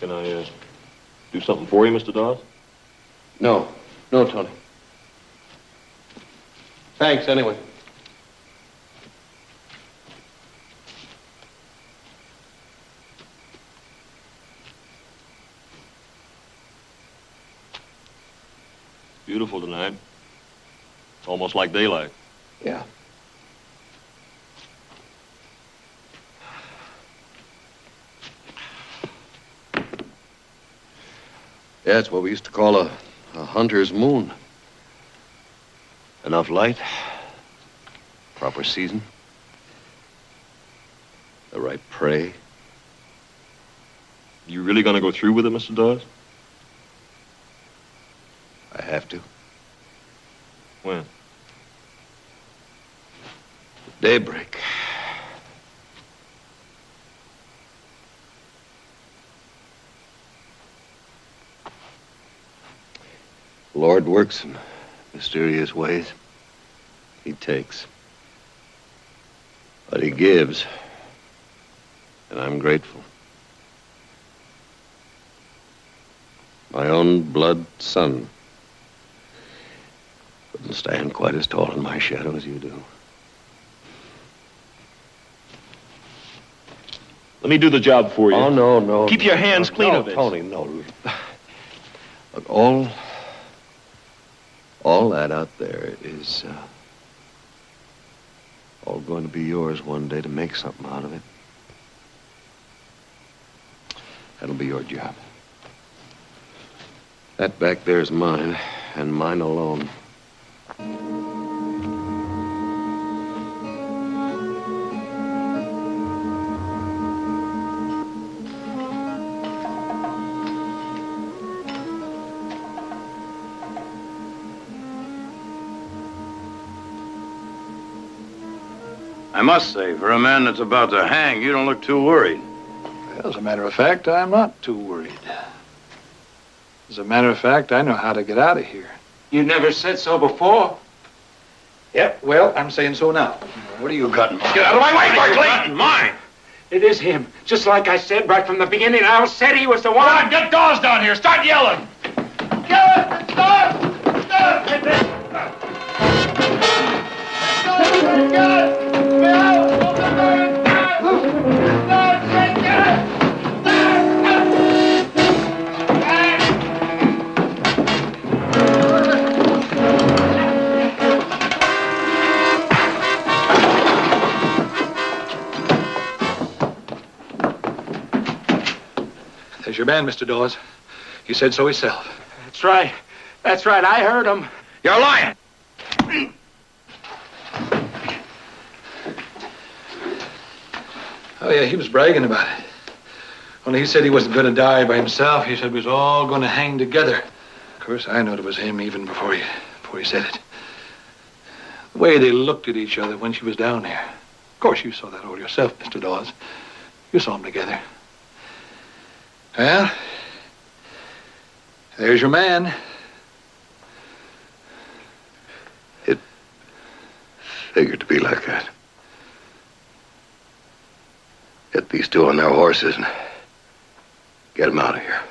Can I, do something for you, Mr. Dawes? No. No, Tony. Thanks, anyway. Beautiful tonight. It's almost like daylight. Yeah. Yeah, it's what we used to call a hunter's moon. Enough light, proper season, the right prey. You really gonna go through with it, Mr. Dawes? I have to. When? Daybreak. Lord works in mysterious ways. He takes. But he gives. And I'm grateful. My own blood son couldn't stand quite as tall in my shadow as you do. Let me do the job for you. Oh, no. Keep your hands clean no, of this. Tony, no. Look, all that out there is all going to be yours one day to make something out of it. That'll be your job. That back there's mine, and mine alone. I must say, for a man that's about to hang, you don't look too worried. Well, as a matter of fact, I'm not too worried. As a matter of fact, I know how to get out of here. You never said so before. Yep, well, I'm saying so now. What do you got in mind? Get out of my way, Berkeley! Mine! It is him. Just like I said right from the beginning. I said he was the one. Come on, get Dawes down here. Start yelling. Get it! There's your man, Mr. Dawes. He said so himself. That's right. That's right. I heard him. You're lying. Oh, yeah, he was bragging about it. Only he said he wasn't going to die by himself. He said we was all going to hang together. Of course, I knowed it was him even before he said it. The way they looked at each other when she was down there. Of course, you saw that all yourself, Mr. Dawes. You saw them together. Well, there's your man. It figured to be like that. Get these two on their horses and get them out of here.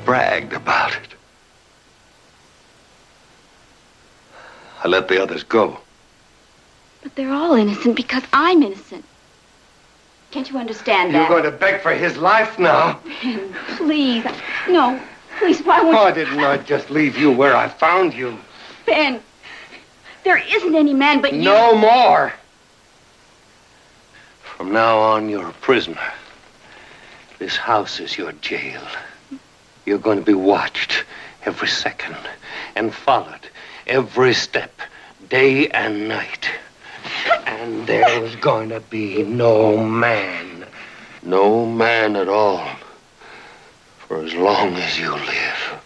Bragged about it. I let the others go. But they're all innocent because I'm innocent. Can't you understand You're that? going to beg for his life now? Ben, please. No, please, why won't Why you... didn't I just leave you where I found you? Ben, there isn't any man but you. No more. From now on, you're a prisoner. This house is your jail. You're going to be watched every second and followed every step, day and night. And there was going to be no man at all, for as long as you live.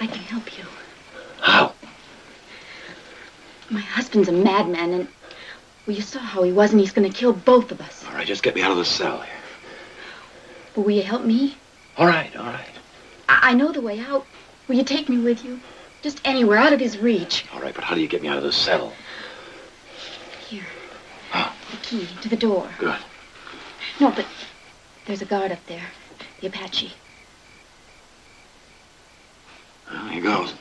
I can help you. How? My husband's a madman, and well, you saw how he was, and he's going to kill both of us. All right, just get me out of the cell here. But will you help me? All right, all right. I know the way out. Will you take me with you? Just anywhere, out of his reach. All right, but how do you get me out of the cell? Here. The key to the door. Good. No, but there's a guard up there. The Apache. Well, here goes.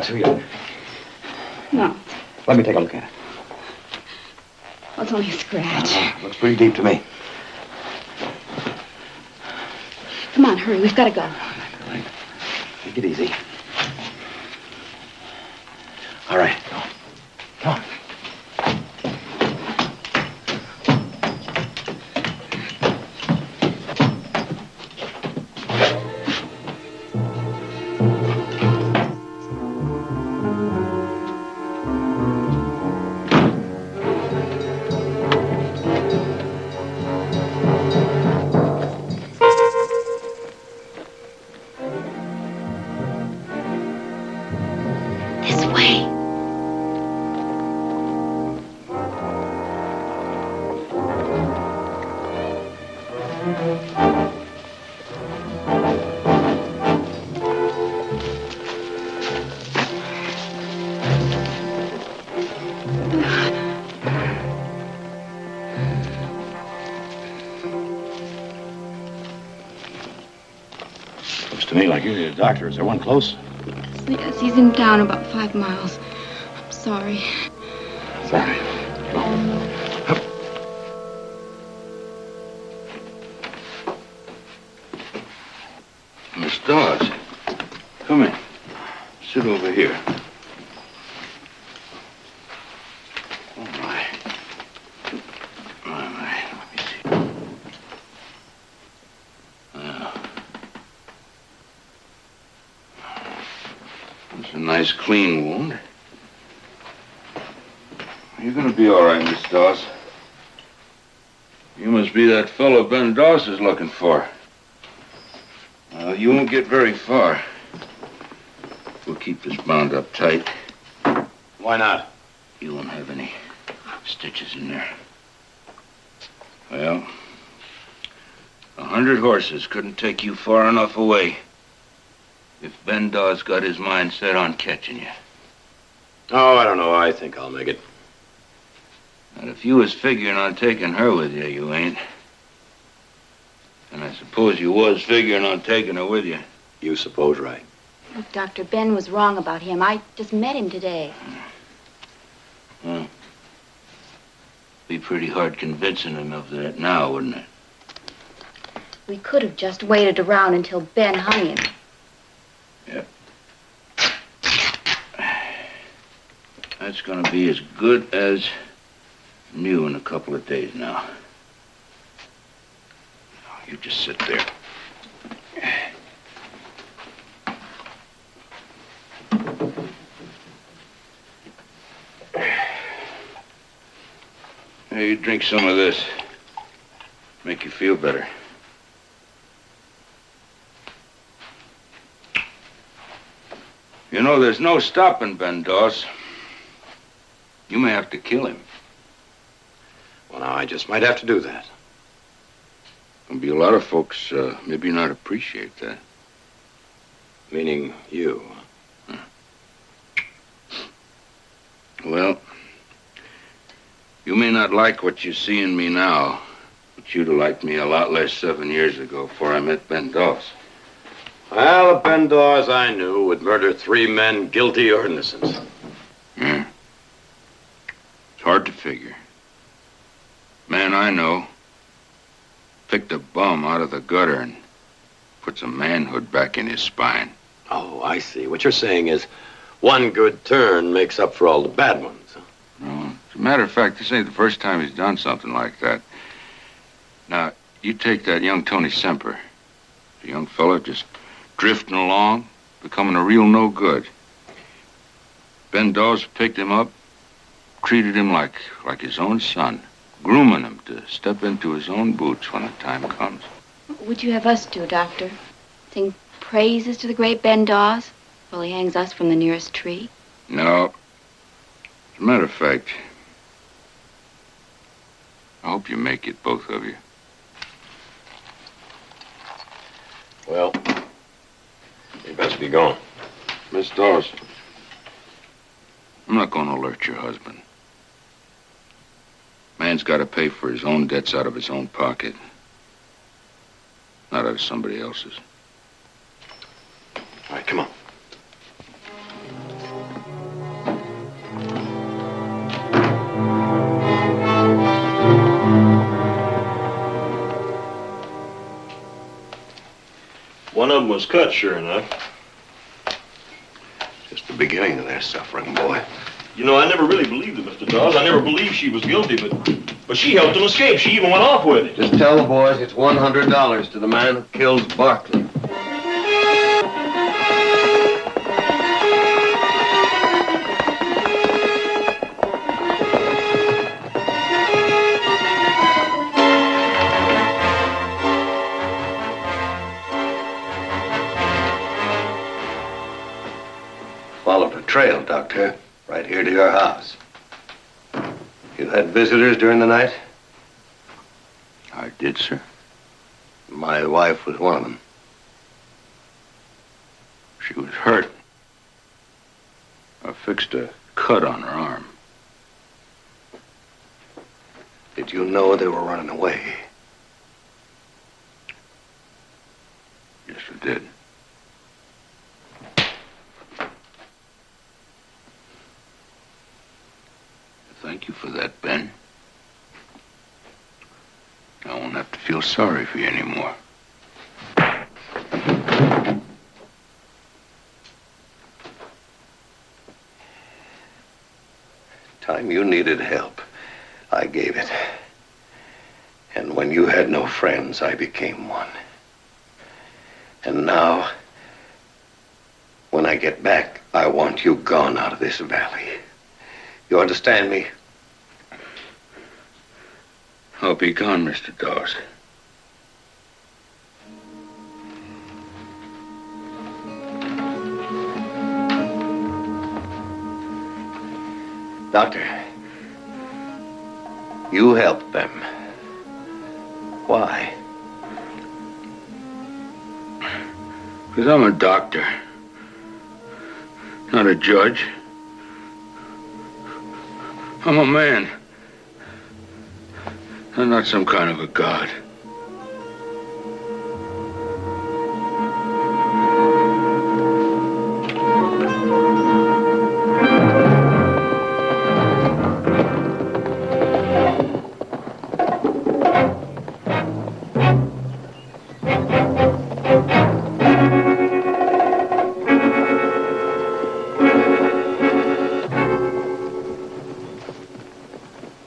to you? No. Let me take a look at it. Well, it's only a scratch. Looks pretty deep to me. Come on, hurry. We've got to go. Take it easy. All right. Come on. This way. Looks to me like you're the doctor. Is there one close? Yes, he's in town about 5 miles. I'm sorry. Sorry. Miss Dawes, come in. Sit over here. Oh, my. My. Let me see. It's a nice, clean wound. You're gonna be all right, Miss Dawes. You must be that fellow Ben Dawes is looking for. Well, you won't get very far. We'll keep this bound up tight. Why not? You won't have any stitches in there. Well, 100 horses couldn't take you far enough away if Ben Dawes got his mind set on catching you. Oh, I don't know. I think I'll make it. And if you was figuring on taking her with you, you ain't. And I suppose you was figuring on taking her with you. You suppose right. Look, Dr. Ben was wrong about him. I just met him today. Well, be pretty hard convincing him of that now, wouldn't it? We could have just waited around until Ben hung him. Yep. That's gonna be as good as new in a couple of days now. You just sit there. Hey, you drink some of this. Make you feel better. You know, there's no stopping Ben Dawes. You may have to kill him. Well, now, I just might have to do that. There'll be a lot of folks maybe not appreciate that. Meaning you. Well, you may not like what you see in me now, but you'd have liked me a lot less 7 years ago before I met Ben Dawes. Well, the Ben Dawes I knew would murder 3 men, guilty or innocent. Yeah. It's hard to figure. Man I know picked a bum out of the gutter and put some manhood back in his spine. Oh, I see. What you're saying is one good turn makes up for all the bad ones. Huh? No, as a matter of fact, this ain't the first time he's done something like that. Now, you take that young Tony Semper. The young fella just drifting along, becoming a real no good. Ben Dawes picked him up, treated him like his own son, grooming him to step into his own boots when the time comes. What would you have us do, Doctor? Sing praises to the great Ben Dawes while he hangs us from the nearest tree? No. As a matter of fact, I hope you make it, both of you. Well, you best be going. Miss Dawes, I'm not going to alert your husband. Man's got to pay for his own debts out of his own pocket, not out of somebody else's. All right, come on. One of them was cut, sure enough. Just the beginning of their suffering, boy. You know, I never really believed it, Mr. Dawes. I never believed she was guilty, but she helped him escape. She even went off with it. Just tell the boys it's $100 to the man who kills Barkley. Followed a trail, Doctor, right here to your house. You had visitors during the night? I did, sir. My wife was one of them. She was hurt. I fixed a cut on her arm. Did you know they were running away? Yes, I did. Thank you for that, Ben. I won't have to feel sorry for you anymore. Time you needed help, I gave it. And when you had no friends, I became one. And now, when I get back, I want you gone out of this valley. You understand me? I'll be gone, Mr. Dawes. Doctor, you helped them. Why? Because I'm a doctor, not a judge. I'm a man. I'm not some kind of a god.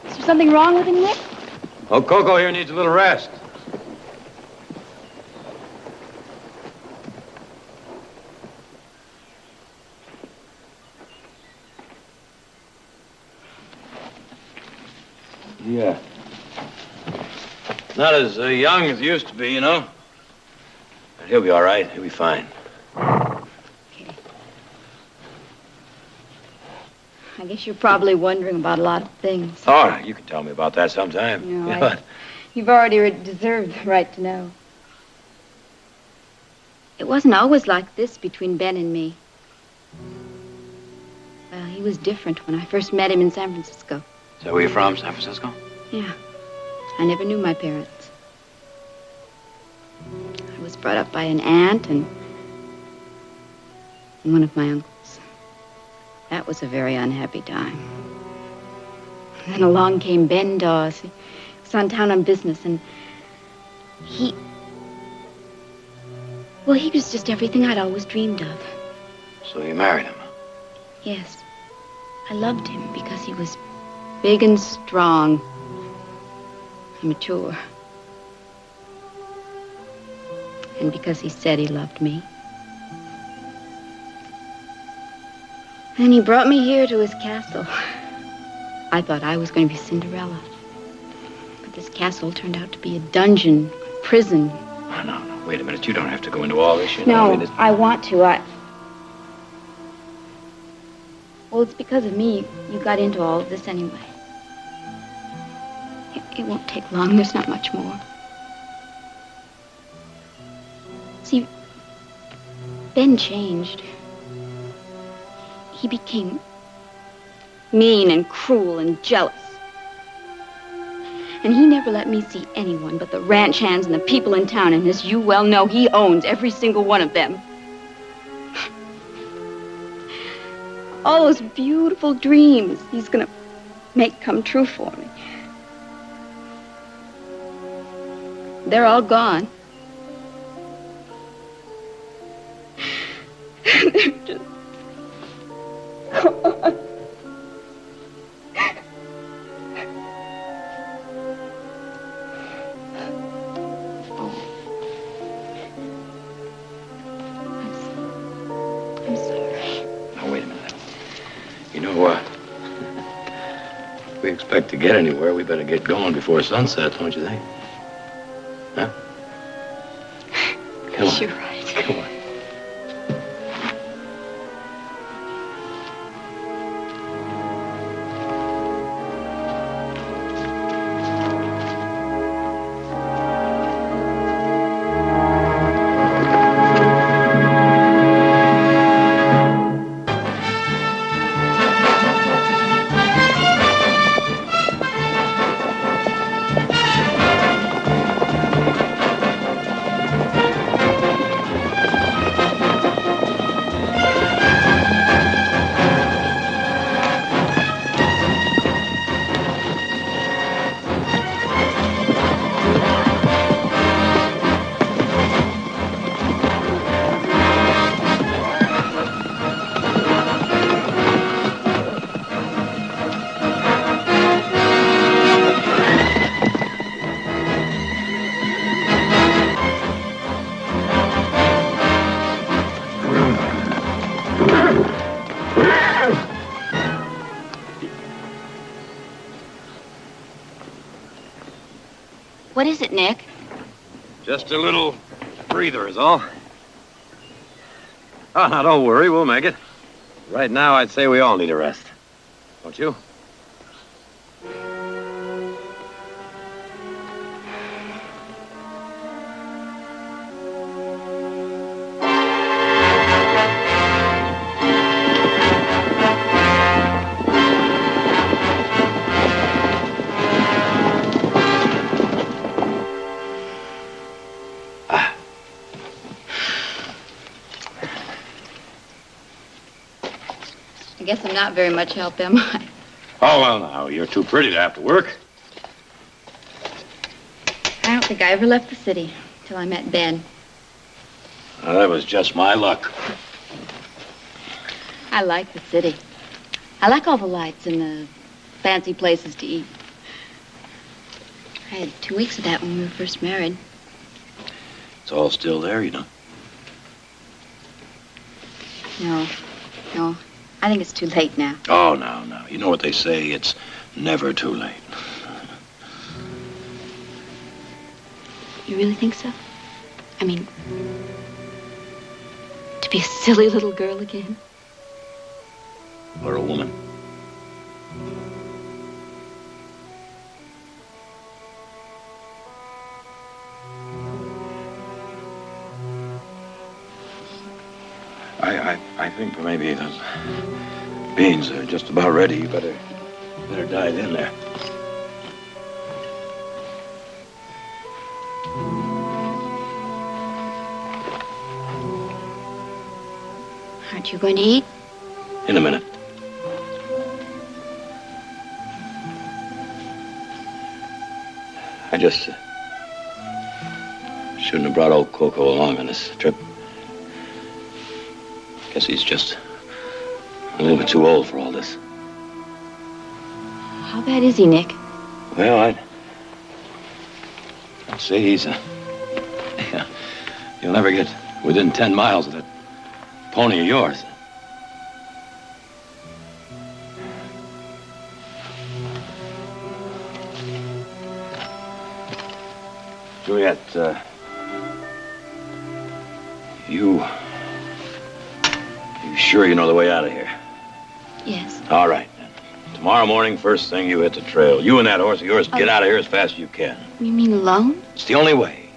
Is there something wrong with him, Nick? Oh, Coco here needs a little rest. Yeah. Not as young as he used to be, you know. But he'll be all right. He'll be fine. I guess you're probably wondering about a lot of things. Oh, you can tell me about that sometime. No, you've already deserved the right to know. It wasn't always like this between Ben and me. Well, he was different when I first met him in San Francisco. Is that where you're from, San Francisco? Yeah. I never knew my parents. I was brought up by an aunt and one of my uncles. That was a very unhappy time. Then along came Ben Dawes. He was on town on business, and he was just everything I'd always dreamed of. So you married him? Yes. I loved him because he was big and strong and mature. And because he said he loved me. And he brought me here to his castle. I thought I was going to be Cinderella. But this castle turned out to be a dungeon, a prison. Oh, no. Wait a minute. You don't have to go into all this, you know. No, I want to. Well, it's because of me you got into all of this anyway. It won't take long. There's not much more. See, Ben changed. He became mean and cruel and jealous. And he never let me see anyone but the ranch hands and the people in town. And as you well know, he owns every single one of them. All those beautiful dreams he's gonna make come true for me. They're all gone. Just go on. I'm sorry. Now, wait a minute. You know, if we expect to get anywhere, we better get going before sunset, don't you think? Huh? Come on. You're right. Come on. What is it, Nick? Just a little breather is all. Oh, now don't worry, we'll make it. Right now, I'd say we all need a rest. Don't you? I guess I'm not very much help, am I? Oh, well, now, you're too pretty to have to work. I don't think I ever left the city till I met Ben. Well, that was just my luck. I like the city. I like all the lights and the fancy places to eat. I had 2 weeks of that when we were first married. It's all still there, you know. No. I think it's too late now. Oh, no. You know what they say, it's never too late. You really think so? I mean, to be a silly little girl again? Or a woman. I think maybe those beans are just about ready. You better dive in there. Aren't you going to eat? In a minute. I just shouldn't have brought old Coco along on this trip. Guess he's just a little bit too old for all this. How bad is he, Nick? Well, I'd say he's you'll never get within 10 miles of that pony of yours. Juliet, you sure you know the way out of here? Yes. All right, then. Tomorrow morning, first thing, you hit the trail. You and that horse of yours get out of here as fast as you can. You mean alone? It's the only way.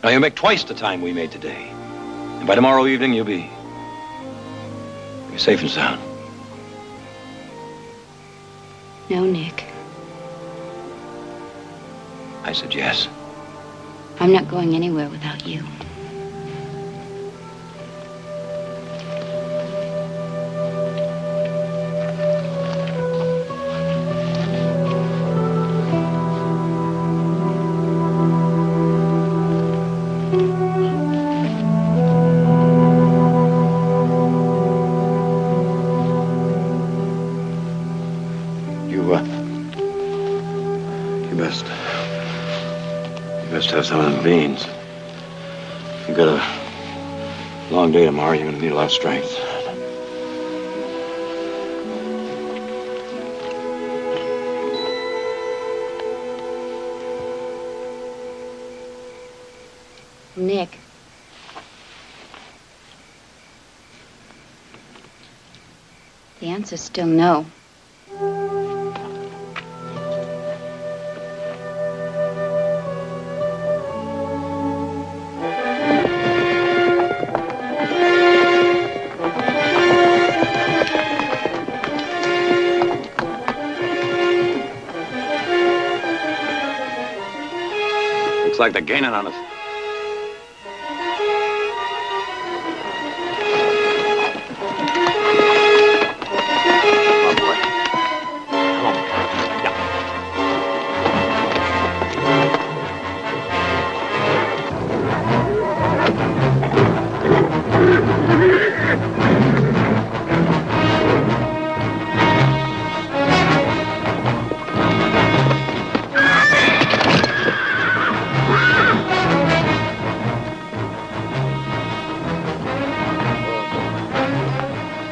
Now, you'll make twice the time we made today. And by tomorrow evening, you'll be safe and sound. No, Nick. I said yes. I'm not going anywhere without you. beans. You got a long day tomorrow. You're gonna need a lot of strength. Nick. The answer's still no. Looks like they're gaining on us.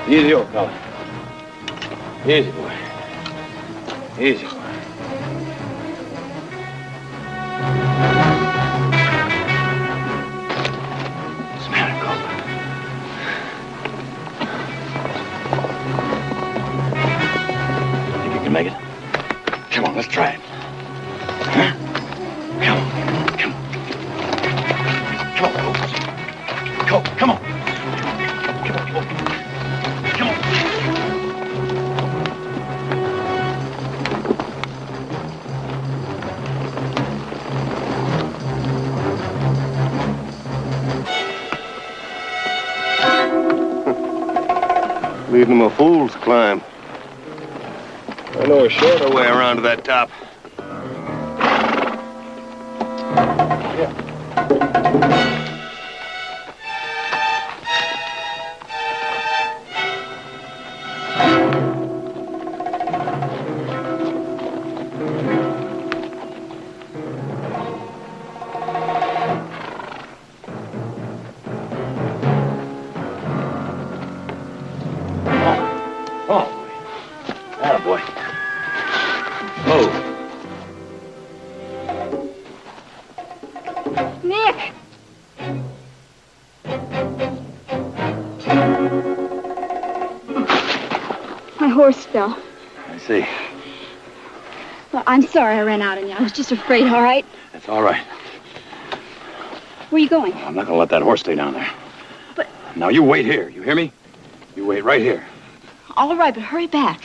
Easy, old fella. Easy, boy. Easy, boy. What's the matter, Colt? Think you can make it? Come on, let's try it. Huh? Come on. Come on. Come on, Colt. Colt, come on. Come on, Colt. Come on. Leading them a fool's climb. I know a shorter way around to that top. Attaboy. Move. Nick! My horse fell. I see. Well, I'm sorry I ran out on you. I was just afraid, all right? That's all right. Where are you going? I'm not gonna let that horse stay down there. But- Now you wait here. You hear me? You wait right here. All right, but hurry back.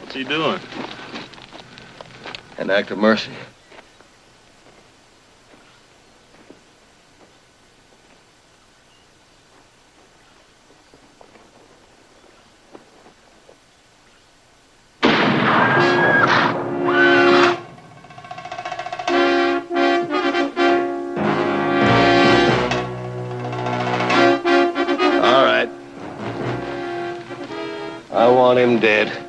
What's he doing? An act of mercy. All right. I want him dead.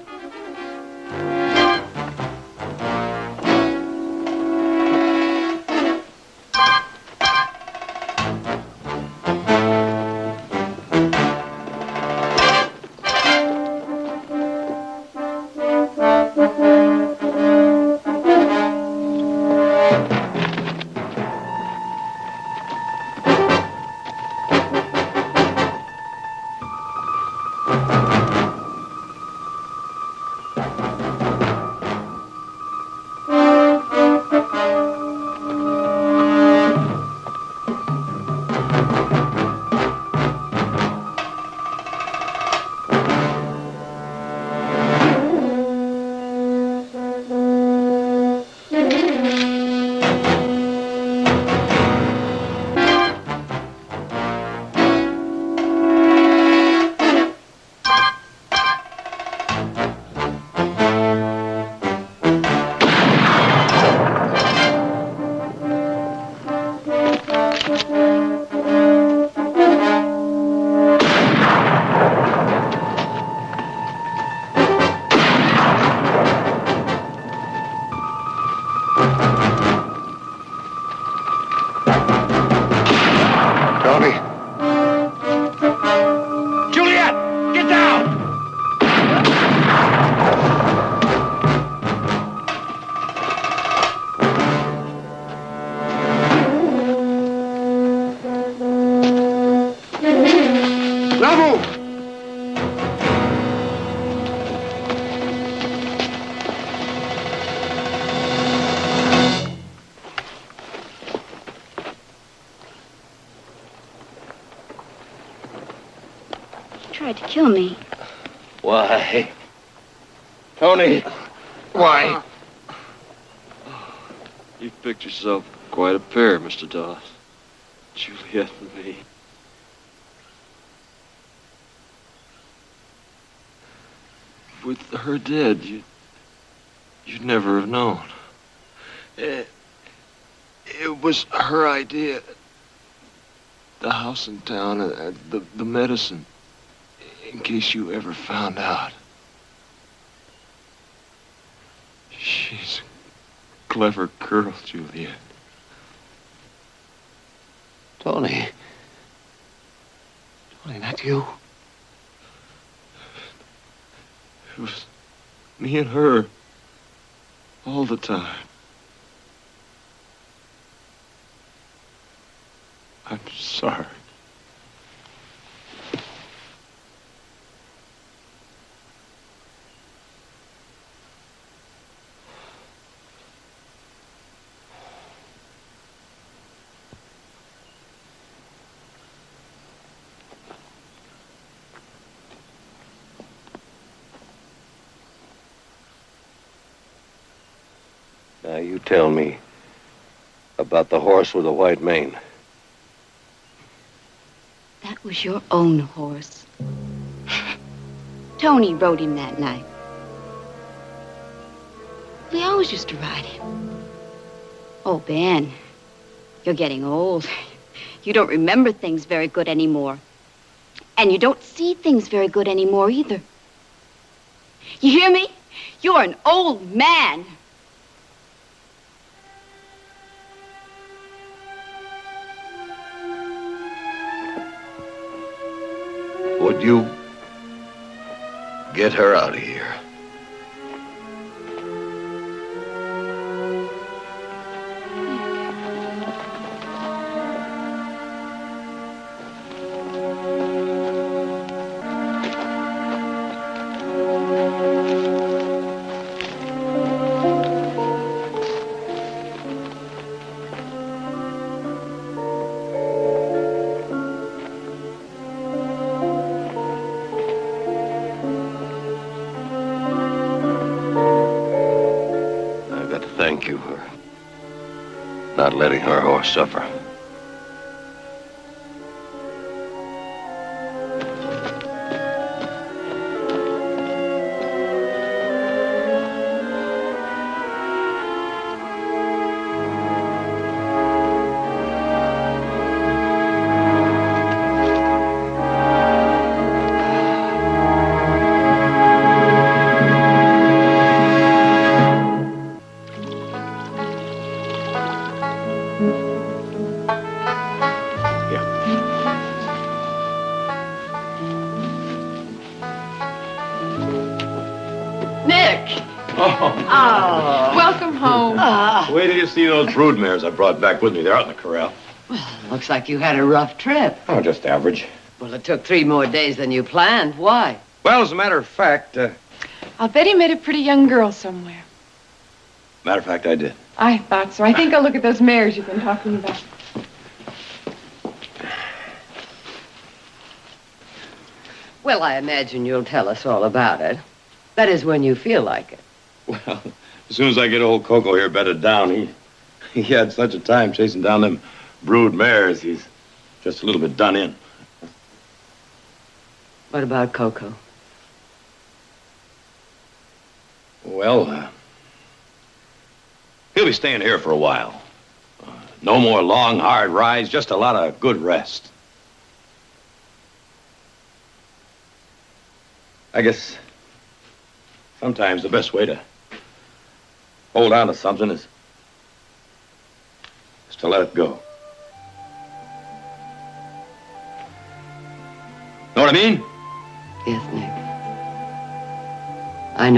Tony. Juliet, get down! Bravo! Tried to kill me. Why? Tony, why? You've picked yourself quite a pair, Mr. Dawes. Juliet and me. With her dead, you'd never have known. It was her idea. The house in town, the medicine, in case you ever found out. She's a clever girl, Juliet. Tony. Tony, not you. It was me and her all the time. I'm sorry. Now you tell me about the horse with the white mane. That was your own horse. Tony rode him that night. We always used to ride him. Oh, Ben, you're getting old. You don't remember things very good anymore. And you don't see things very good anymore either. You hear me? You're an old man. Would you get her out of here? Thank you for not letting her horse suffer. Welcome home. Wait till you see those brood mares I brought back with me. They're out in the corral. Looks like you had a rough trip. Oh, just average. Well, it took 3 more days than you planned. Why? Well, as a matter of fact, I'll bet he met a pretty young girl somewhere. I did. I thought so. I think I'll look at those mares you've been talking about. Well, I imagine you'll tell us all about it. That is when you feel like it. Well, as soon as I get old Coco here bedded down, he had such a time chasing down them brood mares, he's just a little bit done in. What about Coco? Well, he'll be staying here for a while. No more long, hard rides, just a lot of good rest. I guess sometimes the best way to hold on to something is to let it go. what I mean? Yes, Nick. I know.